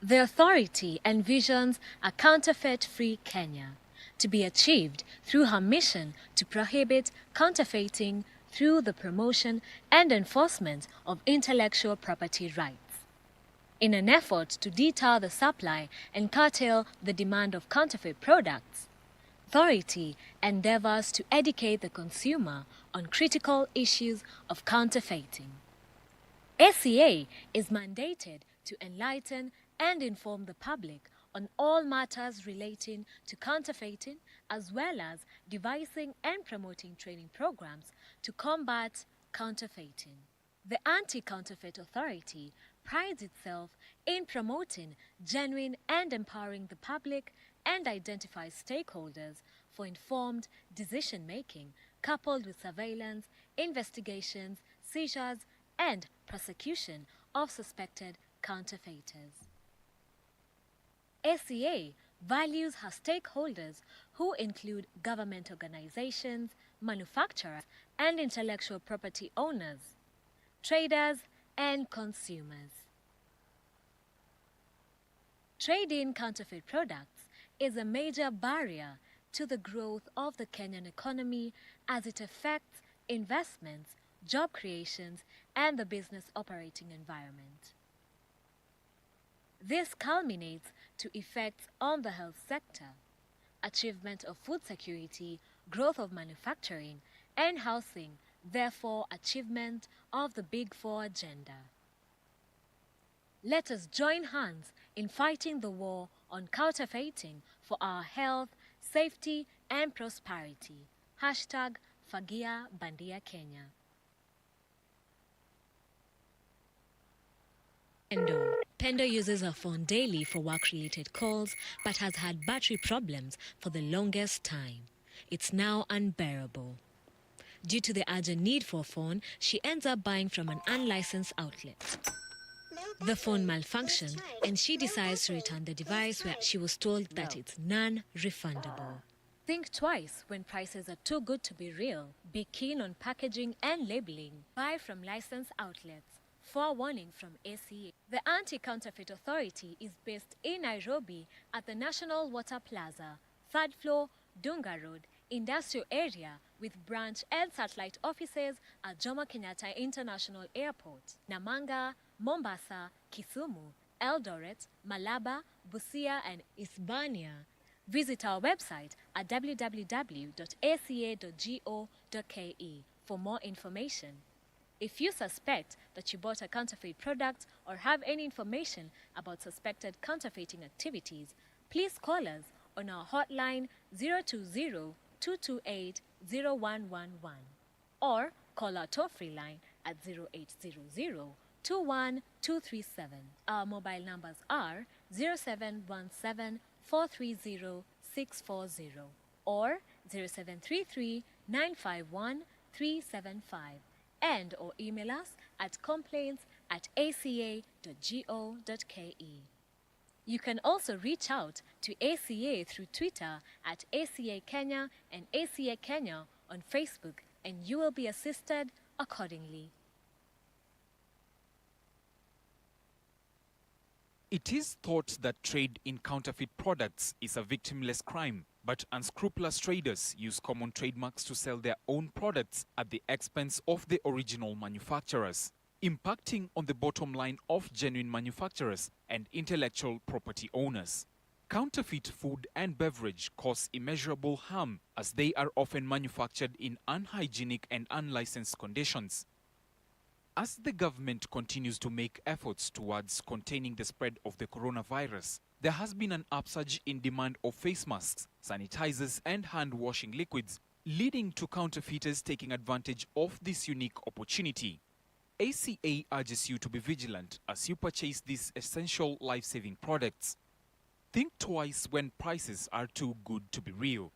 The authority envisions a counterfeit-free Kenya to be achieved through her mission to prohibit counterfeiting through the promotion and enforcement of intellectual property rights. In an effort to deter the supply and curtail the demand of counterfeit products, authority endeavors to educate the consumer on critical issues of counterfeiting. ACA is mandated to enlighten and inform the public on all matters relating to counterfeiting, as well as devising and promoting training programs to combat counterfeiting. The Anti-Counterfeit Authority prides itself in promoting genuine and empowering the public and identifies stakeholders for informed decision-making, coupled with surveillance, investigations, seizures, and prosecution of suspected counterfeiters. ACA values her stakeholders, who include government organizations, manufacturers, and intellectual property owners, traders, and consumers. Trade in counterfeit products is a major barrier to the growth of the Kenyan economy as it affects investments, job creations, and the business operating environment. This culminates to effects on the health sector, achievement of food security, growth of manufacturing, and housing, therefore achievement of the Big Four agenda. Let us join hands in fighting the war on counterfeiting for our health, safety, and prosperity. Hashtag Fagia Bandia Kenya. Pendo uses her phone daily for work-related calls, but has had battery problems for the longest time. It's now unbearable. Due to the urgent need for a phone, she ends up buying from an unlicensed outlet. The phone malfunctioned, and she decides to return the device, where she was told that it's non-refundable. Think twice when prices are too good to be real. Be keen on packaging and labeling. Buy from licensed outlets. Forewarning from ACA. The Anti-Counterfeit Authority is based in Nairobi at the National Water Plaza, 3rd floor, Dunga Road, Industrial Area, with branch and satellite offices at Jomo Kenyatta International Airport, Namanga, Mombasa, Kisumu, Eldoret, Malaba, Busia, and Isebania. Visit our website at www.aca.go.ke for more information. If you suspect that you bought a counterfeit product or have any information about suspected counterfeiting activities, please call us on our hotline 020-228-0111 or call our toll-free line at 0800-21-237. Our mobile numbers are 0717-430-640 or 0733-951-375 and or email us at complaints@aca.go.ke. You can also reach out to ACA through Twitter at ACA Kenya and ACA Kenya on Facebook, and you will be assisted accordingly. It is thought that trade in counterfeit products is a victimless crime, but unscrupulous traders use common trademarks to sell their own products at the expense of the original manufacturers, impacting on the bottom line of genuine manufacturers and intellectual property owners. Counterfeit food and beverage cause immeasurable harm as they are often manufactured in unhygienic and unlicensed conditions. As the government continues to make efforts towards containing the spread of the coronavirus, there has been an upsurge in demand of face masks, sanitizers, and hand-washing liquids, leading to counterfeiters taking advantage of this unique opportunity. ACA urges you to be vigilant as you purchase these essential life-saving products. Think twice when prices are too good to be real.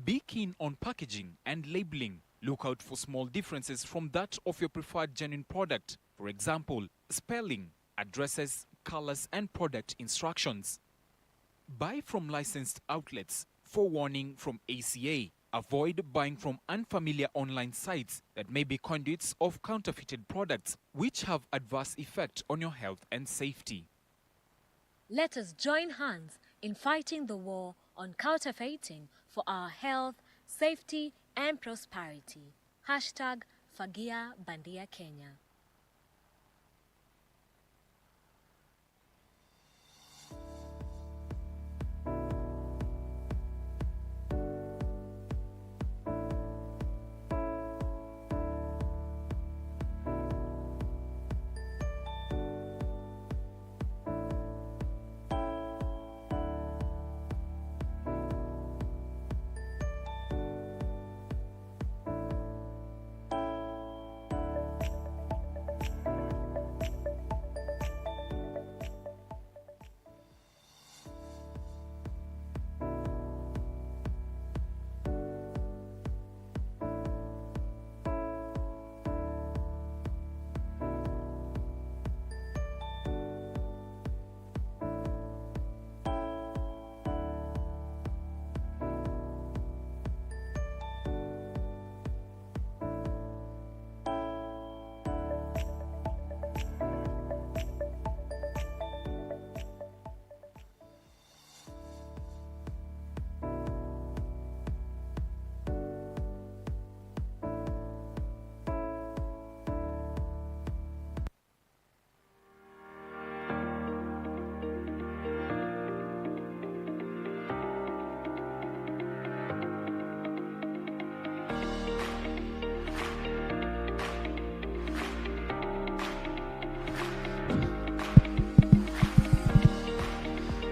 Be keen on packaging and labeling. Look out for small differences from that of your preferred genuine product. For example, spelling, addresses, colors, and product instructions. Buy from licensed outlets. Forewarning from ACA. Avoid buying from unfamiliar online sites that may be conduits of counterfeited products, which have adverse effect on your health and safety. Let us join hands in fighting the war on counterfeiting for our health, safety, and prosperity. Hashtag Fagia Bandia Kenya.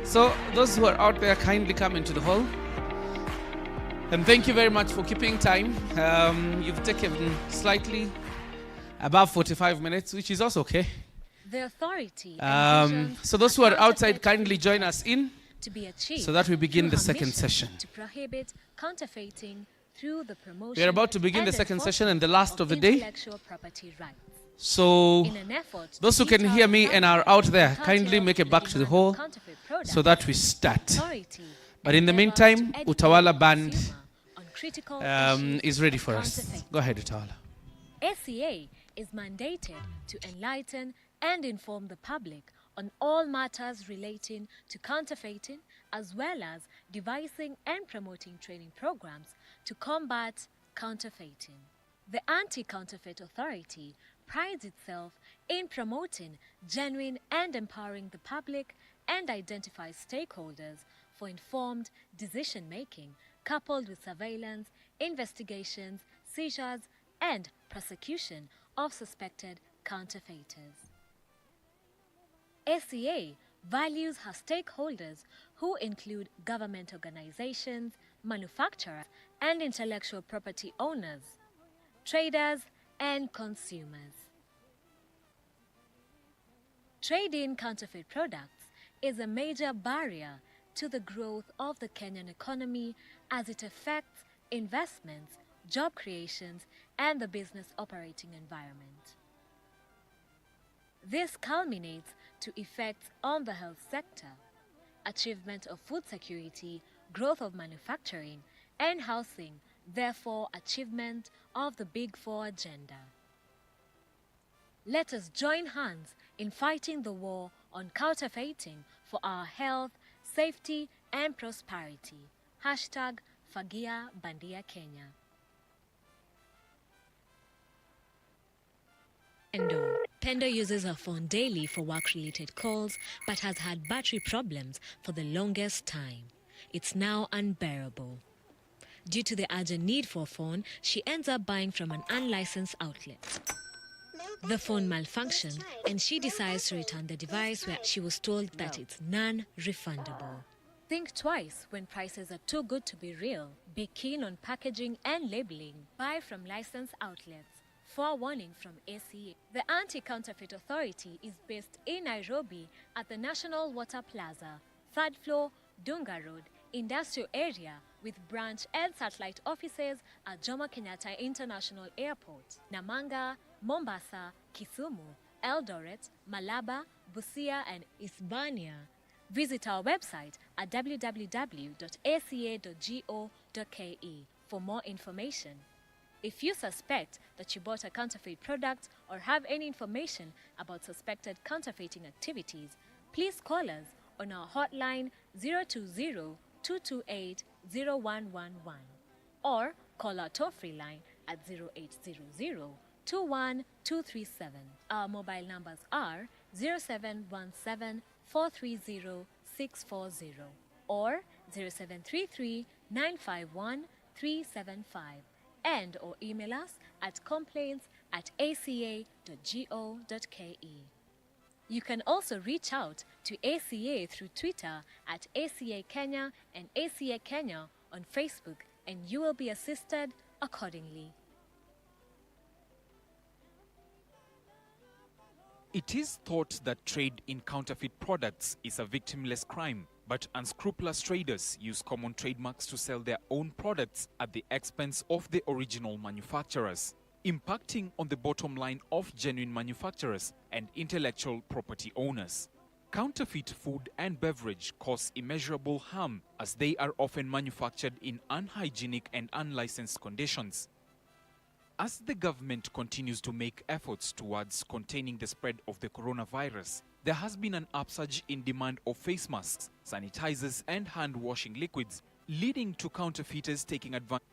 So those who are out there, kindly come into the hall. And thank you very much for keeping time. You've taken slightly above 45 minutes, which is also okay. The authority So those who are outside, kindly join us in to be achieved so that we begin the through her second mission session. to prohibit counterfeiting through the promotion We are about to begin and the second session enforcement and the last of the day. intellectual property rights. So In an effort to those who can detail hear me and are out there, curtail kindly make it back to the hall counterfeit products, so that we start. authority But in the meantime, Utawala Band is ready for us. Go ahead, Utawala. ACA is mandated to enlighten and inform the public on all matters relating to counterfeiting, as well as devising and promoting training programs to combat counterfeiting. The Anti-Counterfeit Authority prides itself in promoting genuine and empowering the public and identifies stakeholders for informed decision-making coupled with surveillance, investigations, seizures, and prosecution of suspected counterfeiters. ACA values her stakeholders who include government organizations, manufacturers, and intellectual property owners, traders, and consumers. Trade in counterfeit products is a major barrier to the growth of the Kenyan economy as it affects investments, job creations, and the business operating environment. This culminates to effects on the health sector, achievement of food security, growth of manufacturing, and housing, therefore achievement of the Big Four agenda. Let us join hands in fighting the war on counterfeiting for our health, safety, and prosperity. Hashtag Fagia Bandia Kenya. Pendo uses her phone daily for work-related calls but has had battery problems for the longest time. It's now unbearable. Due to the urgent need for a phone, she ends up buying from an unlicensed outlet. The phone malfunctioned and she decides to return the device where she was told that it's non-refundable. Think twice when prices are too good to be real. Be keen on packaging and labeling. Buy from licensed outlets. Forewarning from ACA. The Anti-Counterfeit Authority is based in Nairobi at the National Water Plaza, 3rd floor, Dunga Road, Industrial Area, with branch and satellite offices at Jomo Kenyatta International Airport, Namanga, Mombasa, Kisumu, Eldoret, Malaba, Busia, and Isebania. Visit our website at www.aca.go.ke for more information. If you suspect that you bought a counterfeit product or have any information about suspected counterfeiting activities, please call us on our hotline 020-228-0111 or call our toll-free line at 0800-21-237. Our mobile numbers are 0717-430-640 or 0733-951-375. And or email us at complaints@aca.go.ke. You can also reach out to ACA through Twitter at ACA Kenya and ACA Kenya on Facebook, and you will be assisted accordingly. It is thought that trade in counterfeit products is a victimless crime, but unscrupulous traders use common trademarks to sell their own products at the expense of the original manufacturers, impacting on the bottom line of genuine manufacturers and intellectual property owners. Counterfeit food and beverage cause immeasurable harm as they are often manufactured in unhygienic and unlicensed conditions. As the government continues to make efforts towards containing the spread of the coronavirus, there has been an upsurge in demand of face masks, sanitizers, and hand-washing liquids, leading to counterfeiters taking advantage.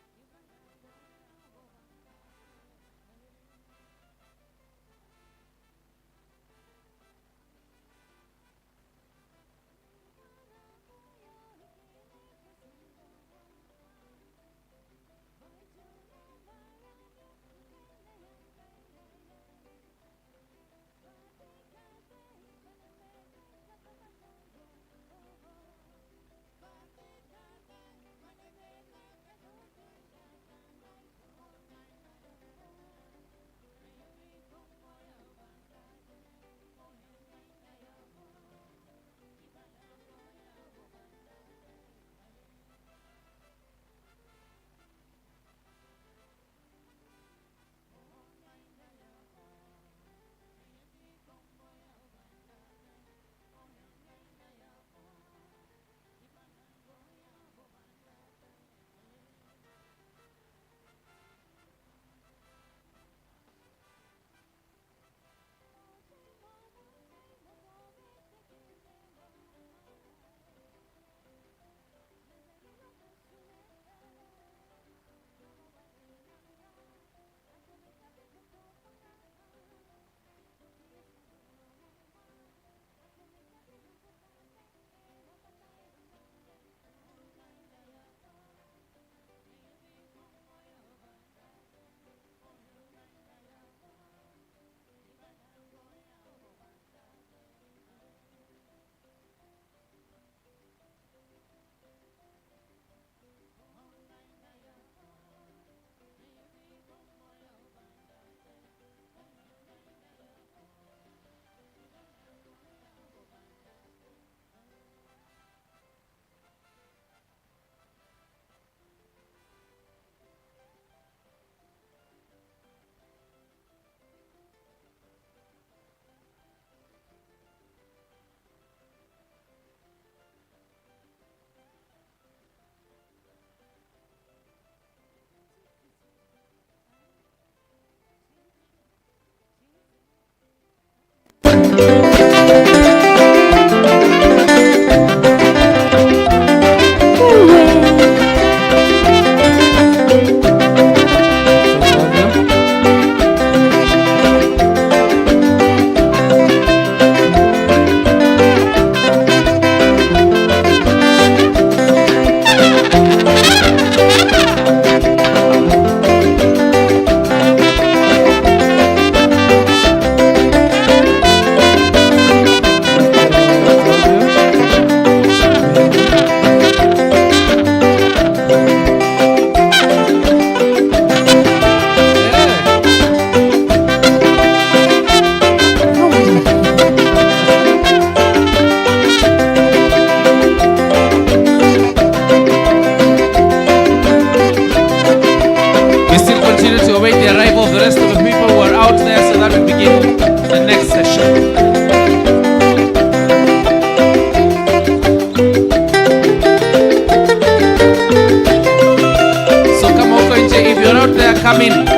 come in.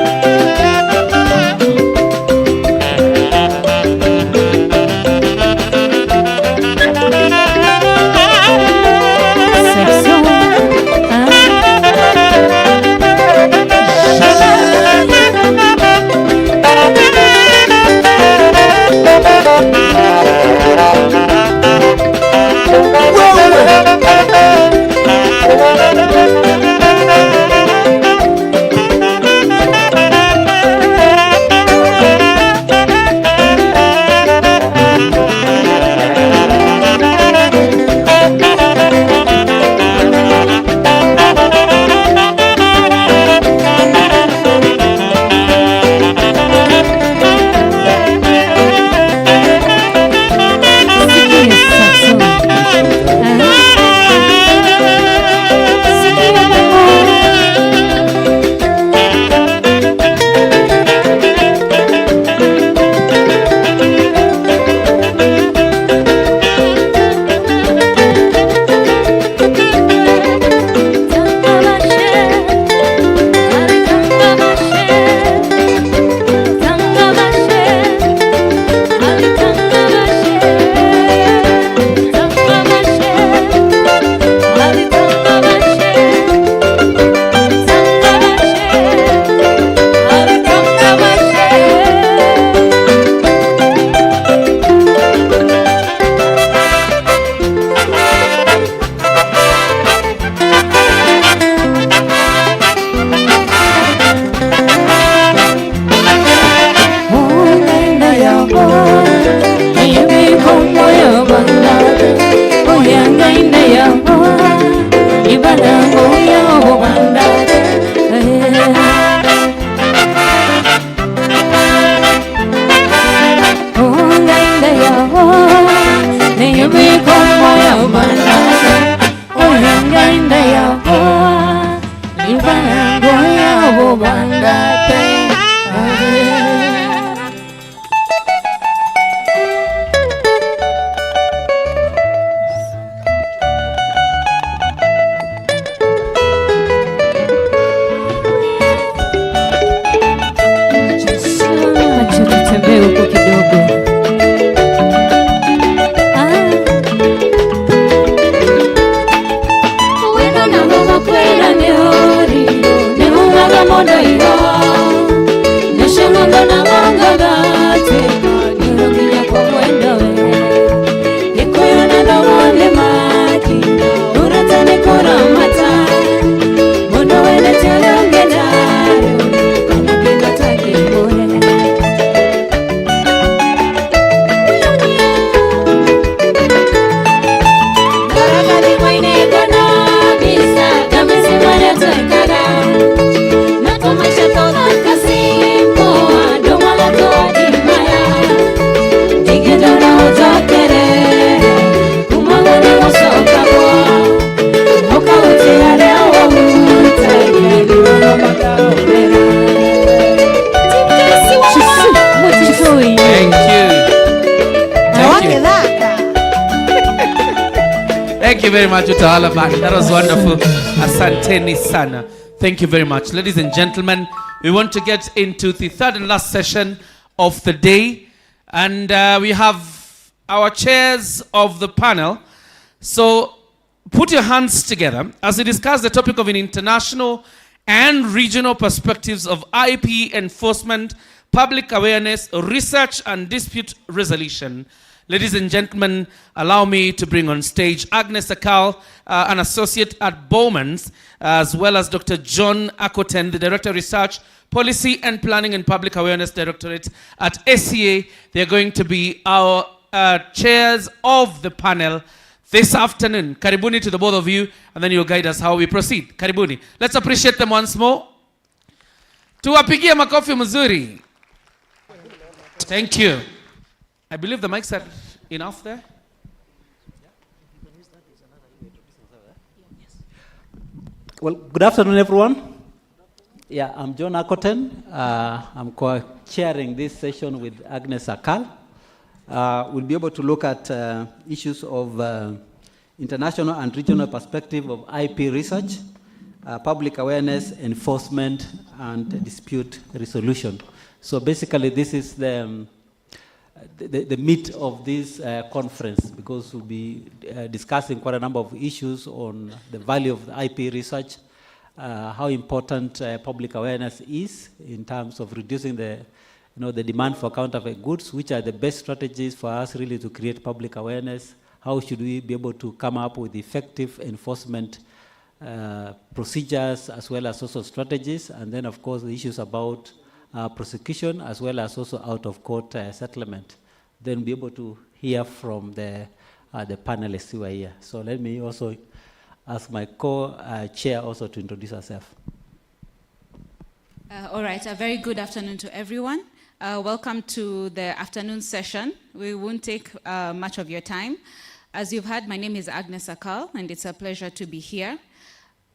Thank you very much, Utawala. That was wonderful. Asanteni sana. Thank you very much. Ladies and gentlemen, we want to get into the third and last session of the day. And we have our chairs of the panel. So put your hands together as we discuss the topic of an international and regional perspectives of IP enforcement, public awareness, research, and dispute resolution. Ladies and gentlemen, allow me to bring on stage Agnes Akal, an associate at Bowman's, as well as Dr. John Akoten, the Director of Research, Policy and Planning and Public Awareness Directorate at SCA. They're going to be our chairs of the panel this afternoon. Karibuni to the both of you, and then you'll guide us how we proceed. Karibuni. Let's appreciate them once more. Tuwapigie makofi mzuri. Thank you. I believe the mics are enough there. Well, good afternoon, everyone. Yeah, I'm John Akoten. I'm co-chairing this session with Agnes Akal. We'll be able to look at issues of international and regional perspective of IP research, public awareness, enforcement, and dispute resolution. So basically, this is the meat of this conference, because we'll be discussing quite a number of issues on the value of the IP research, how important public awareness is in terms of reducing the demand for counterfeit goods, which are the best strategies for us really to create public awareness, how should we be able to come up with effective enforcement procedures as well as also strategies, and then of course the issues about prosecution as well as also out-of-court settlement. Then be able to hear from the panelists who are here. So let me also ask my co-chair also to introduce herself. All right, a very good afternoon to everyone. Welcome to the afternoon session. We won't take much of your time. As you've heard, my name is Agnes Akal, and it's a pleasure to be here.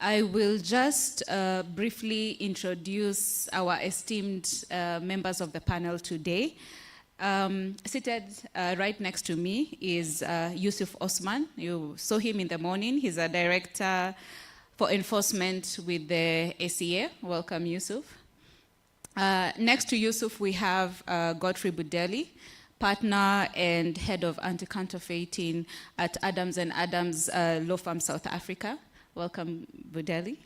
I will just briefly introduce our esteemed members of the panel today. Seated right next to me is Yusuf Osman. You saw him in the morning. He's a director for enforcement with the ACA. Welcome, Yusuf. Next to Yusuf, we have Godfrey Budeli, partner and head of anti-counterfeiting at Adams & Adams Law Firm South Africa. Welcome, Budeli.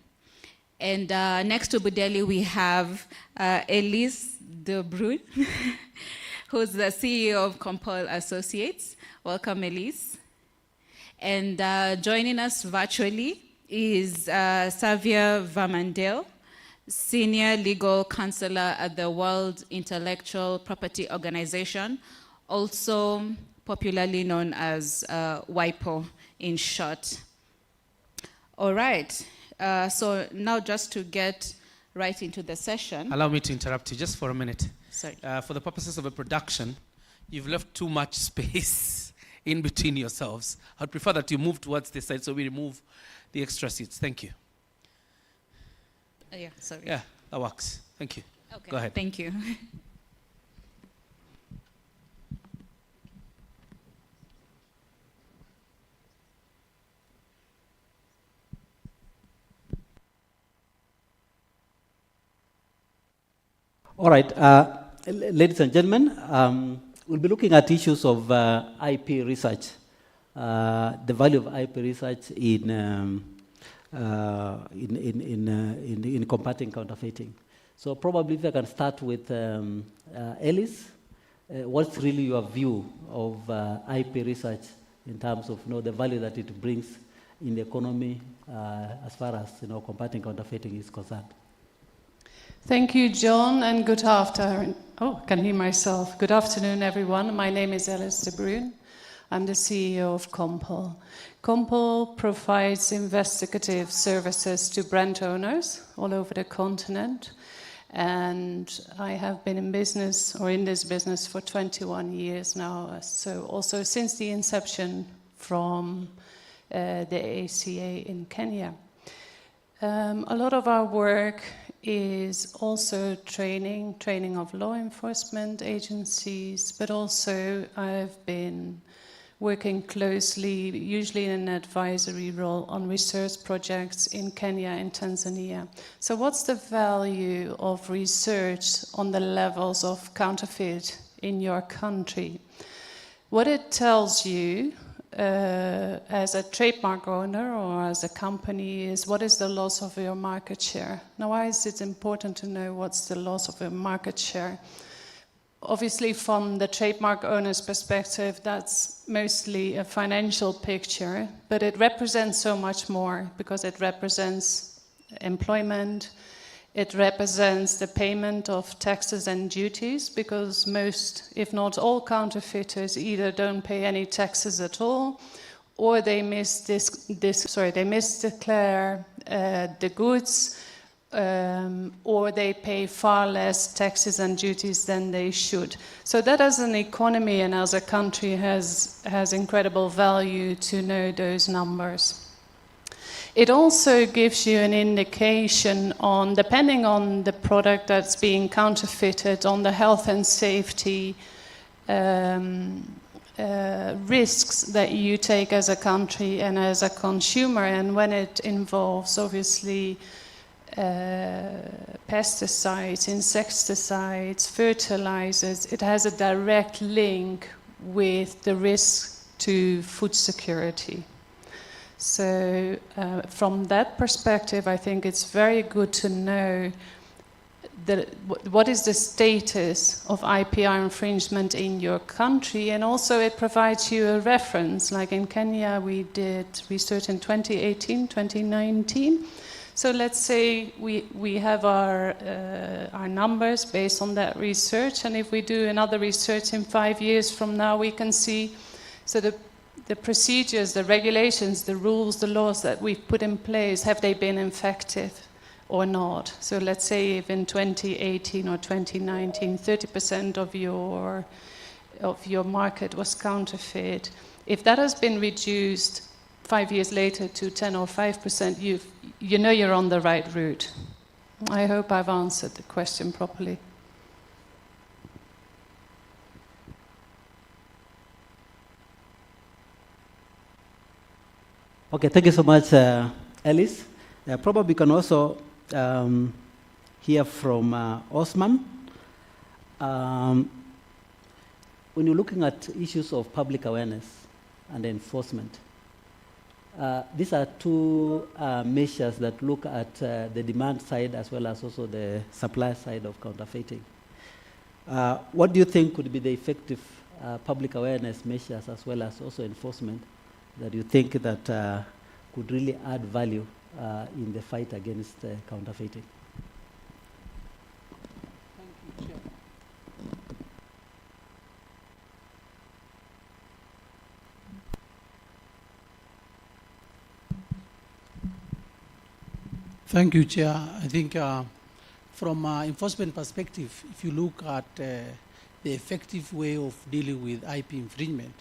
And next to Budeli, we have Elise De Bruin, who's the CEO of Compol Associates. Welcome, Elise. And joining us virtually is Xavier Vermandel, Senior Legal Counselor at the World Intellectual Property Organization, also popularly known as WIPO in short. All right, so now just to get right into the session. Allow me to interrupt you just for a minute. Sorry. For the purposes of a production, you've left too much space in between yourselves. I'd prefer that you move towards this side so we remove the extra seats. Thank you. Yeah, sorry. Yeah, that works. Thank you. Okay. Go ahead. Thank you. All right, ladies and gentlemen, we'll be looking at issues of IP research, the value of IP research in combating counterfeiting. So probably if I can start with Ellis, what's really your view of IP research in terms of the value that it brings in the economy as far as combating counterfeiting is concerned? Thank you, John, and good afternoon. Oh, I can hear myself. Good afternoon, everyone. My name is Elise De Bruin. I'm the CEO of Compol. Compol provides investigative services to brand owners all over the continent. And I have been in business, or in this business, for 21 years now. So also since the inception from the ACA in Kenya. A lot of our work is also training of law enforcement agencies, but also I've been working closely, usually in an advisory role, on research projects in Kenya and Tanzania. So what's the value of research on the levels of counterfeit in your country. What it tells you as a trademark owner or as a company is what is the loss of your market share. Now, why is it important to know what's the loss of your market share? Obviously, from the trademark owner's perspective, that's mostly a financial picture, but it represents so much more because it represents employment, it represents the payment of taxes and duties, because most, if not all, counterfeiters either don't pay any taxes at all, or they misdeclare the goods, or they pay far less taxes and duties than they should. So that as an economy and as a country has incredible value to know those numbers. It also gives you an indication on, depending on the product that's being counterfeited, on the health and safety risks that you take as a country and as a consumer. And when it involves, obviously, pesticides, insecticides, fertilizers, it has a direct link with the risk to food security. So from that perspective, I think it's very good to know what is the status of IPR infringement in your country, and also it provides you a reference. Like in Kenya, we did research in 2018, 2019. So let's say we have our numbers based on that research, and if we do another research in 5 years from now, we can see the procedures, the regulations, the rules, the laws that we've put in place, have they been effective or not? So let's say if in 2018 or 2019, 30% of your market was counterfeit, if that has been reduced 5 years later to 10 or 5%, you know you're on the right route. I hope I've answered the question properly. Okay, thank you so much, Alice. Probably we can also hear from Osman. When you're looking at issues of public awareness and enforcement, these are two measures that look at the demand side as well as also the supply side of counterfeiting. What do you think could be the effective public awareness measures as well as also enforcement that you think that could really add value in the fight against counterfeiting? Thank you, Chair. Thank you, Chair. I think from an enforcement perspective, if you look at the effective way of dealing with IP infringement,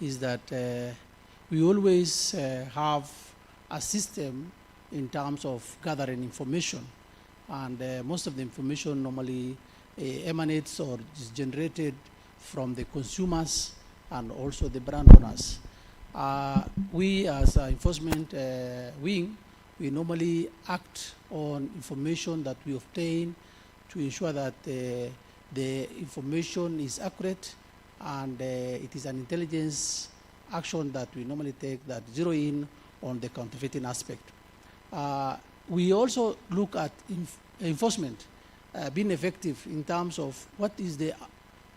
is that we always have a system in terms of gathering information. And most of the information normally emanates or is generated from the consumers and also the brand owners. We as an enforcement wing, we normally act on information that we obtain to ensure that the information is accurate and it is an intelligence action that we normally take that zero in on the counterfeiting aspect. We also look at enforcement being effective in terms of what is the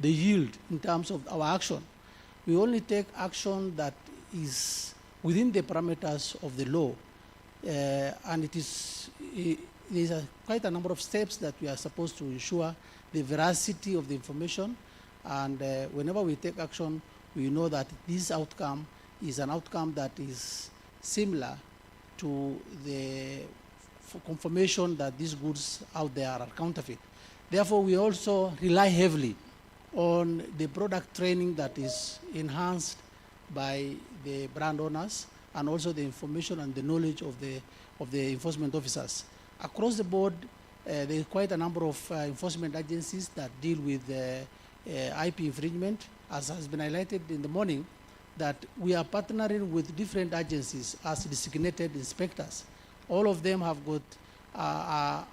yield in terms of our action. We only take action that is within the parameters of the law. And there's quite a number of steps that we are supposed to ensure the veracity of the information. And whenever we take action, we know that this outcome is an outcome that is similar to the confirmation that these goods out there are counterfeit. Therefore, we also rely heavily on the product training that is enhanced by the brand owners and also the information and the knowledge of the enforcement officers. Across the board, there is quite a number of enforcement agencies that deal with IP infringement, as has been highlighted in the morning, that we are partnering with different agencies as designated inspectors. All of them have got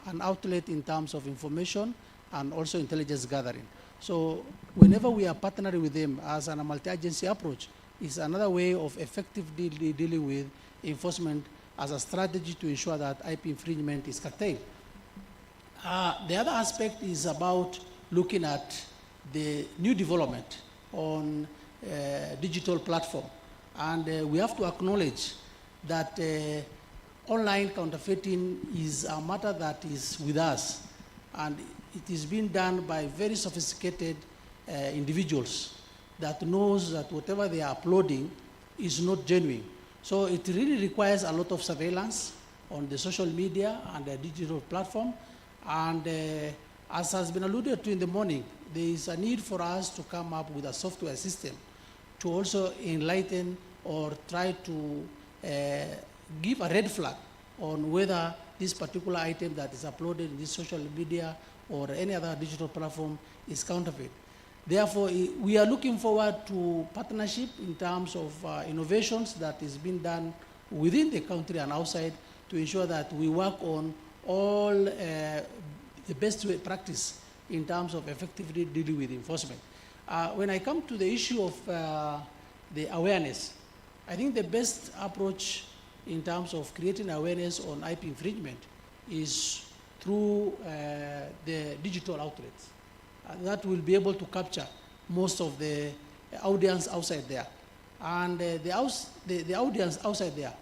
an outlet in terms of information and also intelligence gathering. So whenever we are partnering with them as a multi-agency approach, is another way of effectively dealing with enforcement as a strategy to ensure that IP infringement is curtailed. The other aspect is about looking at the new development on digital platform. And we have to acknowledge that online counterfeiting is a matter that is with us. And it is being done by very sophisticated individuals that knows that whatever they are uploading is not genuine. So it really requires a lot of surveillance on the social media and the digital platform. And as has been alluded to in the morning, there is a need for us to come up with a software system to also enlighten or try to give a red flag on whether this particular item that is uploaded in this social media or any other digital platform is counterfeit. Therefore, we are looking forward to partnership in terms of innovations that is being done within the country and outside to ensure that we work on all the best way practice in terms of effectively dealing with enforcement. When I come to the issue of the awareness, I think the best approach in terms of creating awareness on IP infringement is through the digital outlets. That will be able to capture most of the audience outside there. And the audience outside there,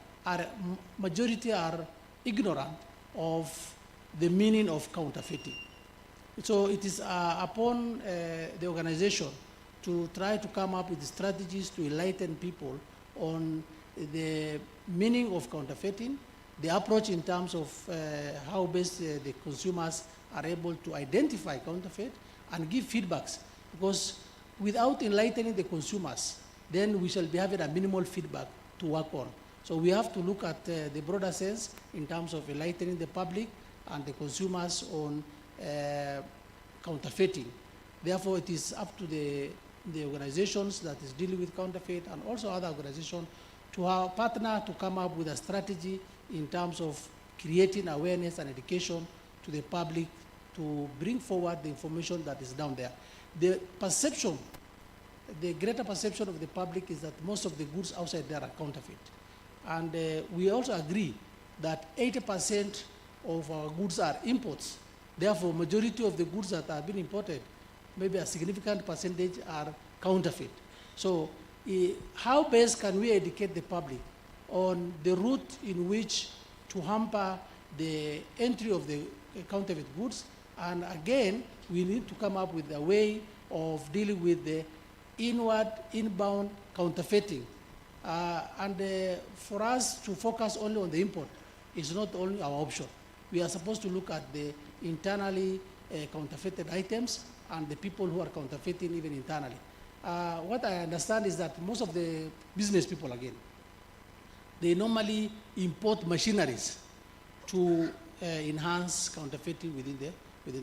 majority are ignorant of the meaning of counterfeiting. So it is upon the organization to try to come up with strategies to enlighten people on the meaning of counterfeiting, the approach in terms of how best the consumers are able to identify counterfeit and give feedbacks. Because without enlightening the consumers, then we shall be having a minimal feedback to work on. So we have to look at the broader sense in terms of enlightening the public and the consumers on counterfeiting. Therefore, it is up to the organizations that is dealing with counterfeit and also other organizations to partner to come up with a strategy in terms of creating awareness and education to the public to bring forward the information that is down there. The perception, the greater perception of the public is that most of the goods outside there are counterfeit. And we also agree that 80% of our goods are imports. Therefore, majority of the goods that are being imported, maybe a significant percentage are counterfeit. So how best can we educate the public on the route in which to hamper the entry of the counterfeit goods? And again, we need to come up with a way of dealing with the inbound counterfeiting. For us to focus only on the import is not only our option. We are supposed to look at the internally counterfeited items and the people who are counterfeiting even internally. What I understand is that most of the business people, again, they normally import machineries to enhance counterfeiting within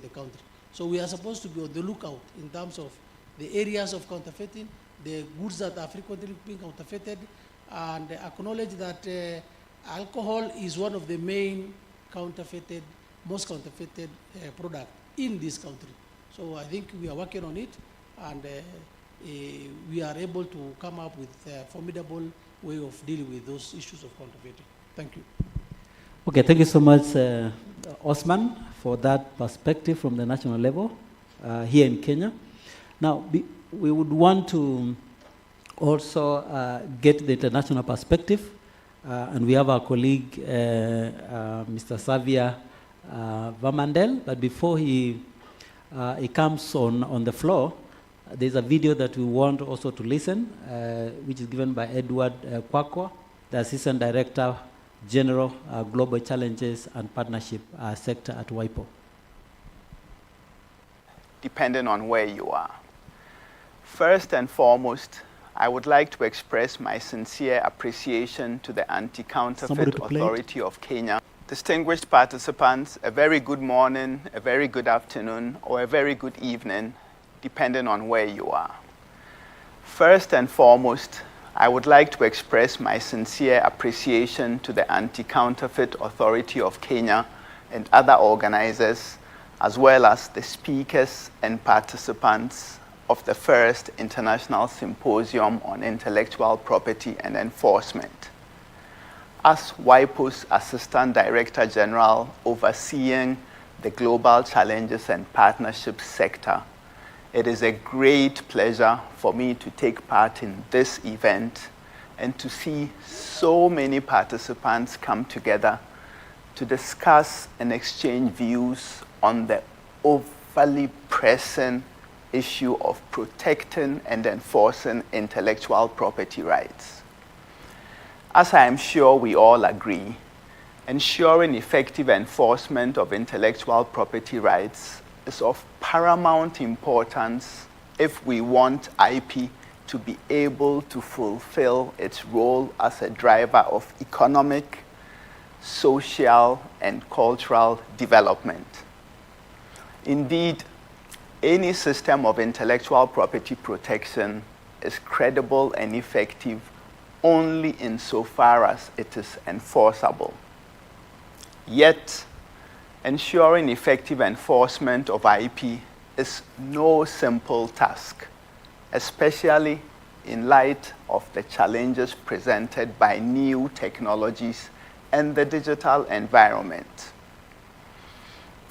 the country. So we are supposed to be on the lookout in terms of the areas of counterfeiting, the goods that are frequently being counterfeited, and acknowledge that alcohol is one of the main most counterfeited product in this country. So I think we are working on it, and we are able to come up with a formidable way of dealing with those issues of counterfeiting. Thank you. Okay, thank you so much, Osman, for that perspective from the national level here in Kenya. Now, we would want to also get the international perspective, and we have our colleague, Mr. Xavier Vamandel, but before he comes on the floor, there's a video that we want also to listen, which is given by Edward Kwakwa, the Assistant Director General, Global Challenges and Partnership Sector at WIPO. Depending on where you are. First and foremost, I would like to express my sincere appreciation to the Anti-Counterfeit Authority of Kenya. Distinguished participants, a very good morning, a very good afternoon, or a very good evening, depending on where you are. First and foremost, I would like to express my sincere appreciation to the Anti-Counterfeit Authority of Kenya and other organizers as well as the speakers and participants of the first International Symposium on Intellectual Property and Enforcement. As WIPO's Assistant Director General overseeing the global challenges and partnerships sector, it is a great pleasure for me to take part in this event and to see so many participants come together to discuss and exchange views on the overly pressing issue of protecting and enforcing intellectual property rights. As I am sure we all agree, ensuring effective enforcement of intellectual property rights is of paramount importance if we want IP to be able to fulfill its role as a driver of economic, social, and cultural development. Indeed, any system of intellectual property protection is credible and effective only insofar as it is enforceable. Yet, ensuring effective enforcement of IP is no simple task, especially in light of the challenges presented by new technologies and the digital environment.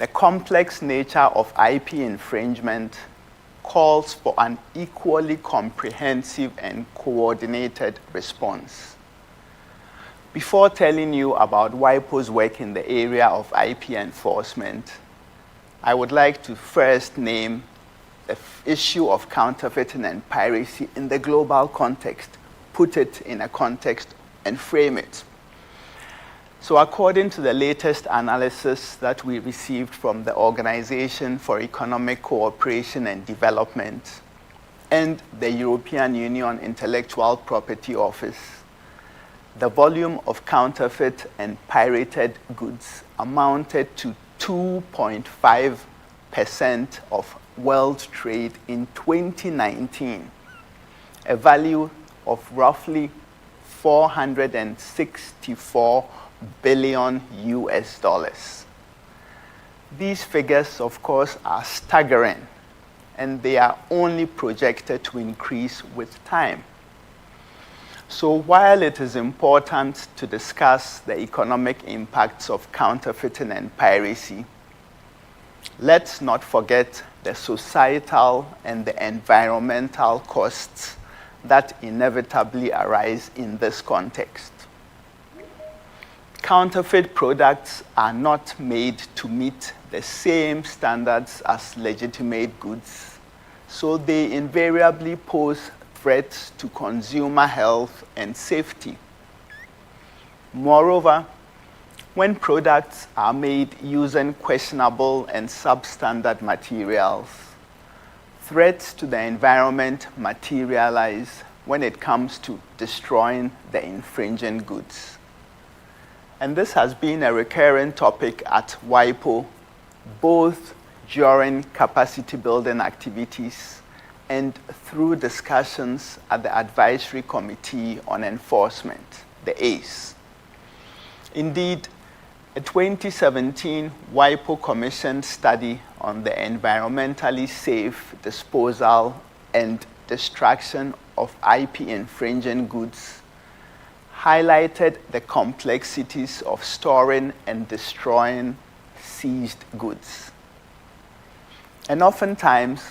The complex nature of IP infringement calls for an equally comprehensive and coordinated response. Before telling you about WIPO's work in the area of IP enforcement, I would like to first name the issue of counterfeiting and piracy in the global context, put it in a context and frame it. So according to the latest analysis that we received from the Organization for Economic Cooperation and Development and the European Union Intellectual Property Office, the volume of counterfeit and pirated goods amounted to 2.5% of world trade in 2019, a value of roughly 464 billion US dollars. These figures, of course, are staggering, and they are only projected to increase with time. So while it is important to discuss the economic impacts of counterfeiting and piracy, let's not forget the societal and the environmental costs that inevitably arise in this context. Counterfeit products are not made to meet the same standards as legitimate goods, so they invariably pose threats to consumer health and safety. Moreover, when products are made using questionable and substandard materials, threats to the environment materialize when it comes to destroying the infringing goods. And this has been a recurring topic at WIPO, both during capacity building activities and through discussions at the Advisory Committee on Enforcement, the ACE. Indeed, a 2017 WIPO commissioned study on the environmentally safe disposal and destruction of IP infringing goods highlighted the complexities of storing and destroying seized goods. And oftentimes,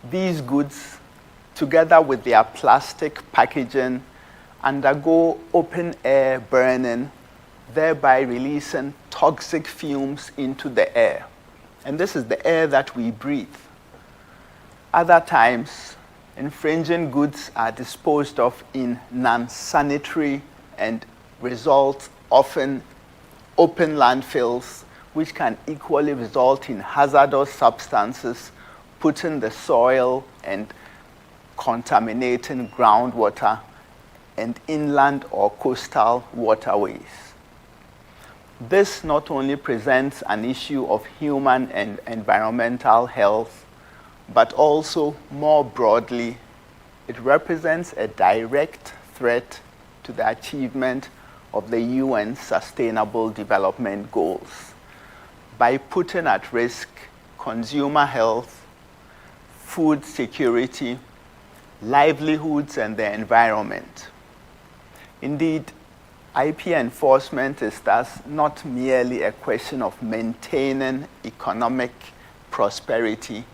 these goods, together with their plastic packaging, undergo open-air burning, thereby releasing toxic fumes into the air. And this is the air that we breathe. Other times, infringing goods are disposed of in non-sanitary and result often open landfills, which can equally result in hazardous substances, putting the soil and contaminating groundwater and inland or coastal waterways. This not only presents an issue of human and environmental health, but also more broadly, it represents a direct threat to the achievement of the UN Sustainable Development Goals by putting at risk consumer health, food security, livelihoods, and the environment. Indeed, IP enforcement is thus not merely a question of maintaining economic prosperity,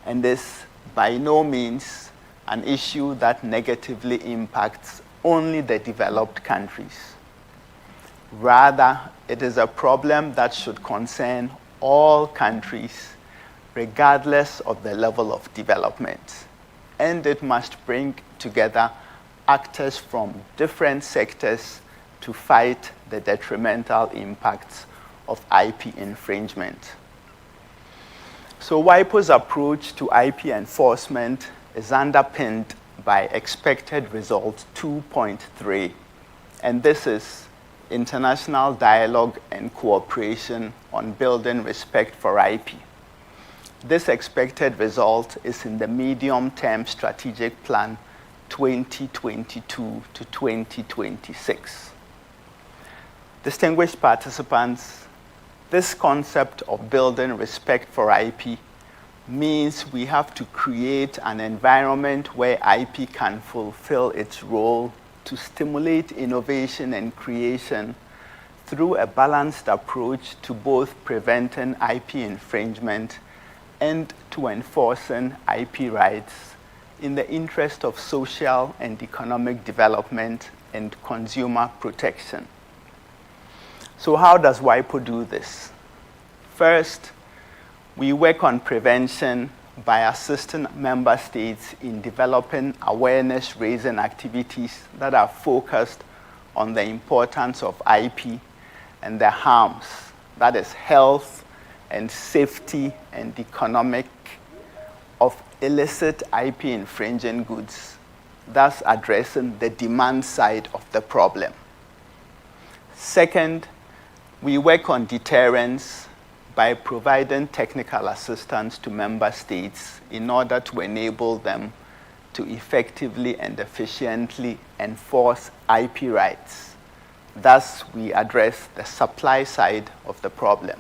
and is by no means an issue that negatively impacts only the developed countries. Rather, it is a problem that should concern all countries, regardless of the level of development. And it must bring together actors from different sectors to fight the detrimental impacts of IP infringement. So WIPO's approach to IP enforcement is underpinned by expected result 2.3, and this is international dialogue and cooperation on building respect for IP. This expected result is in the medium-term strategic plan 2022 to 2026. Distinguished participants, this concept of building respect for IP means we have to create an environment where IP can fulfill its role to stimulate innovation and creation through a balanced approach to both preventing IP infringement and to enforcing IP rights in the interest of social and economic development and consumer protection. So how does WIPO do this? First, we work on prevention by assisting member states in developing awareness-raising activities that are focused on the importance of IP and the harms, that is health and safety and economic, of illicit IP infringing goods, thus addressing the demand side of the problem. Second, we work on deterrence by providing technical assistance to member states in order to enable them to effectively and efficiently enforce IP rights. Thus, we address the supply side of the problem.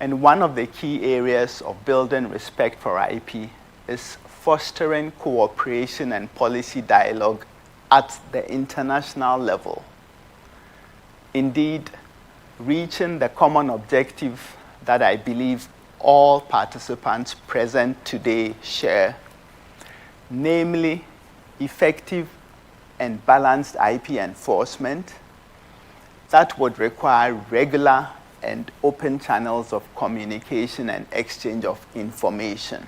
And one of the key areas of building respect for IP is fostering cooperation and policy dialogue at the international level. Indeed, reaching the common objective that I believe all participants present today share, namely effective and balanced IP enforcement, that would require regular and open channels of communication and exchange of information.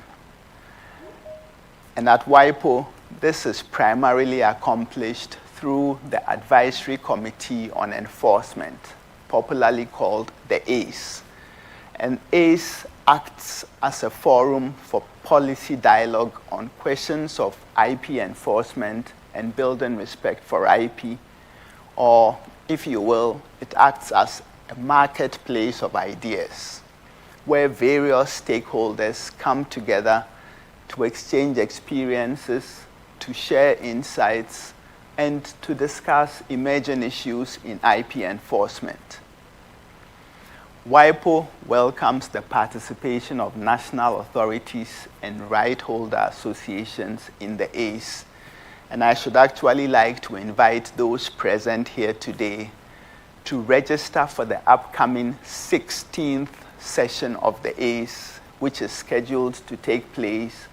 And at WIPO, this is primarily accomplished through the Advisory Committee on Enforcement, popularly called the ACE. And ACE acts as a forum for policy dialogue on questions of IP enforcement and building respect for IP, or if you will, it acts as a marketplace of ideas where various stakeholders come together to exchange experiences, to share insights, and to discuss emerging issues in IP enforcement. WIPO welcomes the participation of national authorities and right holder associations in the ACE, and I should actually like to invite those present here today to register for the upcoming 16th session of the ACE, which is scheduled to take place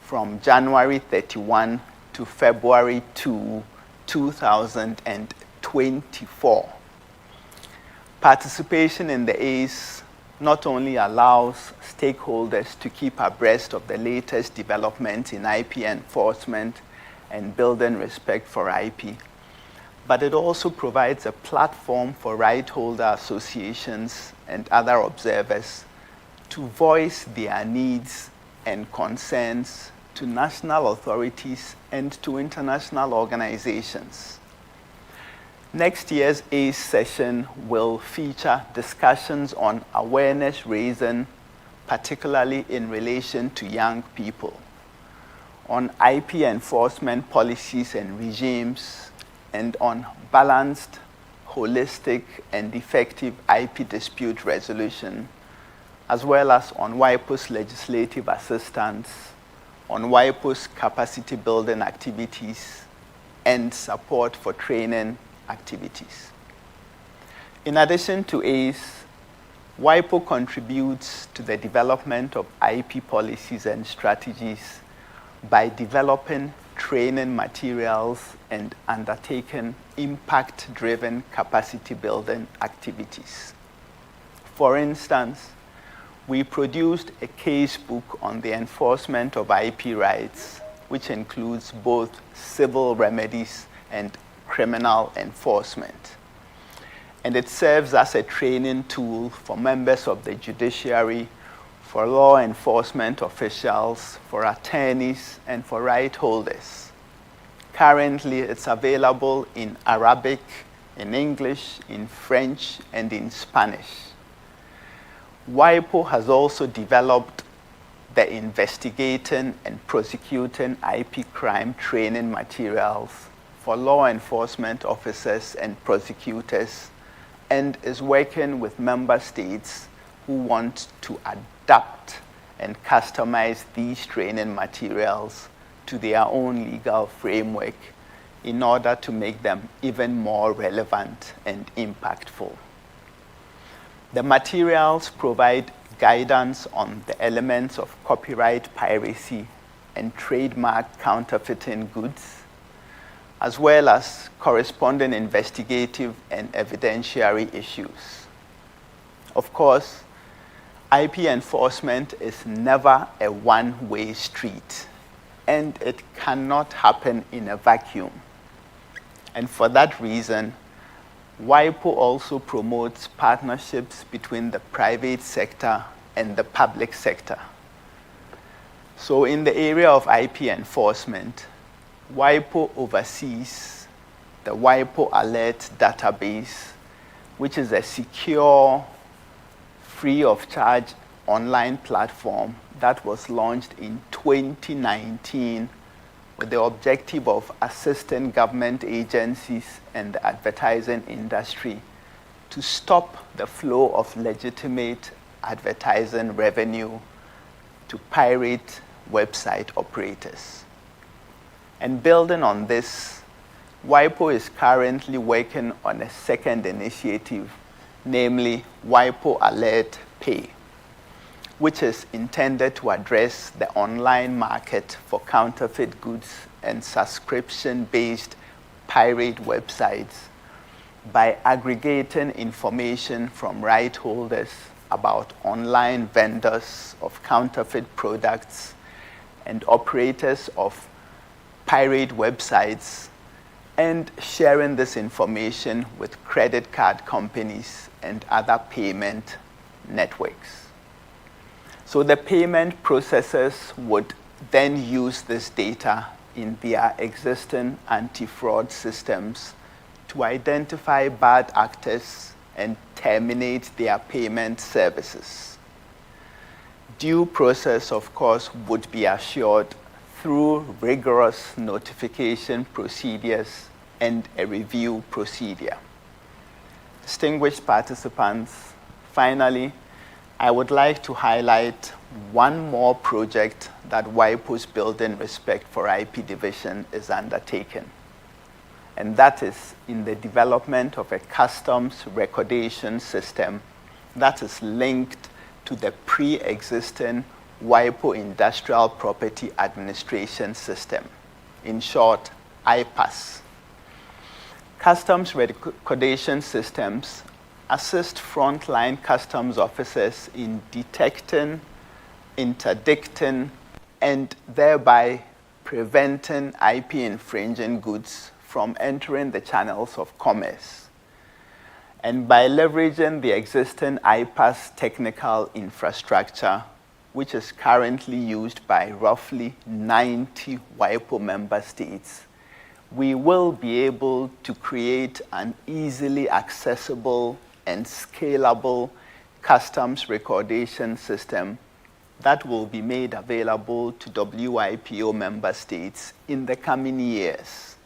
from January 31 to February 2, 2024. Participation in the ACE not only allows stakeholders to keep abreast of the latest developments in IP enforcement and building respect for IP, but it also provides a platform for right holder associations and other observers to voice their needs and concerns to national authorities and to international organizations. Next year's ACE session will feature discussions on awareness raising, particularly in relation to young people, on IP enforcement policies and regimes, and on balanced, holistic, and effective IP dispute resolution, as well as on WIPO's legislative assistance, on WIPO's capacity building activities, and support for training activities. In addition to ACE, WIPO contributes to the development of IP policies and strategies by developing training materials and undertaking impact-driven capacity building activities. For instance, we produced a case book on the enforcement of IP rights, which includes both civil remedies and criminal enforcement. And it serves as a training tool for members of the judiciary, for law enforcement officials, for attorneys, and for right holders. Currently, it's available in Arabic, in English, in French, and in Spanish. WIPO has also developed the investigating and prosecuting IP crime training materials for law enforcement officers and prosecutors, and is working with member states who want to adapt and customize these training materials to their own legal framework in order to make them even more relevant and impactful. The materials provide guidance on the elements of copyright piracy and trademark counterfeiting goods, as well as corresponding investigative and evidentiary issues. Of course, IP enforcement is never a one-way street, and it cannot happen in a vacuum. And for that reason, WIPO also promotes partnerships between the private sector and the public sector. So in the area of IP enforcement, WIPO oversees the WIPO Alert database, which is a secure, free of charge online platform that was launched in 2019 with the objective of assisting government agencies and the advertising industry to stop the flow of legitimate advertising revenue to pirate website operators. And building on this, WIPO is currently working on a second initiative, namely WIPO Alert Pay, which is intended to address the online market for counterfeit goods and subscription-based pirate websites by aggregating information from right holders about online vendors of counterfeit products and operators of pirate websites, and sharing this information with credit card companies and other payment networks. So the payment processors would then use this data in their existing anti-fraud systems to identify bad actors and terminate their payment services. Due process, of course, would be assured through rigorous notification procedures and a review procedure. Distinguished participants, finally, I would like to highlight one more project that WIPO's Building Respect for IP division is undertaking, and that is in the development of a customs recordation system that is linked to the pre-existing WIPO Industrial Property Administration System, in short, IPAS. Customs recordation systems assist frontline customs officers in detecting, interdicting, and thereby preventing IP infringing goods from entering the channels of commerce. And by leveraging the existing IPAS technical infrastructure, which is currently used by roughly 90 WIPO member states, we will be able to create an easily accessible and scalable customs recordation system that will be made available to WIPO member states in the coming years.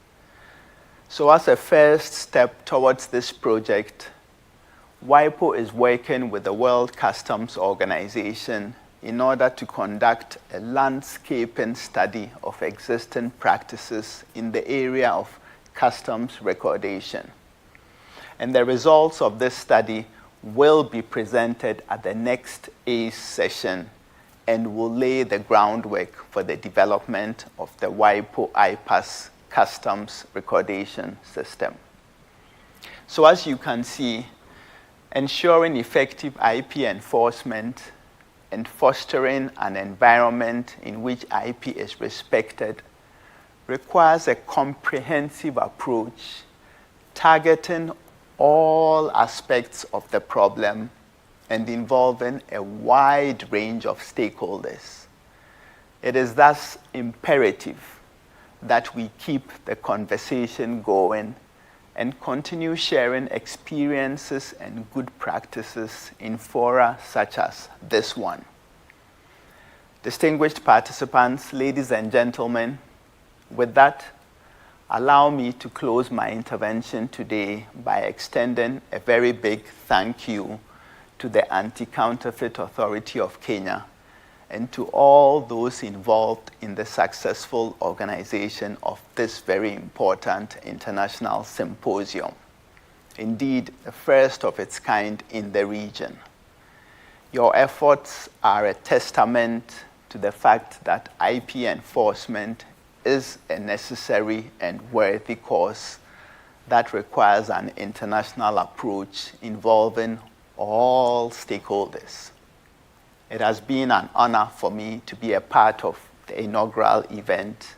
So as a first step towards this project, WIPO is working with the World Customs Organization in order to conduct a landscaping study of existing practices in the area of customs recordation. And the results of this study will be presented at the next ACE session and will lay the groundwork for the development of the WIPO IPAS customs recordation system. So as you can see, ensuring effective IP enforcement and fostering an environment in which IP is respected requires a comprehensive approach targeting all aspects of the problem and involving a wide range of stakeholders. It is thus imperative that we keep the conversation going and continue sharing experiences and good practices in fora such as this one. Distinguished participants, ladies and gentlemen, with that, allow me to close my intervention today by extending a very big thank you to the Anti-Counterfeit Authority of Kenya and to all those involved in the successful organization of this very important international symposium. Indeed, the first of its kind in the region. Your efforts are a testament to the fact that IP enforcement is a necessary and worthy cause that requires an international approach involving all stakeholders. It has been an honor for me to be a part of the inaugural event.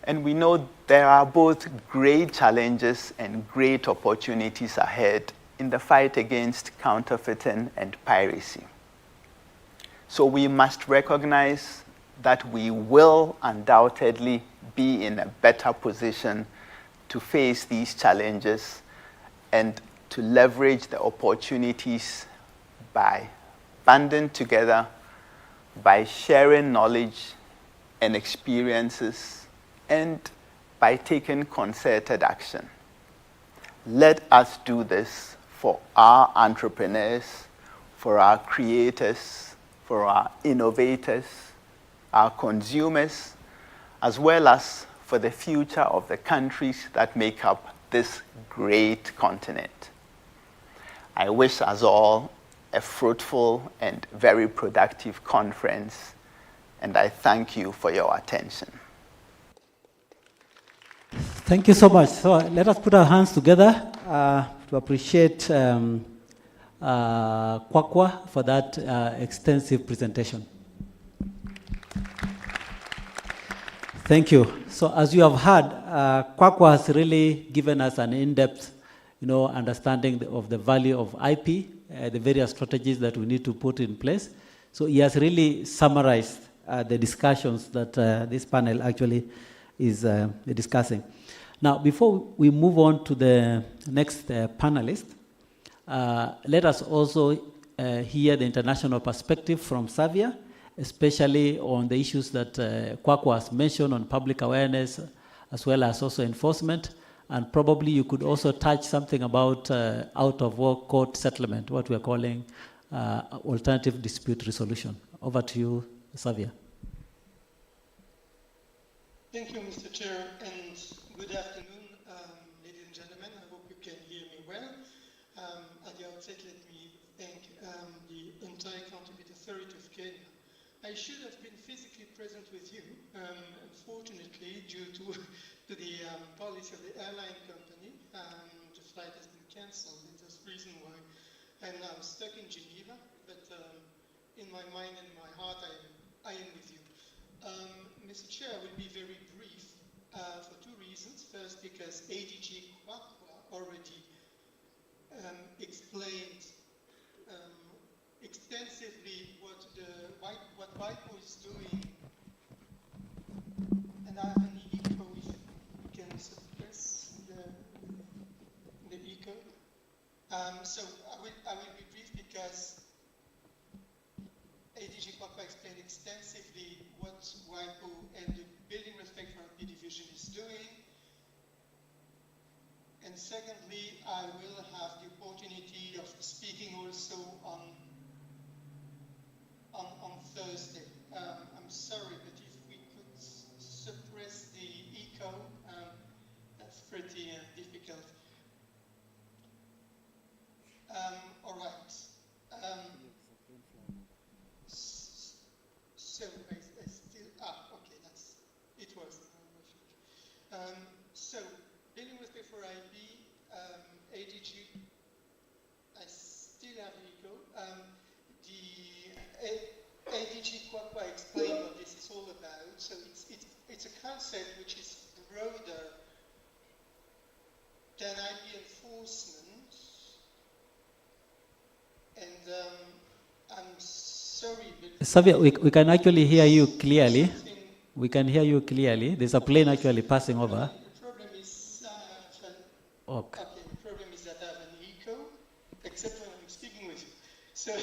And we know there are both great challenges and great opportunities ahead in the fight against counterfeiting and piracy. So we must recognize that we will undoubtedly be in a better position to face these challenges and to leverage the opportunities by banding together, by sharing knowledge and experiences, and by taking concerted action. Let us do this for our entrepreneurs, for our creators, for our innovators, our consumers, as well as for the future of the countries that make up this great continent. I wish us all a fruitful and very productive conference, and I thank you for your attention. Thank you so much. So let us put our hands together to appreciate Kwakwa for that extensive presentation. Thank you. So as you have heard, Kwakwa has really given us an in-depth understanding of the value of IP, the various strategies that we need to put in place. So he has really summarized the discussions that this panel actually is discussing. Now, before we move on to the next panelist, let us also hear the international perspective from Xavier, especially on the issues that Kwakwa has mentioned on public awareness, as well as also enforcement. And probably you could also touch something about out-of-work court settlement, what we're calling alternative dispute resolution. Over to you, Xavier. Thank you, Mr. Chair, and good afternoon, ladies and gentlemen. I hope you can hear me well. At the outset, let me thank the Anti-Counterfeit Authority of Kenya. I should have been physically present with you. Unfortunately, due to the policy of the airline company, the flight has been cancelled. That's the reason why I'm now stuck in Geneva, but in my mind and my heart, I am with you. Mr. Chair, I will be very brief for two reasons. First, because ADG Kwakwa already explained extensively what WIPO is doing. And I have an echo, if you can suppress the echo. So I will be brief because ADG Kwakwa explained extensively what WIPO and the Building Respect for IP division is doing. And secondly, I will have the opportunity of it's a concept which is broader than IP enforcement. And I'm sorry, but... Xavier, we can actually hear you clearly. We can hear you clearly. There's a plane actually passing over. The problem is, Okay. the problem is that I have an echo, except when I'm speaking with you. So,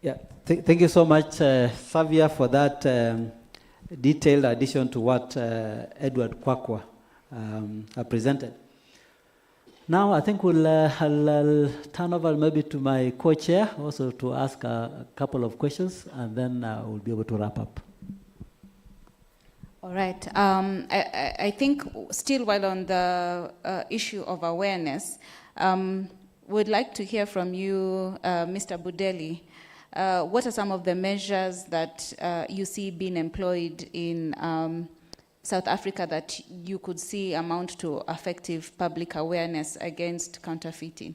Yeah, thank you so much, Xavier, for that detailed addition to what Edward Kwakwa presented. Now, I think I'll turn over maybe to my co-chair also to ask a couple of questions, and then we'll be able to wrap up. All right. I think still while on the issue of awareness, we'd like to hear from you, Mr. Budeli. What are some of the measures that you see being employed in South Africa that you could see amount to effective public awareness against counterfeiting?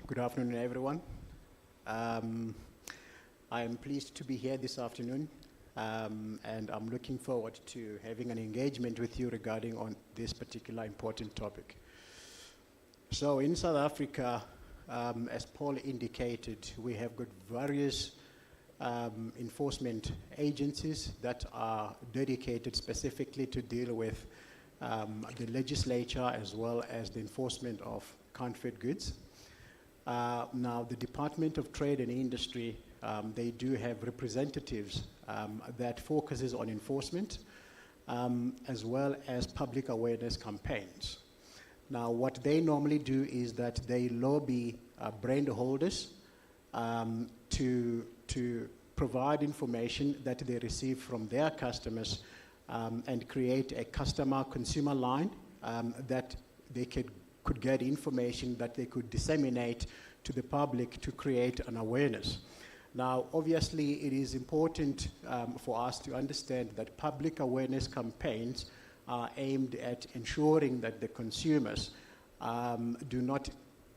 Good afternoon, everyone. I am pleased to be here this afternoon, and I'm looking forward to having an engagement with you regarding on this particular important topic. So in South Africa, as Paul indicated, we have got various enforcement agencies that are dedicated specifically to deal with the legislature as well as the enforcement of counterfeit goods. Now, the Department of Trade and Industry, they do have representatives that focuses on enforcement as well as public awareness campaigns. Now, what they normally do is that they lobby brand holders to provide information that they receive from their customers and create a customer-consumer line that they could get information that they could disseminate to the public to create an awareness. Now, obviously, it is important for us to understand that public awareness campaigns are aimed at ensuring that the consumers do not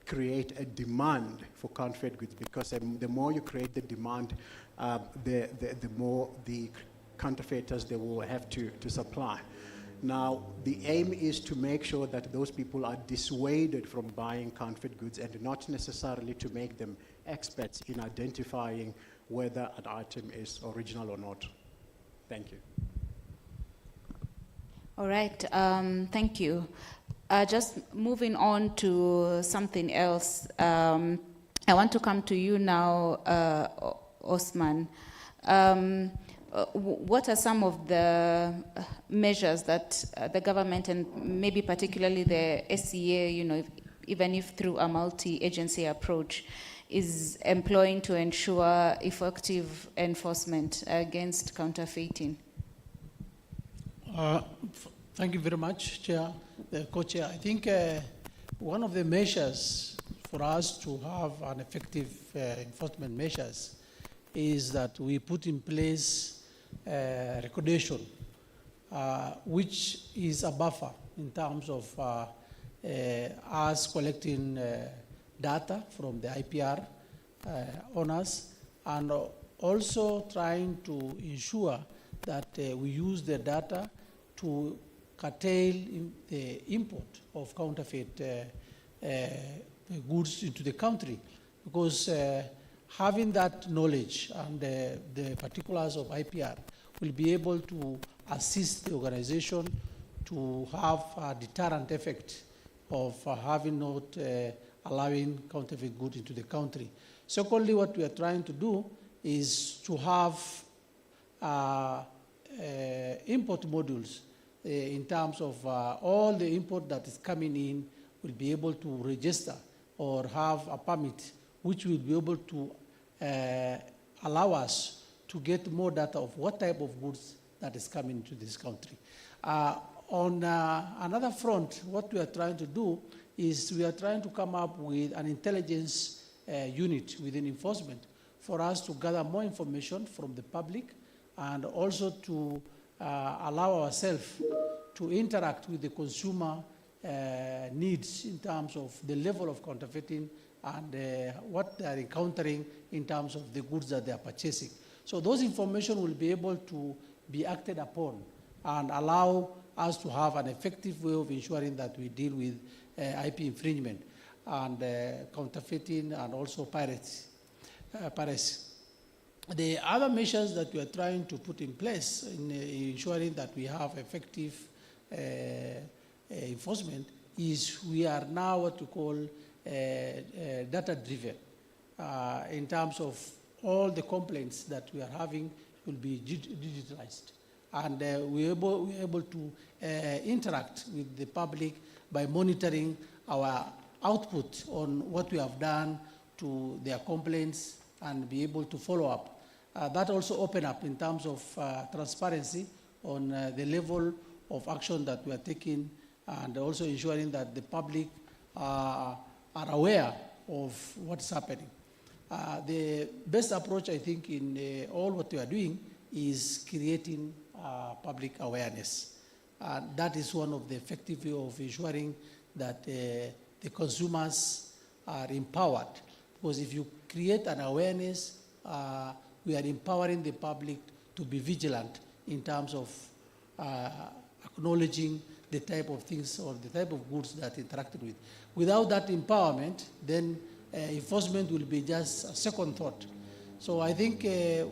create a demand for counterfeit goods, because the more you create the demand, the more the counterfeiters they will have to supply. Now, the aim is to make sure that those people are dissuaded from buying counterfeit goods and not necessarily to make them experts in identifying whether an item is original or not. Thank you. All right, thank you. Just moving on to something else. I want to come to you now, Osman. What are some of the measures that the government and maybe particularly the SCA, even if through a multi-agency approach, is employing to ensure effective enforcement against counterfeiting? Thank you very much, Chair, the Co-Chair. I think one of the measures for us to have an effective enforcement measures is that we put in place recordation, which is a buffer in terms of us collecting data from the IPR owners, and also trying to ensure that we use the data to curtail the import of counterfeit goods into the country, because having that knowledge and the particulars of IPR will be able to assist the organization to have a deterrent effect of having not allowing counterfeit goods into the country. Secondly, what we are trying to do is to have import modules in terms of all the import that is coming in will be able to register or have a permit, which will be able to allow us to get more data of what type of goods that is coming to this country. On another front, what we are trying to do is we are trying to come up with an intelligence unit within enforcement for us to gather more information from the public and also to allow ourselves to interact with the consumer needs in terms of the level of counterfeiting and what they are encountering in terms of the goods that they are purchasing. So those information will be able to be acted upon and allow us to have an effective way of ensuring that we deal with IP infringement and counterfeiting and also piracy. The other measures that we are trying to put in place in ensuring that we have effective enforcement is we are now what we call data-driven in terms of all the complaints that we are having will be digitalized. And we're able to interact with the public by monitoring our output on what we have done to their complaints and be able to follow up. That also opened up in terms of transparency on the level of action that we are taking, and also ensuring that the public are aware of what's happening. The best approach, I think, in all what we are doing is creating public awareness. That is one of the effective way of ensuring that the consumers are empowered. Because if you create an awareness, we are empowering the public to be vigilant in terms of acknowledging the type of things or the type of goods that interacted with. Without that empowerment, then enforcement will be just a second thought. So I think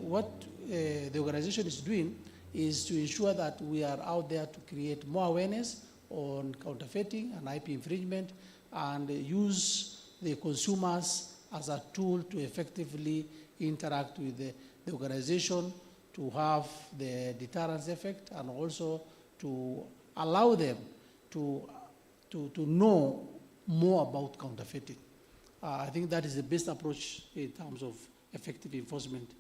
what the organization is doing is to ensure that we are out there to create more awareness on counterfeiting and IP infringement, and use the consumers as a tool to effectively interact with the organization, to have the deterrence effect, and also to allow them to know more about counterfeiting. I think that is the best approach in terms of effective enforcement,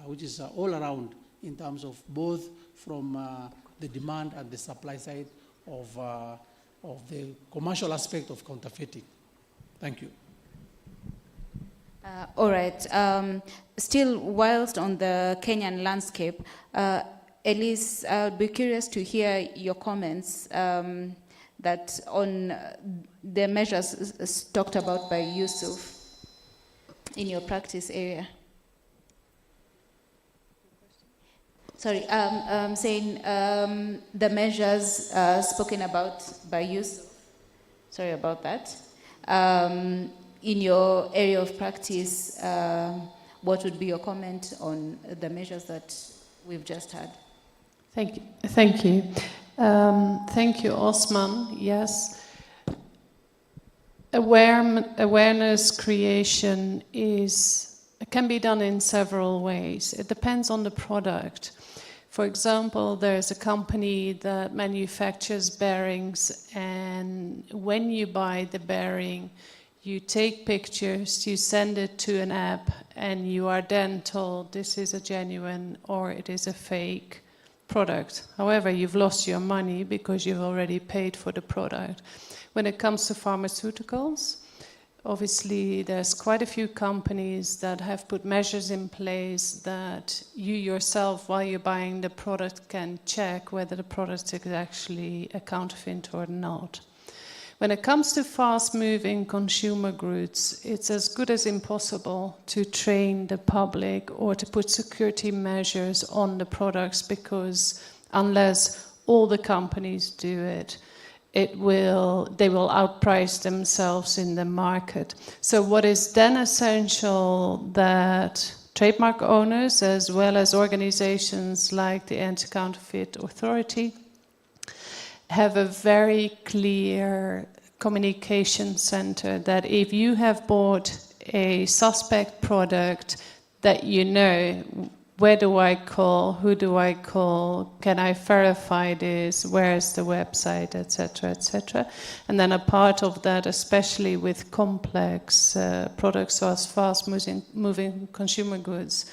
which is all around in terms of both from the demand and the supply side of the commercial aspect of counterfeiting. Thank you. All right. Still, whilst on the Kenyan landscape, Elise, I would be curious to hear your comments that on the measures talked about by Yusuf in your practice area. Sorry, I'm saying the measures spoken about by Yusuf. Sorry about that. In your area of practice, what would be your comment on the measures that we've just had? Thank you. Thank you. Thank you, Osman. Yes. Awareness creation can be done in several ways. It depends on the product. For example, there's a company that manufactures bearings, and when you buy the bearing, you take pictures, you send it to an app, and you are then told this is a genuine or it is a fake product. However, you've lost your money because you've already paid for the product. When it comes to pharmaceuticals, obviously there's quite a few companies that have put measures in place that you yourself, while you're buying the product, can check whether the product is actually a counterfeit or not. When it comes to fast-moving consumer goods, it's as good as impossible to train the public or to put security measures on the products, because unless all the companies do it, they will outprice themselves in the market. So what is then essential that trademark owners, as well as organizations like the Anti-Counterfeit Authority, have a very clear communication center, that if you have bought a suspect product, that you know, where do I call, who do I call, can I verify this, where is the website, etc., etc. And then a part of that, especially with complex products as fast-moving consumer goods,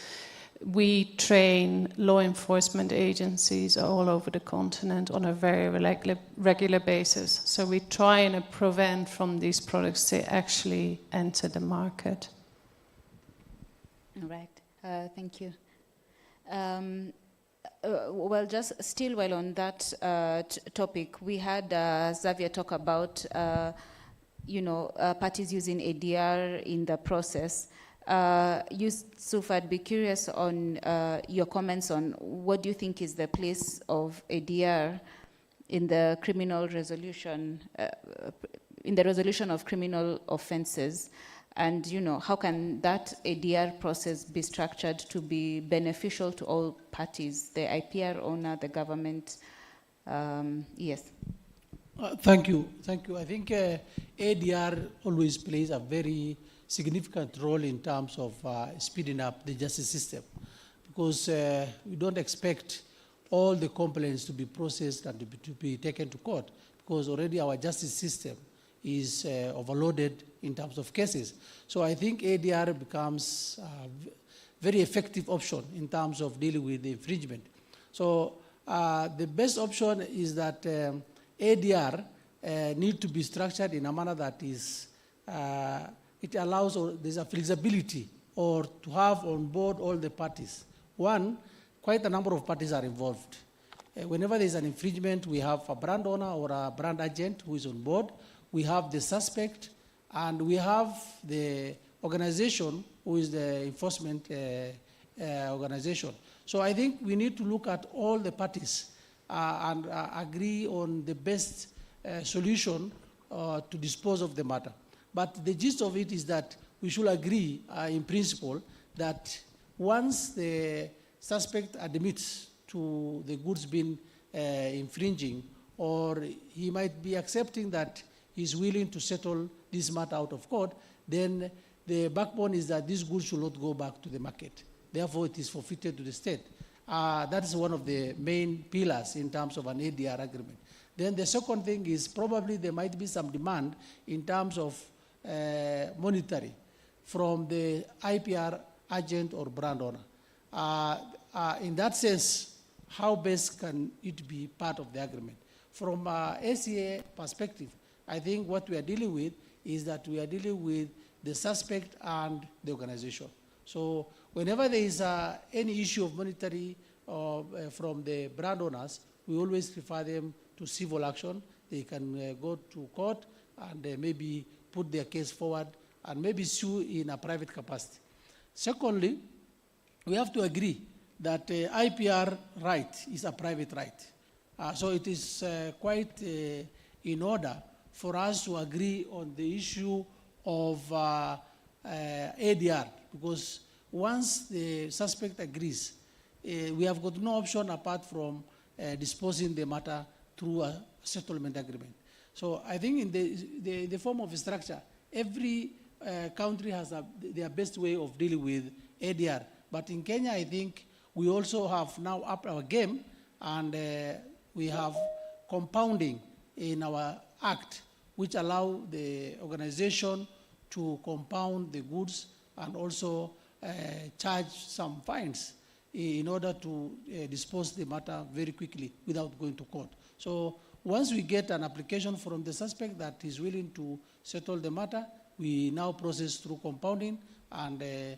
we train law enforcement agencies all over the continent on a very regular basis. So we try and prevent from these products to actually enter the market. All right, thank you. Well, just still while on that topic, we had Xavier talk about, parties using ADR in the process. Yusuf, I'd be curious on your comments on what do you think is the place of ADR in the criminal resolution, in the resolution of criminal offenses, and how can that ADR process be structured to be beneficial to all parties, the IPR owner, the government? Yes. Thank you. I think ADR always plays a very significant role in terms of speeding up the justice system, because we don't expect all the complaints to be processed and to be taken to court, because already our justice system is overloaded in terms of cases. So I think ADR becomes a very effective option in terms of dealing with the infringement. So the best option is that ADR need to be structured in a manner that is, it allows, or there's a flexibility, or to have on board all the parties. One, quite a number of parties are involved. Whenever there's an infringement, we have a brand owner or a brand agent who is on board. We have the suspect, and we have the organization who is the enforcement organization. So I think we need to look at all the parties and agree on the best solution to dispose of the matter. But the gist of it is that we should agree in principle that once the suspect admits to the goods being infringing, or he might be accepting that he's willing to settle this matter out of court, then the backbone is that these goods should not go back to the market. Therefore, it is forfeited to the state. That is one of the main pillars in terms of an ADR agreement. Then the second thing is probably there might be some demand in terms of monetary from the IPR agent or brand owner. In that sense, how best can it be part of the agreement? From ACA perspective, I think what we are dealing with is that we are dealing with the suspect and the organization. So whenever there is any issue of monetary from the brand owners, we always refer them to civil action. They can go to court and maybe put their case forward and maybe sue in a private capacity. Secondly, we have to agree that IPR right is a private right. So it is quite in order for us to agree on the issue of ADR, because once the suspect agrees, we have got no option apart from disposing the matter through a settlement agreement. So I think in the form of a structure, every country has their best way of dealing with ADR. But in Kenya, I think we also have now upped our game, and we have compounding in our act, which allow the organization to compound the goods and also charge some fines in order to dispose the matter very quickly without going to court. So once we get an application from the suspect that is willing to settle the matter, we now process through compounding, and the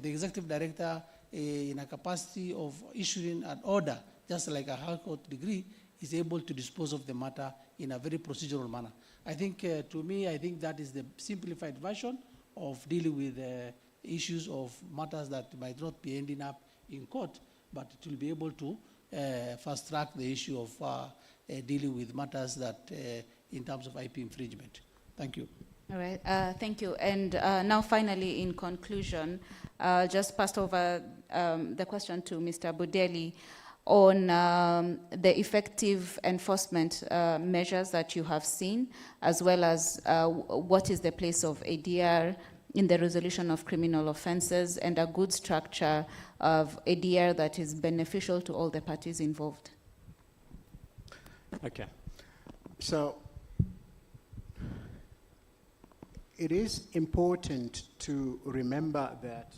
executive director, in a capacity of issuing an order, just like a high court degree, is able to dispose of the matter in a very procedural manner. I think, to me, I think that is the simplified version of dealing with issues of matters that might not be ending up in court, but it will be able to fast track the issue of dealing with matters that in terms of IP infringement. Thank you. All right, thank you. And now finally, in conclusion, just passed over the question to Mr. Budeli on the effective enforcement measures that you have seen, as well as what is the place of ADR in the resolution of criminal offenses, and a good structure of ADR that is beneficial to all the parties involved. Okay. So it is important to remember that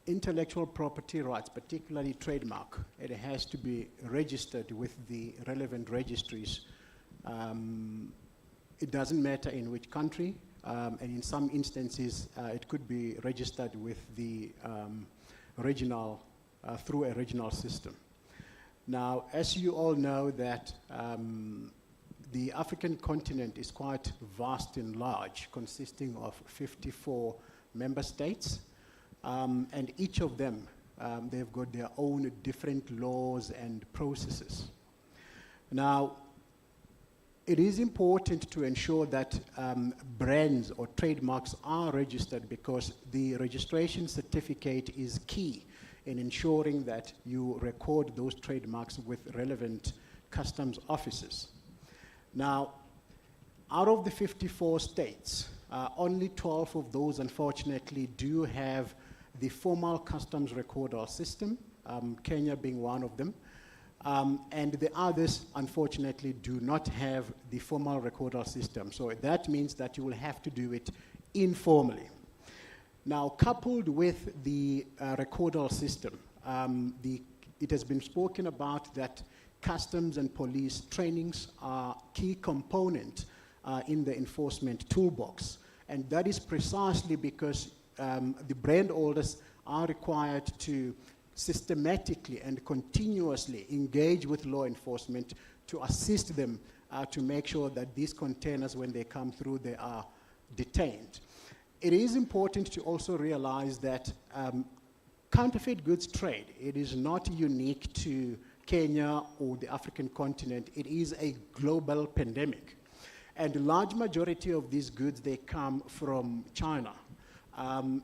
intellectual property rights, particularly trademark, it has to be registered with the relevant registries. It doesn't matter in which country, and in some instances it could be registered with the regional, through a regional system. Now, as you all know that the African continent is quite vast and large, consisting of 54 member states, and each of them, they've got their own different laws and processes. Now, it is important to ensure that brands or trademarks are registered, because the registration certificate is key in ensuring that you record those trademarks with relevant customs officers. Now, out of the 54 states, only 12 of those, unfortunately, do have the formal customs recorder system, Kenya being one of them. And the others, unfortunately, do not have the formal recorder system. So that means that you will have to do it informally. Now, coupled with the recorder system, it has been spoken about that customs and police trainings are key component in the enforcement toolbox. And that is precisely because the brand owners are required to systematically and continuously engage with law enforcement to assist them to make sure that these containers, when they come through, they are detained. It is important to also realize that counterfeit goods trade, it is not unique to Kenya or the African continent. It is a global pandemic. And the large majority of these goods, they come from China.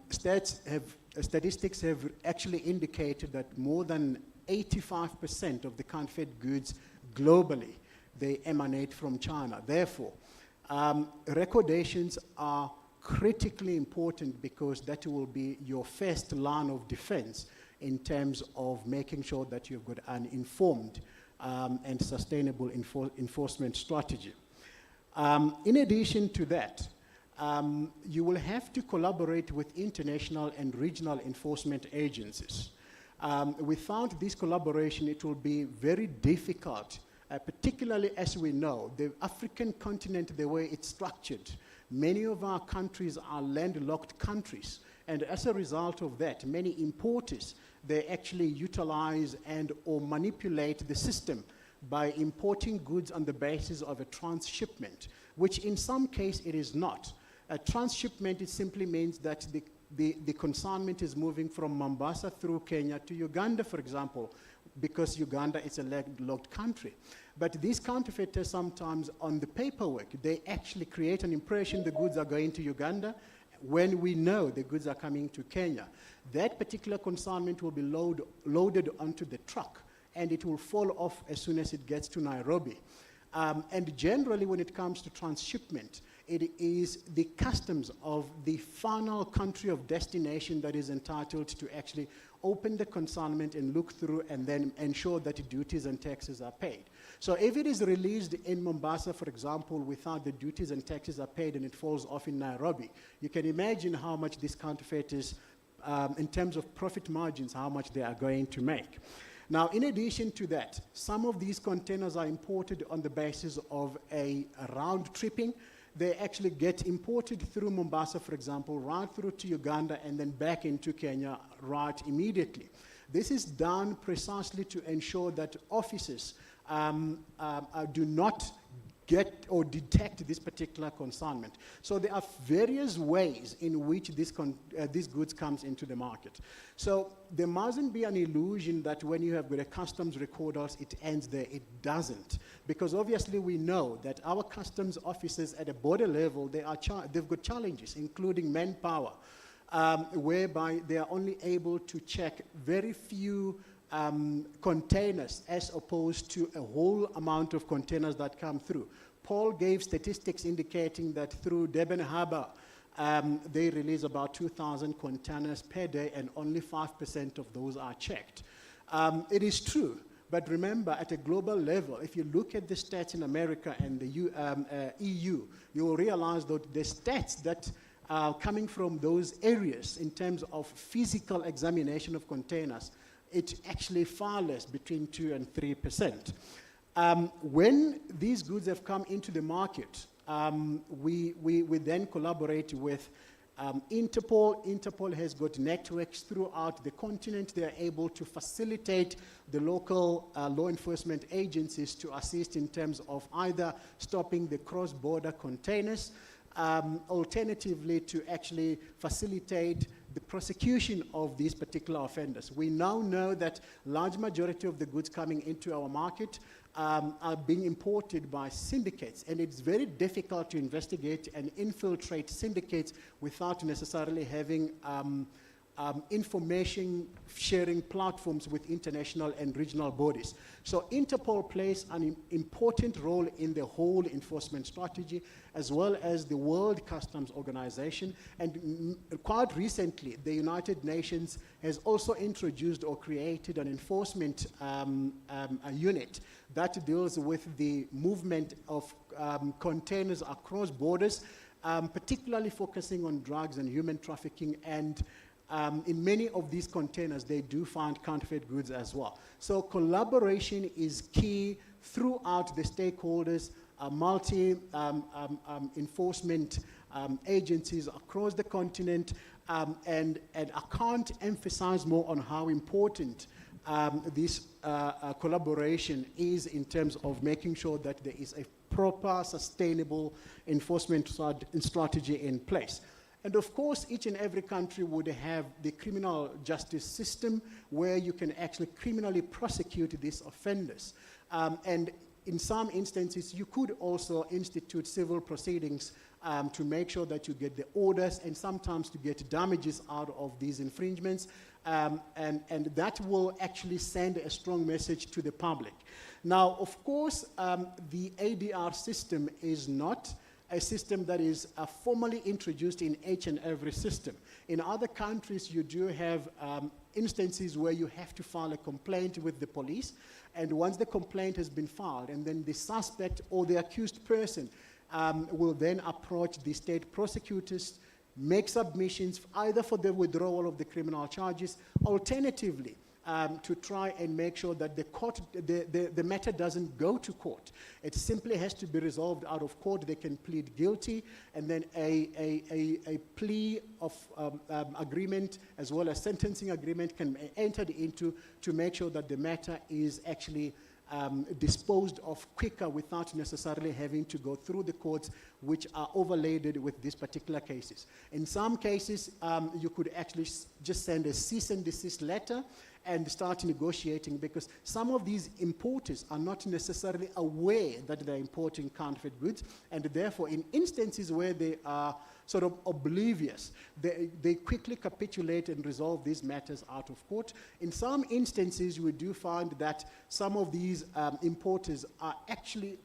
Statistics have actually indicated that more than 85% of the counterfeit goods globally, they emanate from China. Therefore, recordations are critically important because that will be your first line of defense in terms of making sure that you've got an informed and sustainable enforcement strategy. In addition to that, you will have to collaborate with international and regional enforcement agencies. Without this collaboration, it will be very difficult, particularly as we know, the African continent, the way it's structured, many of our countries are landlocked countries. And as a result of that, many importers, they actually utilize and or manipulate the system by importing goods on the basis of a transshipment, which in some case it is not. A transshipment, it simply means that the consignment is moving from Mombasa through Kenya to Uganda, for example, because Uganda is a landlocked country. But these counterfeiters sometimes on the paperwork, they actually create an impression the goods are going to Uganda when we know the goods are coming to Kenya. That particular consignment will be loaded onto the truck and it will fall off as soon as it gets to Nairobi. And generally when it comes to transshipment, it is the customs of the final country of destination that is entitled to actually open the consignment and look through and then ensure that the duties and taxes are paid. So if it is released in Mombasa, for example, without the duties and taxes are paid and it falls off in Nairobi, you can imagine how much these counterfeiters, in terms of profit margins, how much they are going to make. Now, in addition to that, some of these containers are imported on the basis of a round tripping. They actually get imported through Mombasa, for example, right through to Uganda and then back into Kenya right immediately. This is done precisely to ensure that officers do not get or detect this particular consignment. So there are various ways in which these goods comes into the market. So there mustn't be an illusion that when you have got a customs recorders, it ends there. It doesn't. Because obviously we know that our customs officers at a border level, they've got challenges, including manpower, whereby they are only able to check very few containers as opposed to a whole amount of containers that come through. Paul gave statistics indicating that through Durban Harbour, they release about 2,000 containers per day and only 5% of those are checked. It is true, but remember at a global level, if you look at the stats in America and the EU, you will realize that the stats that are coming from those areas in terms of physical examination of containers, it's actually far less, between 2 and 3%. When these goods have come into the market, we then collaborate with Interpol. Interpol has got networks throughout the continent. They are able to facilitate the local law enforcement agencies to assist in terms of either stopping the cross-border containers, alternatively to actually facilitate the prosecution of these particular offenders. We now know that large majority of the goods coming into our market are being imported by syndicates, and it's very difficult to investigate and infiltrate syndicates without necessarily having information sharing platforms with international and regional bodies. So Interpol plays an important role in the whole enforcement strategy, as well as the World Customs Organization. And quite recently, the United Nations has also introduced or created an enforcement a unit that deals with the movement of containers across borders, particularly focusing on drugs and human trafficking. And in many of these containers, they do find counterfeit goods as well. So collaboration is key throughout the stakeholders, enforcement agencies across the continent, and I can't emphasize more on how important this collaboration is in terms of making sure that there is a proper, sustainable enforcement strategy in place. And of course, each and every country would have the criminal justice system where you can actually criminally prosecute these offenders. And in some instances, you could also institute civil proceedings to make sure that you get the orders and sometimes to get damages out of these infringements. And that will actually send a strong message to the public. Now, of course, the ADR system is not a system that is formally introduced in each and every system. In other countries, you do have instances where you have to file a complaint with the police, and once the complaint has been filed, and then the suspect or the accused person will then approach the state prosecutors, make submissions either for the withdrawal of the criminal charges, alternatively, to try and make sure that the matter doesn't go to court. It simply has to be resolved out of court. They can plead guilty, and then a plea of agreement as well as sentencing agreement can be entered into to make sure that the matter is actually disposed of quicker without necessarily having to go through the courts, which are overloaded with these particular cases. In some cases, you could actually just send a cease and desist letter and start negotiating, because some of these importers are not necessarily aware that they're importing counterfeit goods, and therefore in instances where they are sort of oblivious, they quickly capitulate and resolve these matters out of court. In some instances, we do find that some of these importers are actually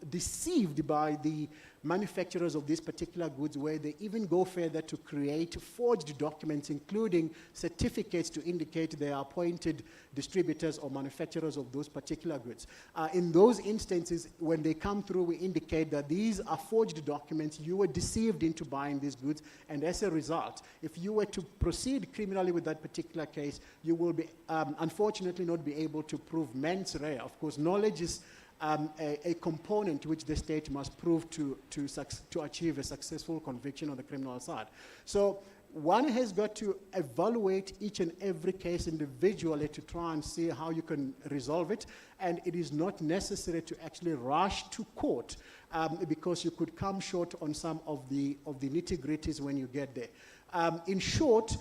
deceived by the manufacturers of these particular goods, where they even go further to create forged documents, including certificates to indicate they are appointed distributors or manufacturers of those particular goods. In those instances, when they come through, we indicate that these are forged documents, you were deceived into buying these goods, and as a result, if you were to proceed criminally with that particular case, you will be, unfortunately, not be able to prove mens rea. Of course, knowledge is a component which the state must prove to achieve a successful conviction on the criminal side. So one has got to evaluate each and every case individually to try and see how you can resolve it, and it is not necessary to actually rush to court because you could come short on some of the nitty-gritties when you get there. In short,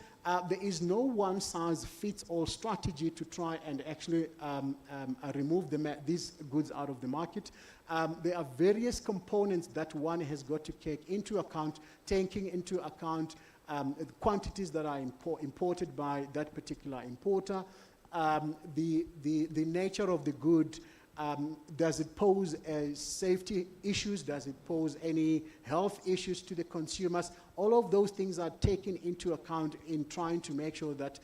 there is no one-size-fits-all strategy to try and actually remove these goods out of the market. There are various components that one has got to take into account, taking into account quantities that are imported by that particular importer, the nature of the good. Does it pose safety issues? Does it pose any health issues to the consumers? All of those things are taken into account in trying to make sure that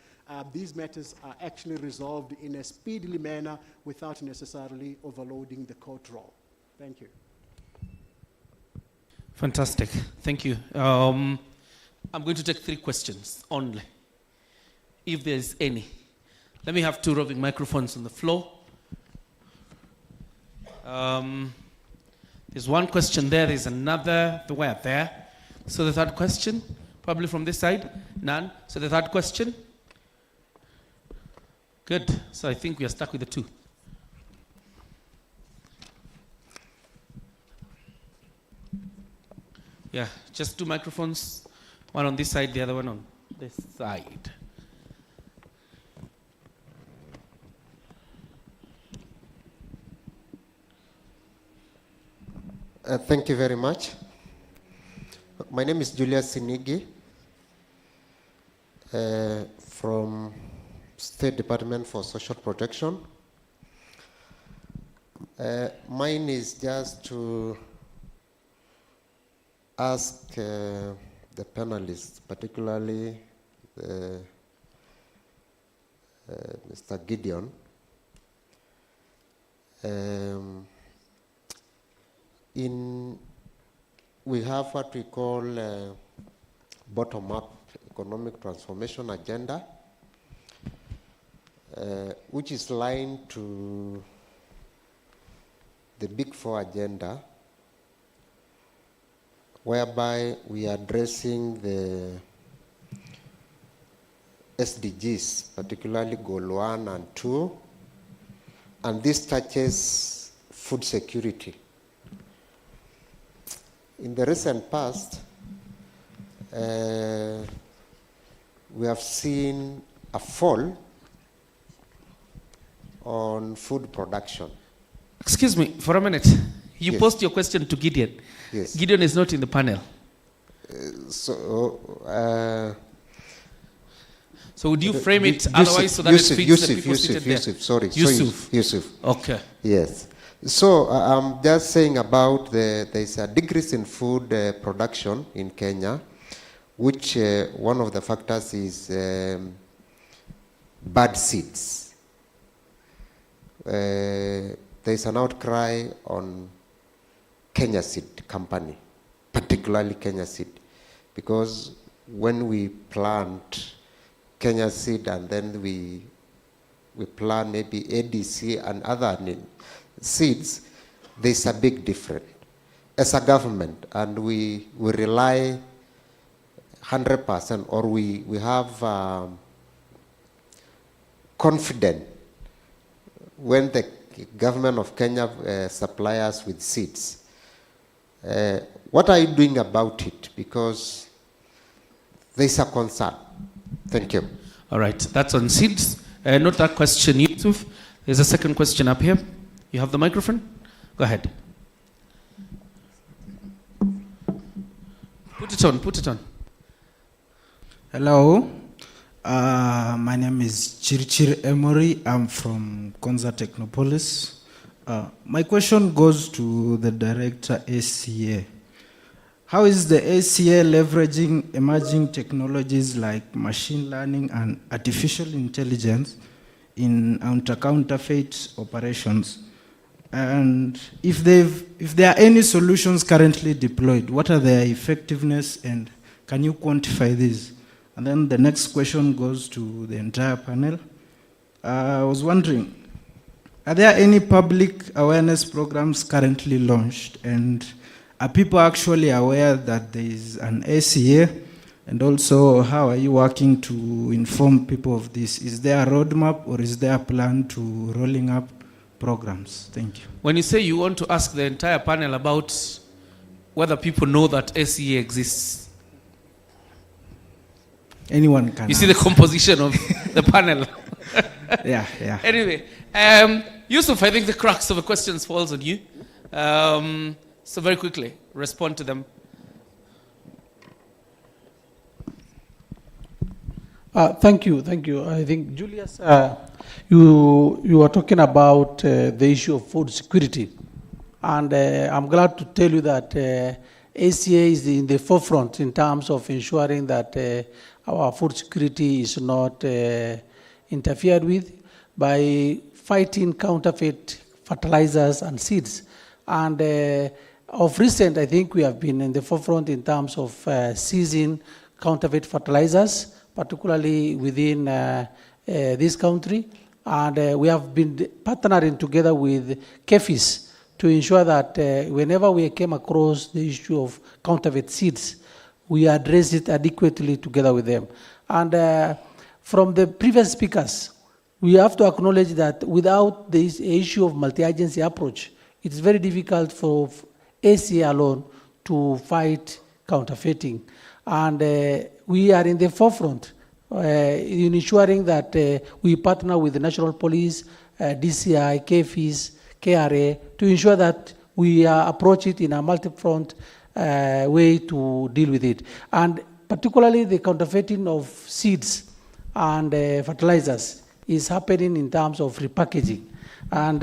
these matters are actually resolved in a speedily manner without necessarily overloading the court roll. Thank you. Fantastic. Thank you. I'm going to take 3 questions only, if there's any. Let me have 2 roving microphones on the floor. There's one question there, there's another, where? There. So the third question, probably from this side, none. So the third question. Good, so I think we are stuck with the 2. Yeah, just 2 microphones, one on this side, the other one on this side. Thank you very much. My name is Julius Sinigi, from State Department for Social Protection. Mine is just to ask the panelists, particularly Mr. Gideon, we have what we call bottom-up economic transformation agenda, which is aligned to the Big Four agenda, whereby we are addressing the SDGs, particularly Goal 1 and 2, and this touches food security. In the recent past, we have seen a fall on food production. Excuse me for a minute. You Yes. posed your question to Gideon. Yes. Gideon is not in the panel. So would you frame it otherwise so that it fits the people seated there? Yusuf. Okay. Yes. So I'm just saying about there's a decrease in food production in Kenya, which one of the factors is bad seeds. There's an outcry on Kenya Seed Company, particularly Kenya Seed, because when we plant Kenya Seed and then we plant maybe ADC and other seeds, there's a big difference. As a government, and we rely 100%, or we have confidence when the government of Kenya supply us with seeds. What are you doing about it? Because there's a concern. Thank you. All right, that's on seeds. Not that question, Yusuf. There's a second question up here. You have the microphone? Go ahead. Put it on. Hello. My name is Chirchir Emory. I'm from Konza Technopolis. My question goes to the director, ACA. How is the ACA leveraging emerging technologies like machine learning and artificial intelligence in counterfeit operations? And if there are any solutions currently deployed, what are their effectiveness, and can you quantify this? And then the next question goes to the entire panel. I was wondering, are there any public awareness programs currently launched, and are people actually aware that there is an ACA? And also, how are you working to inform people of this? Is there a roadmap, or is there a plan to rolling up programs? Thank you. When you say you want to ask the entire panel about whether people know that ACA exists, anyone can. You see the composition of the panel. Yeah. Anyway, Yusuf, I think the crux of the questions falls on you. So very quickly, respond to them. Thank you. I think, Julius, you are talking about the issue of food security. And I'm glad to tell you that ACA is in the forefront in terms of ensuring that our food security is not interfered with by fighting counterfeit fertilizers and seeds. And of recent, I think we have been in the forefront in terms of seizing counterfeit fertilizers, particularly within this country. And we have been partnering together with KEFIS to ensure that whenever we came across the issue of counterfeit seeds, we address it adequately together with them. And from the previous speakers, we have to acknowledge that without this issue of multi-agency approach, it's very difficult for ACA alone to fight counterfeiting. And we are in the forefront in ensuring that we partner with the National Police, DCI, KFIS, KRA, to ensure that we approach it in a multi-front way to deal with it. And particularly the counterfeiting of seeds and fertilizers is happening in terms of repackaging. And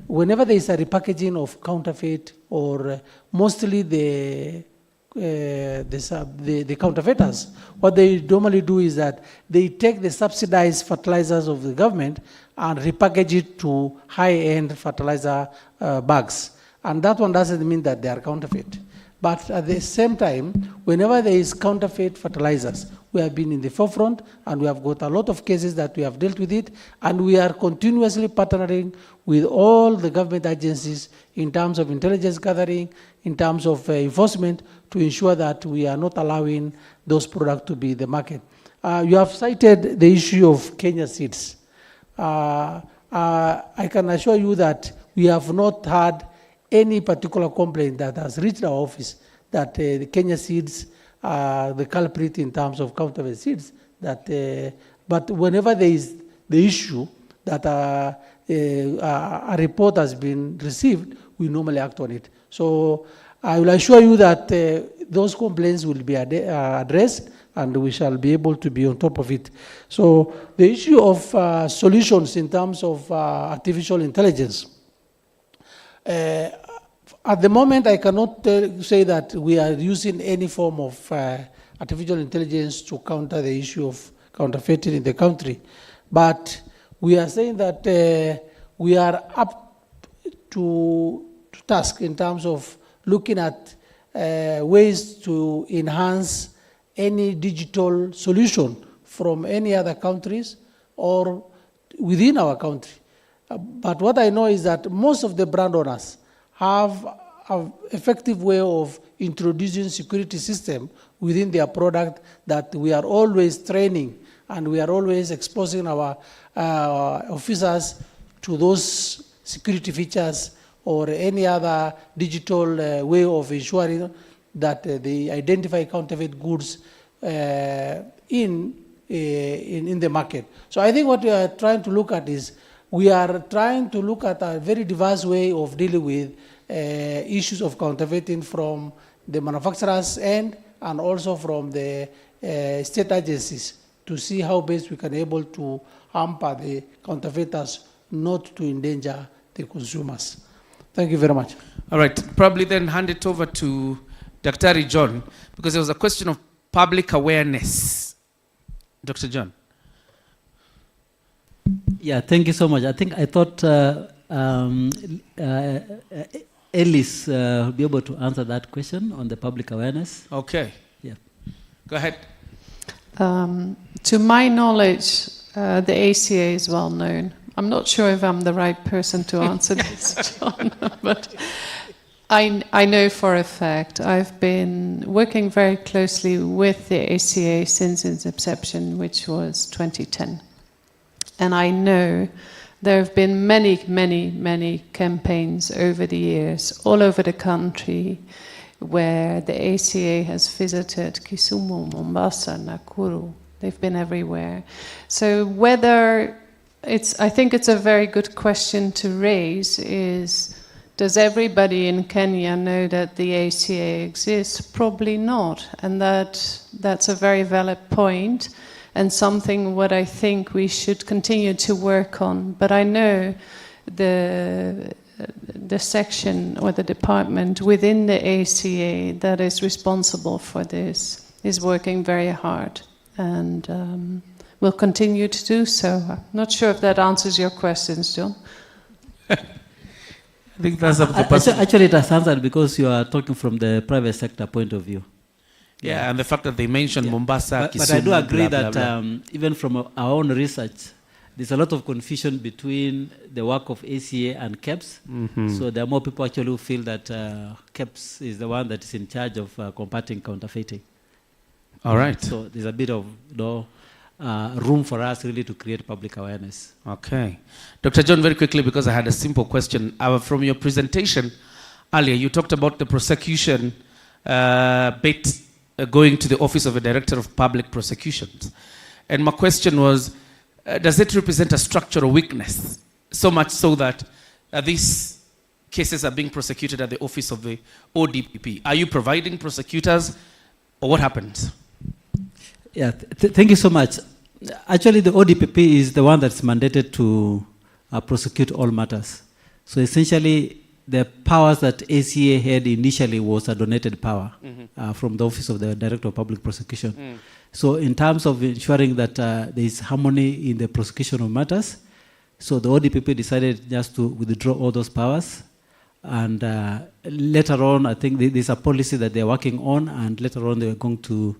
whenever there is a repackaging of counterfeit, or mostly the counterfeiters, what they normally do is that they take the subsidized fertilizers of the government and repackage it to high-end fertilizer bags. And that one doesn't mean that they are counterfeit. But at the same time, whenever there is counterfeit fertilizers, we have been in the forefront, and we have got a lot of cases that we have dealt with it, and we are continuously partnering with all the government agencies in terms of intelligence gathering, in terms of enforcement, to ensure that we are not allowing those products to be in the market. You have cited the issue of Kenya seeds. I can assure you that we have not had any particular complaint that has reached our office that the Kenya seeds are the culprit in terms of counterfeit seeds. But whenever there is the issue that a report has been received, we normally act on it. So I will assure you that those complaints will be addressed, and we shall be able to be on top of it. So the issue of solutions in terms of artificial intelligence, at the moment, I cannot say that we are using any form of artificial intelligence to counter the issue of counterfeiting in the country. But we are saying that we are up to task in terms of looking at ways to enhance any digital solution from any other countries or within our country. But what I know is that most of the brand owners have an effective way of introducing security system within their product that we are always training, and we are always exposing our officers to those security features or any other digital way of ensuring that they identify counterfeit goods in the market. So I think what we are trying to look at is we are trying to look at a very diverse way of dealing with issues of counterfeiting from the manufacturer's end and also from the state agencies to see how best we can able to hamper the counterfeiters not to endanger the consumers. Thank you very much. All right, probably then hand it over to Dr. John, because there was a question of public awareness. Dr. John. Yeah, thank you so much. I thought Ellis will be able to answer that question on the public awareness. Okay. Yeah. Go ahead. To my knowledge, the ACA is well known. I'm not sure if I'm the right person to answer this, John, but I know for a fact. I've been working very closely with the ACA since its inception, which was 2010. And I know there have been many, many, many campaigns over the years, all over the country, where the ACA has visited Kisumu, Mombasa, Nakuru. They've been everywhere. So whether I think it's a very good question to raise is, does everybody in Kenya know that the ACA exists? Probably not. And that's a very valid point, and something what I think we should continue to work on. But I know the section or the department within the ACA that is responsible for this is working very hard, and will continue to do so. I'm not sure if that answers your questions, John. I think that's up to the person. Actually, it has answered because you are talking from the private sector point of view. Yeah, and the fact that they mentioned Mombasa, Kisumu, but I do agree blah, that blah, blah. Even from our own research, there's a lot of confusion between the work of ACA and KEBS. Mhm. So there are more people actually who feel that KEBS is the one that is in charge of combating counterfeiting. All right. So there's a bit of room for us really to create public awareness. Okay. Dr. John, very quickly, because I had a simple question. From your presentation earlier, you talked about the prosecution bit going to the Office of the Director of Public Prosecutions. And my question was, does it represent a structural weakness, so much so that these cases are being prosecuted at the Office of the ODPP? Are you providing prosecutors, or what happens? Yeah, thank you so much. Actually, the ODPP is the one that's mandated to prosecute all matters. So essentially, the powers that ACA had initially was a donated power from the Office of the Director of Public Prosecution. So in terms of ensuring that there is harmony in the prosecution of matters, so the ODPP decided just to withdraw all those powers. And later on, I think there's a policy that they're working on, and later on they're going to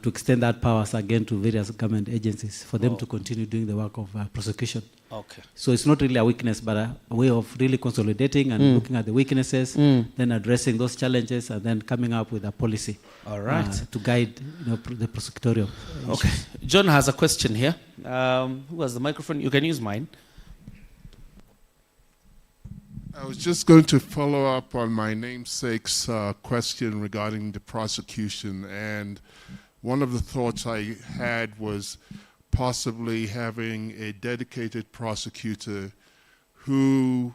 extend that powers again to various government agencies for them to continue doing the work of prosecution. Okay. So it's not really a weakness, but a way of really consolidating and looking at the weaknesses, then addressing those challenges, and then coming up with a policy. All right. To guide the prosecutorial issues. Okay. John has a question here. Who has the microphone? You can use mine. I was just going to follow up on my namesake's question regarding the prosecution, and one of the thoughts I had was possibly having a dedicated prosecutor who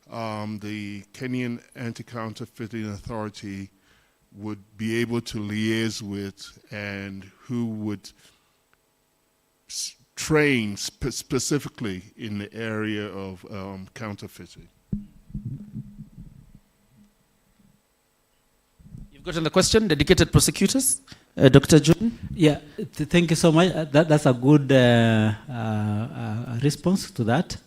the Kenyan Anti-Counterfeiting Authority would be able to liaise with, and who would train specifically in the area of counterfeiting. You've gotten the question, dedicated prosecutors? Dr. John? Yeah, thank you so much. That's a good response to that.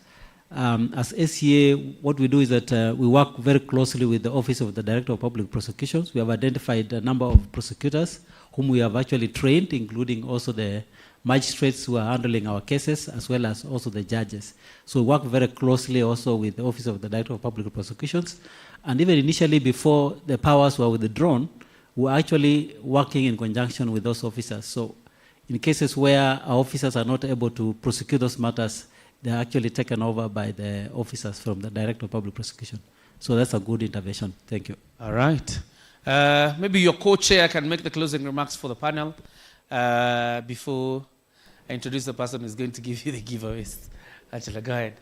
As ACA, what we do is that we work very closely with the Office of the Director of Public Prosecutions. We have identified a number of prosecutors whom we have actually trained, including also the magistrates who are handling our cases, as well as also the judges. So we work very closely also with the Office of the Director of Public Prosecutions. And even initially, before the powers were withdrawn, we were actually working in conjunction with those officers. So in cases where our officers are not able to prosecute those matters, they're actually taken over by the officers from the Director of Public Prosecution. So that's a good intervention. Thank you. All right. Maybe your co-chair can make the closing remarks for the panel before I introduce the person who's going to give you the giveaways. Angela, go ahead.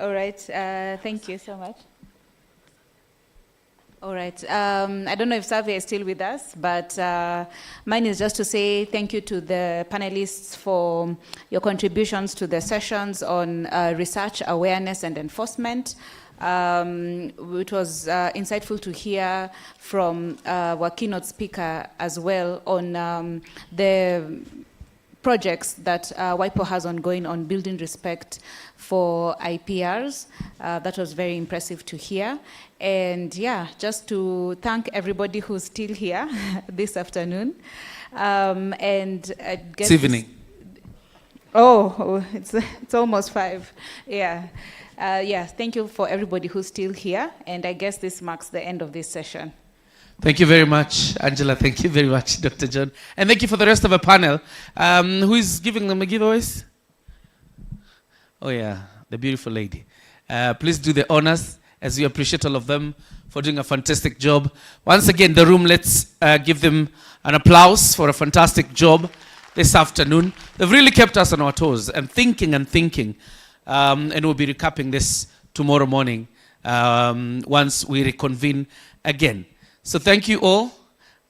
All right. Thank you so much. All right. I don't know if Savia is still with us, but mine is just to say thank you to the panelists for your contributions to the sessions on research, awareness, and enforcement. It was insightful to hear from our keynote speaker as well on the projects that WIPO has ongoing on building respect for IPRs. That was very impressive to hear. And yeah, just to thank everybody who's still here this afternoon. And I guess it's evening. It's almost 5. Yeah. Thank you for everybody who's still here. And I guess this marks the end of this session. Thank you very much, Angela. Thank you very much, Dr. John. And thank you for the rest of the panel. Who is giving them the giveaways? Oh, yeah, the beautiful lady. Please do the honors, as we appreciate all of them for doing a fantastic job. Once again, the room, let's give them an applause for a fantastic job this afternoon. They've really kept us on our toes and thinking. And we'll be recapping this tomorrow morning once we reconvene again. So thank you all.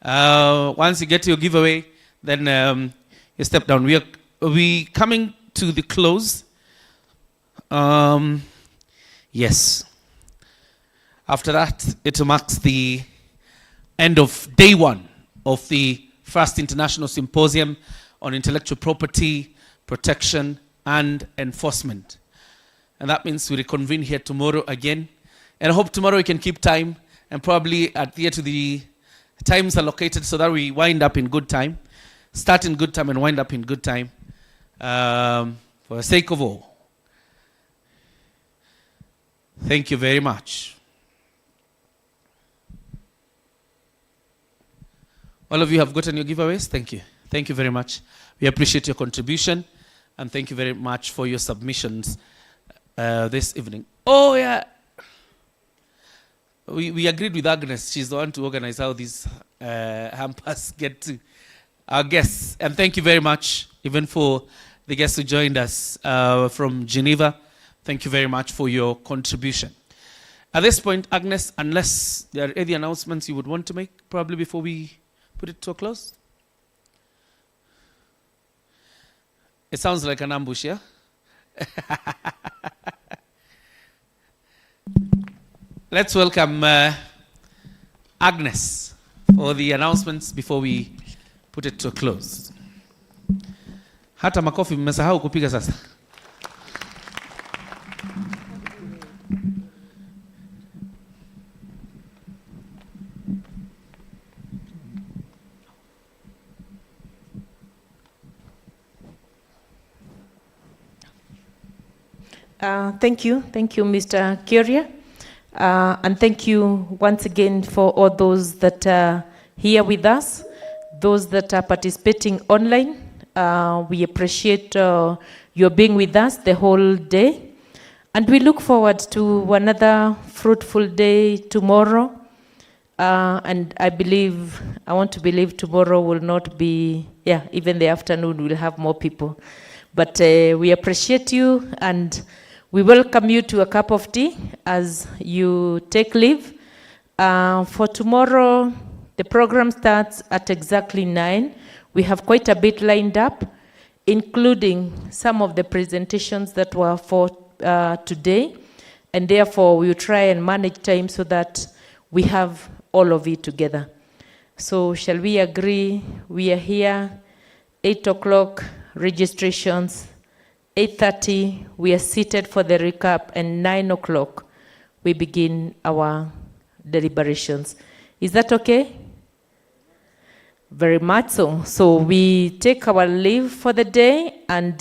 Once you get your giveaway, then you step down. We coming to the close. Yes. After that, it marks the end of day 1 of the first International Symposium on Intellectual Property, Protection, and Enforcement. And that means we reconvene here tomorrow again. And I hope tomorrow we can keep time and probably adhere to the times allocated so that we wind up in good time, start in good time and wind up in good time, for the sake of all. Thank you very much. All of you have gotten your giveaways. Thank you. Thank you very much. We appreciate your contribution, and thank you very much for your submissions this evening. Oh, yeah. We agreed with Agnes. She's the one to organize how these hampers get to our guests. And thank you very much, even for the guests who joined us from Geneva. Thank you very much for your contribution. At this point, Agnes, unless there are any announcements you would want to make, probably before we put it to a close? It sounds like an ambush, yeah? Let's welcome Agnes for the announcements before we put it to a close. Hata makofi mmesahau kupiga sasa. Thank you, Mr. Curia. And thank you once again for all those that are here with us, those that are participating online. We appreciate your being with us the whole day. And we look forward to another fruitful day tomorrow. And I want to believe tomorrow will not be, even the afternoon we'll have more people. But we appreciate you and we welcome you to a cup of tea as you take leave. For tomorrow, the program starts at exactly 9. We have quite a bit lined up, including some of the presentations that were for today. And therefore, we will try and manage time so that we have all of it together. So shall we agree? We are here, 8 o'clock, registrations. 8:30, we are seated for the recap, and 9 o'clock, we begin our deliberations. Is that okay? Very much so. So we take our leave for the day, and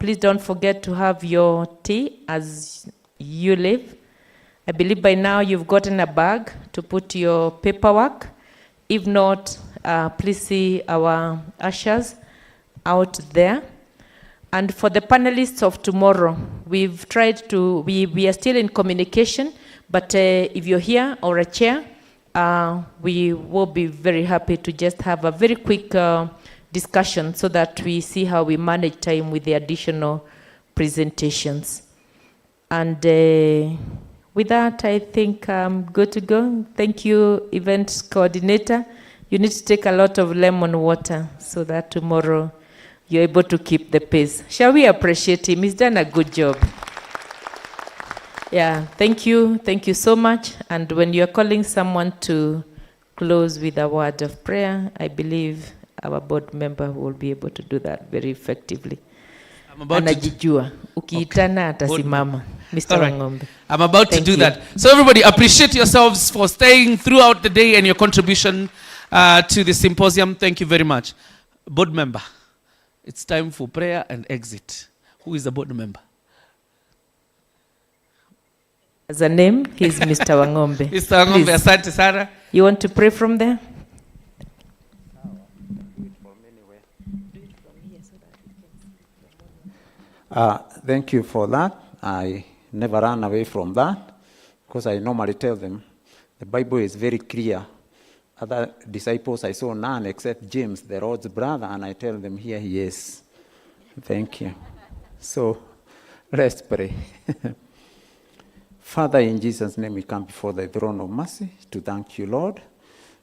please don't forget to have your tea as you leave. I believe by now you've gotten a bag to put your paperwork. If not, please see our ushers out there. And for the panelists of tomorrow, we've tried to, we are still in communication, but if you're here or a chair, we will be very happy to just have a very quick discussion so that we see how we manage time with the additional presentations. And with that, I think I'm good to go. Thank you, event coordinator. You need to take a lot of lemon water so that tomorrow you're able to keep the pace. Shall we appreciate him? He's done a good job. Yeah, thank you. Thank you so much. And when you're calling someone to close with a word of prayer, I believe our board member will be able to do that very effectively. Anajijua. Ukiitana atasimama. Mr. Wangombe. I'm about to do that. So everybody, appreciate yourselves for staying throughout the day and your contribution to the symposium. Thank you very much. Board member. It's time for prayer and exit. Who is the board member? As a name, he's Mr. Wangombe. Mr. Wangombe, asante sana. You want to pray from there? Thank you for that. I never run away from that because I normally tell them the Bible is very clear. Other disciples, I saw none except James, the Lord's brother, and I tell them, here he is. Thank you. So, let's pray. Father, in Jesus' name, we come before the throne of mercy to thank you, Lord,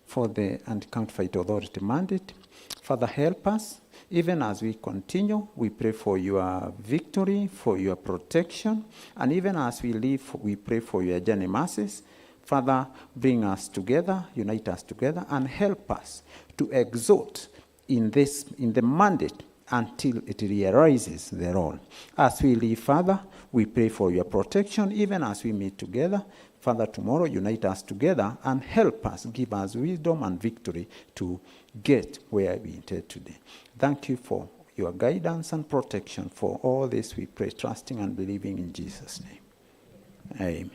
for the Anti-Counterfeit Authority mandate. Father, help us. Even as we continue, we pray for your victory, for your protection, and even as we live, we pray for your journey mercies. Father, bring us together, unite us together, and help us to exhort in the mandate until it realizes their role. As we live, Father, we pray for your protection, even as we meet together. Father, tomorrow, unite us together and help us, give us wisdom and victory to get where we intend today. Thank you for your guidance and protection. For all this, we pray, trusting and believing in Jesus' name. Amen.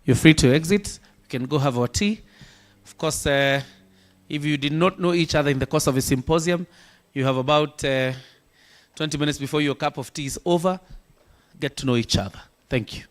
You're free to exit. You can go have our tea. Of course, if you did not know each other in the course of a symposium, you have about 20 minutes before your cup of tea is over. Get to know each other. Thank you.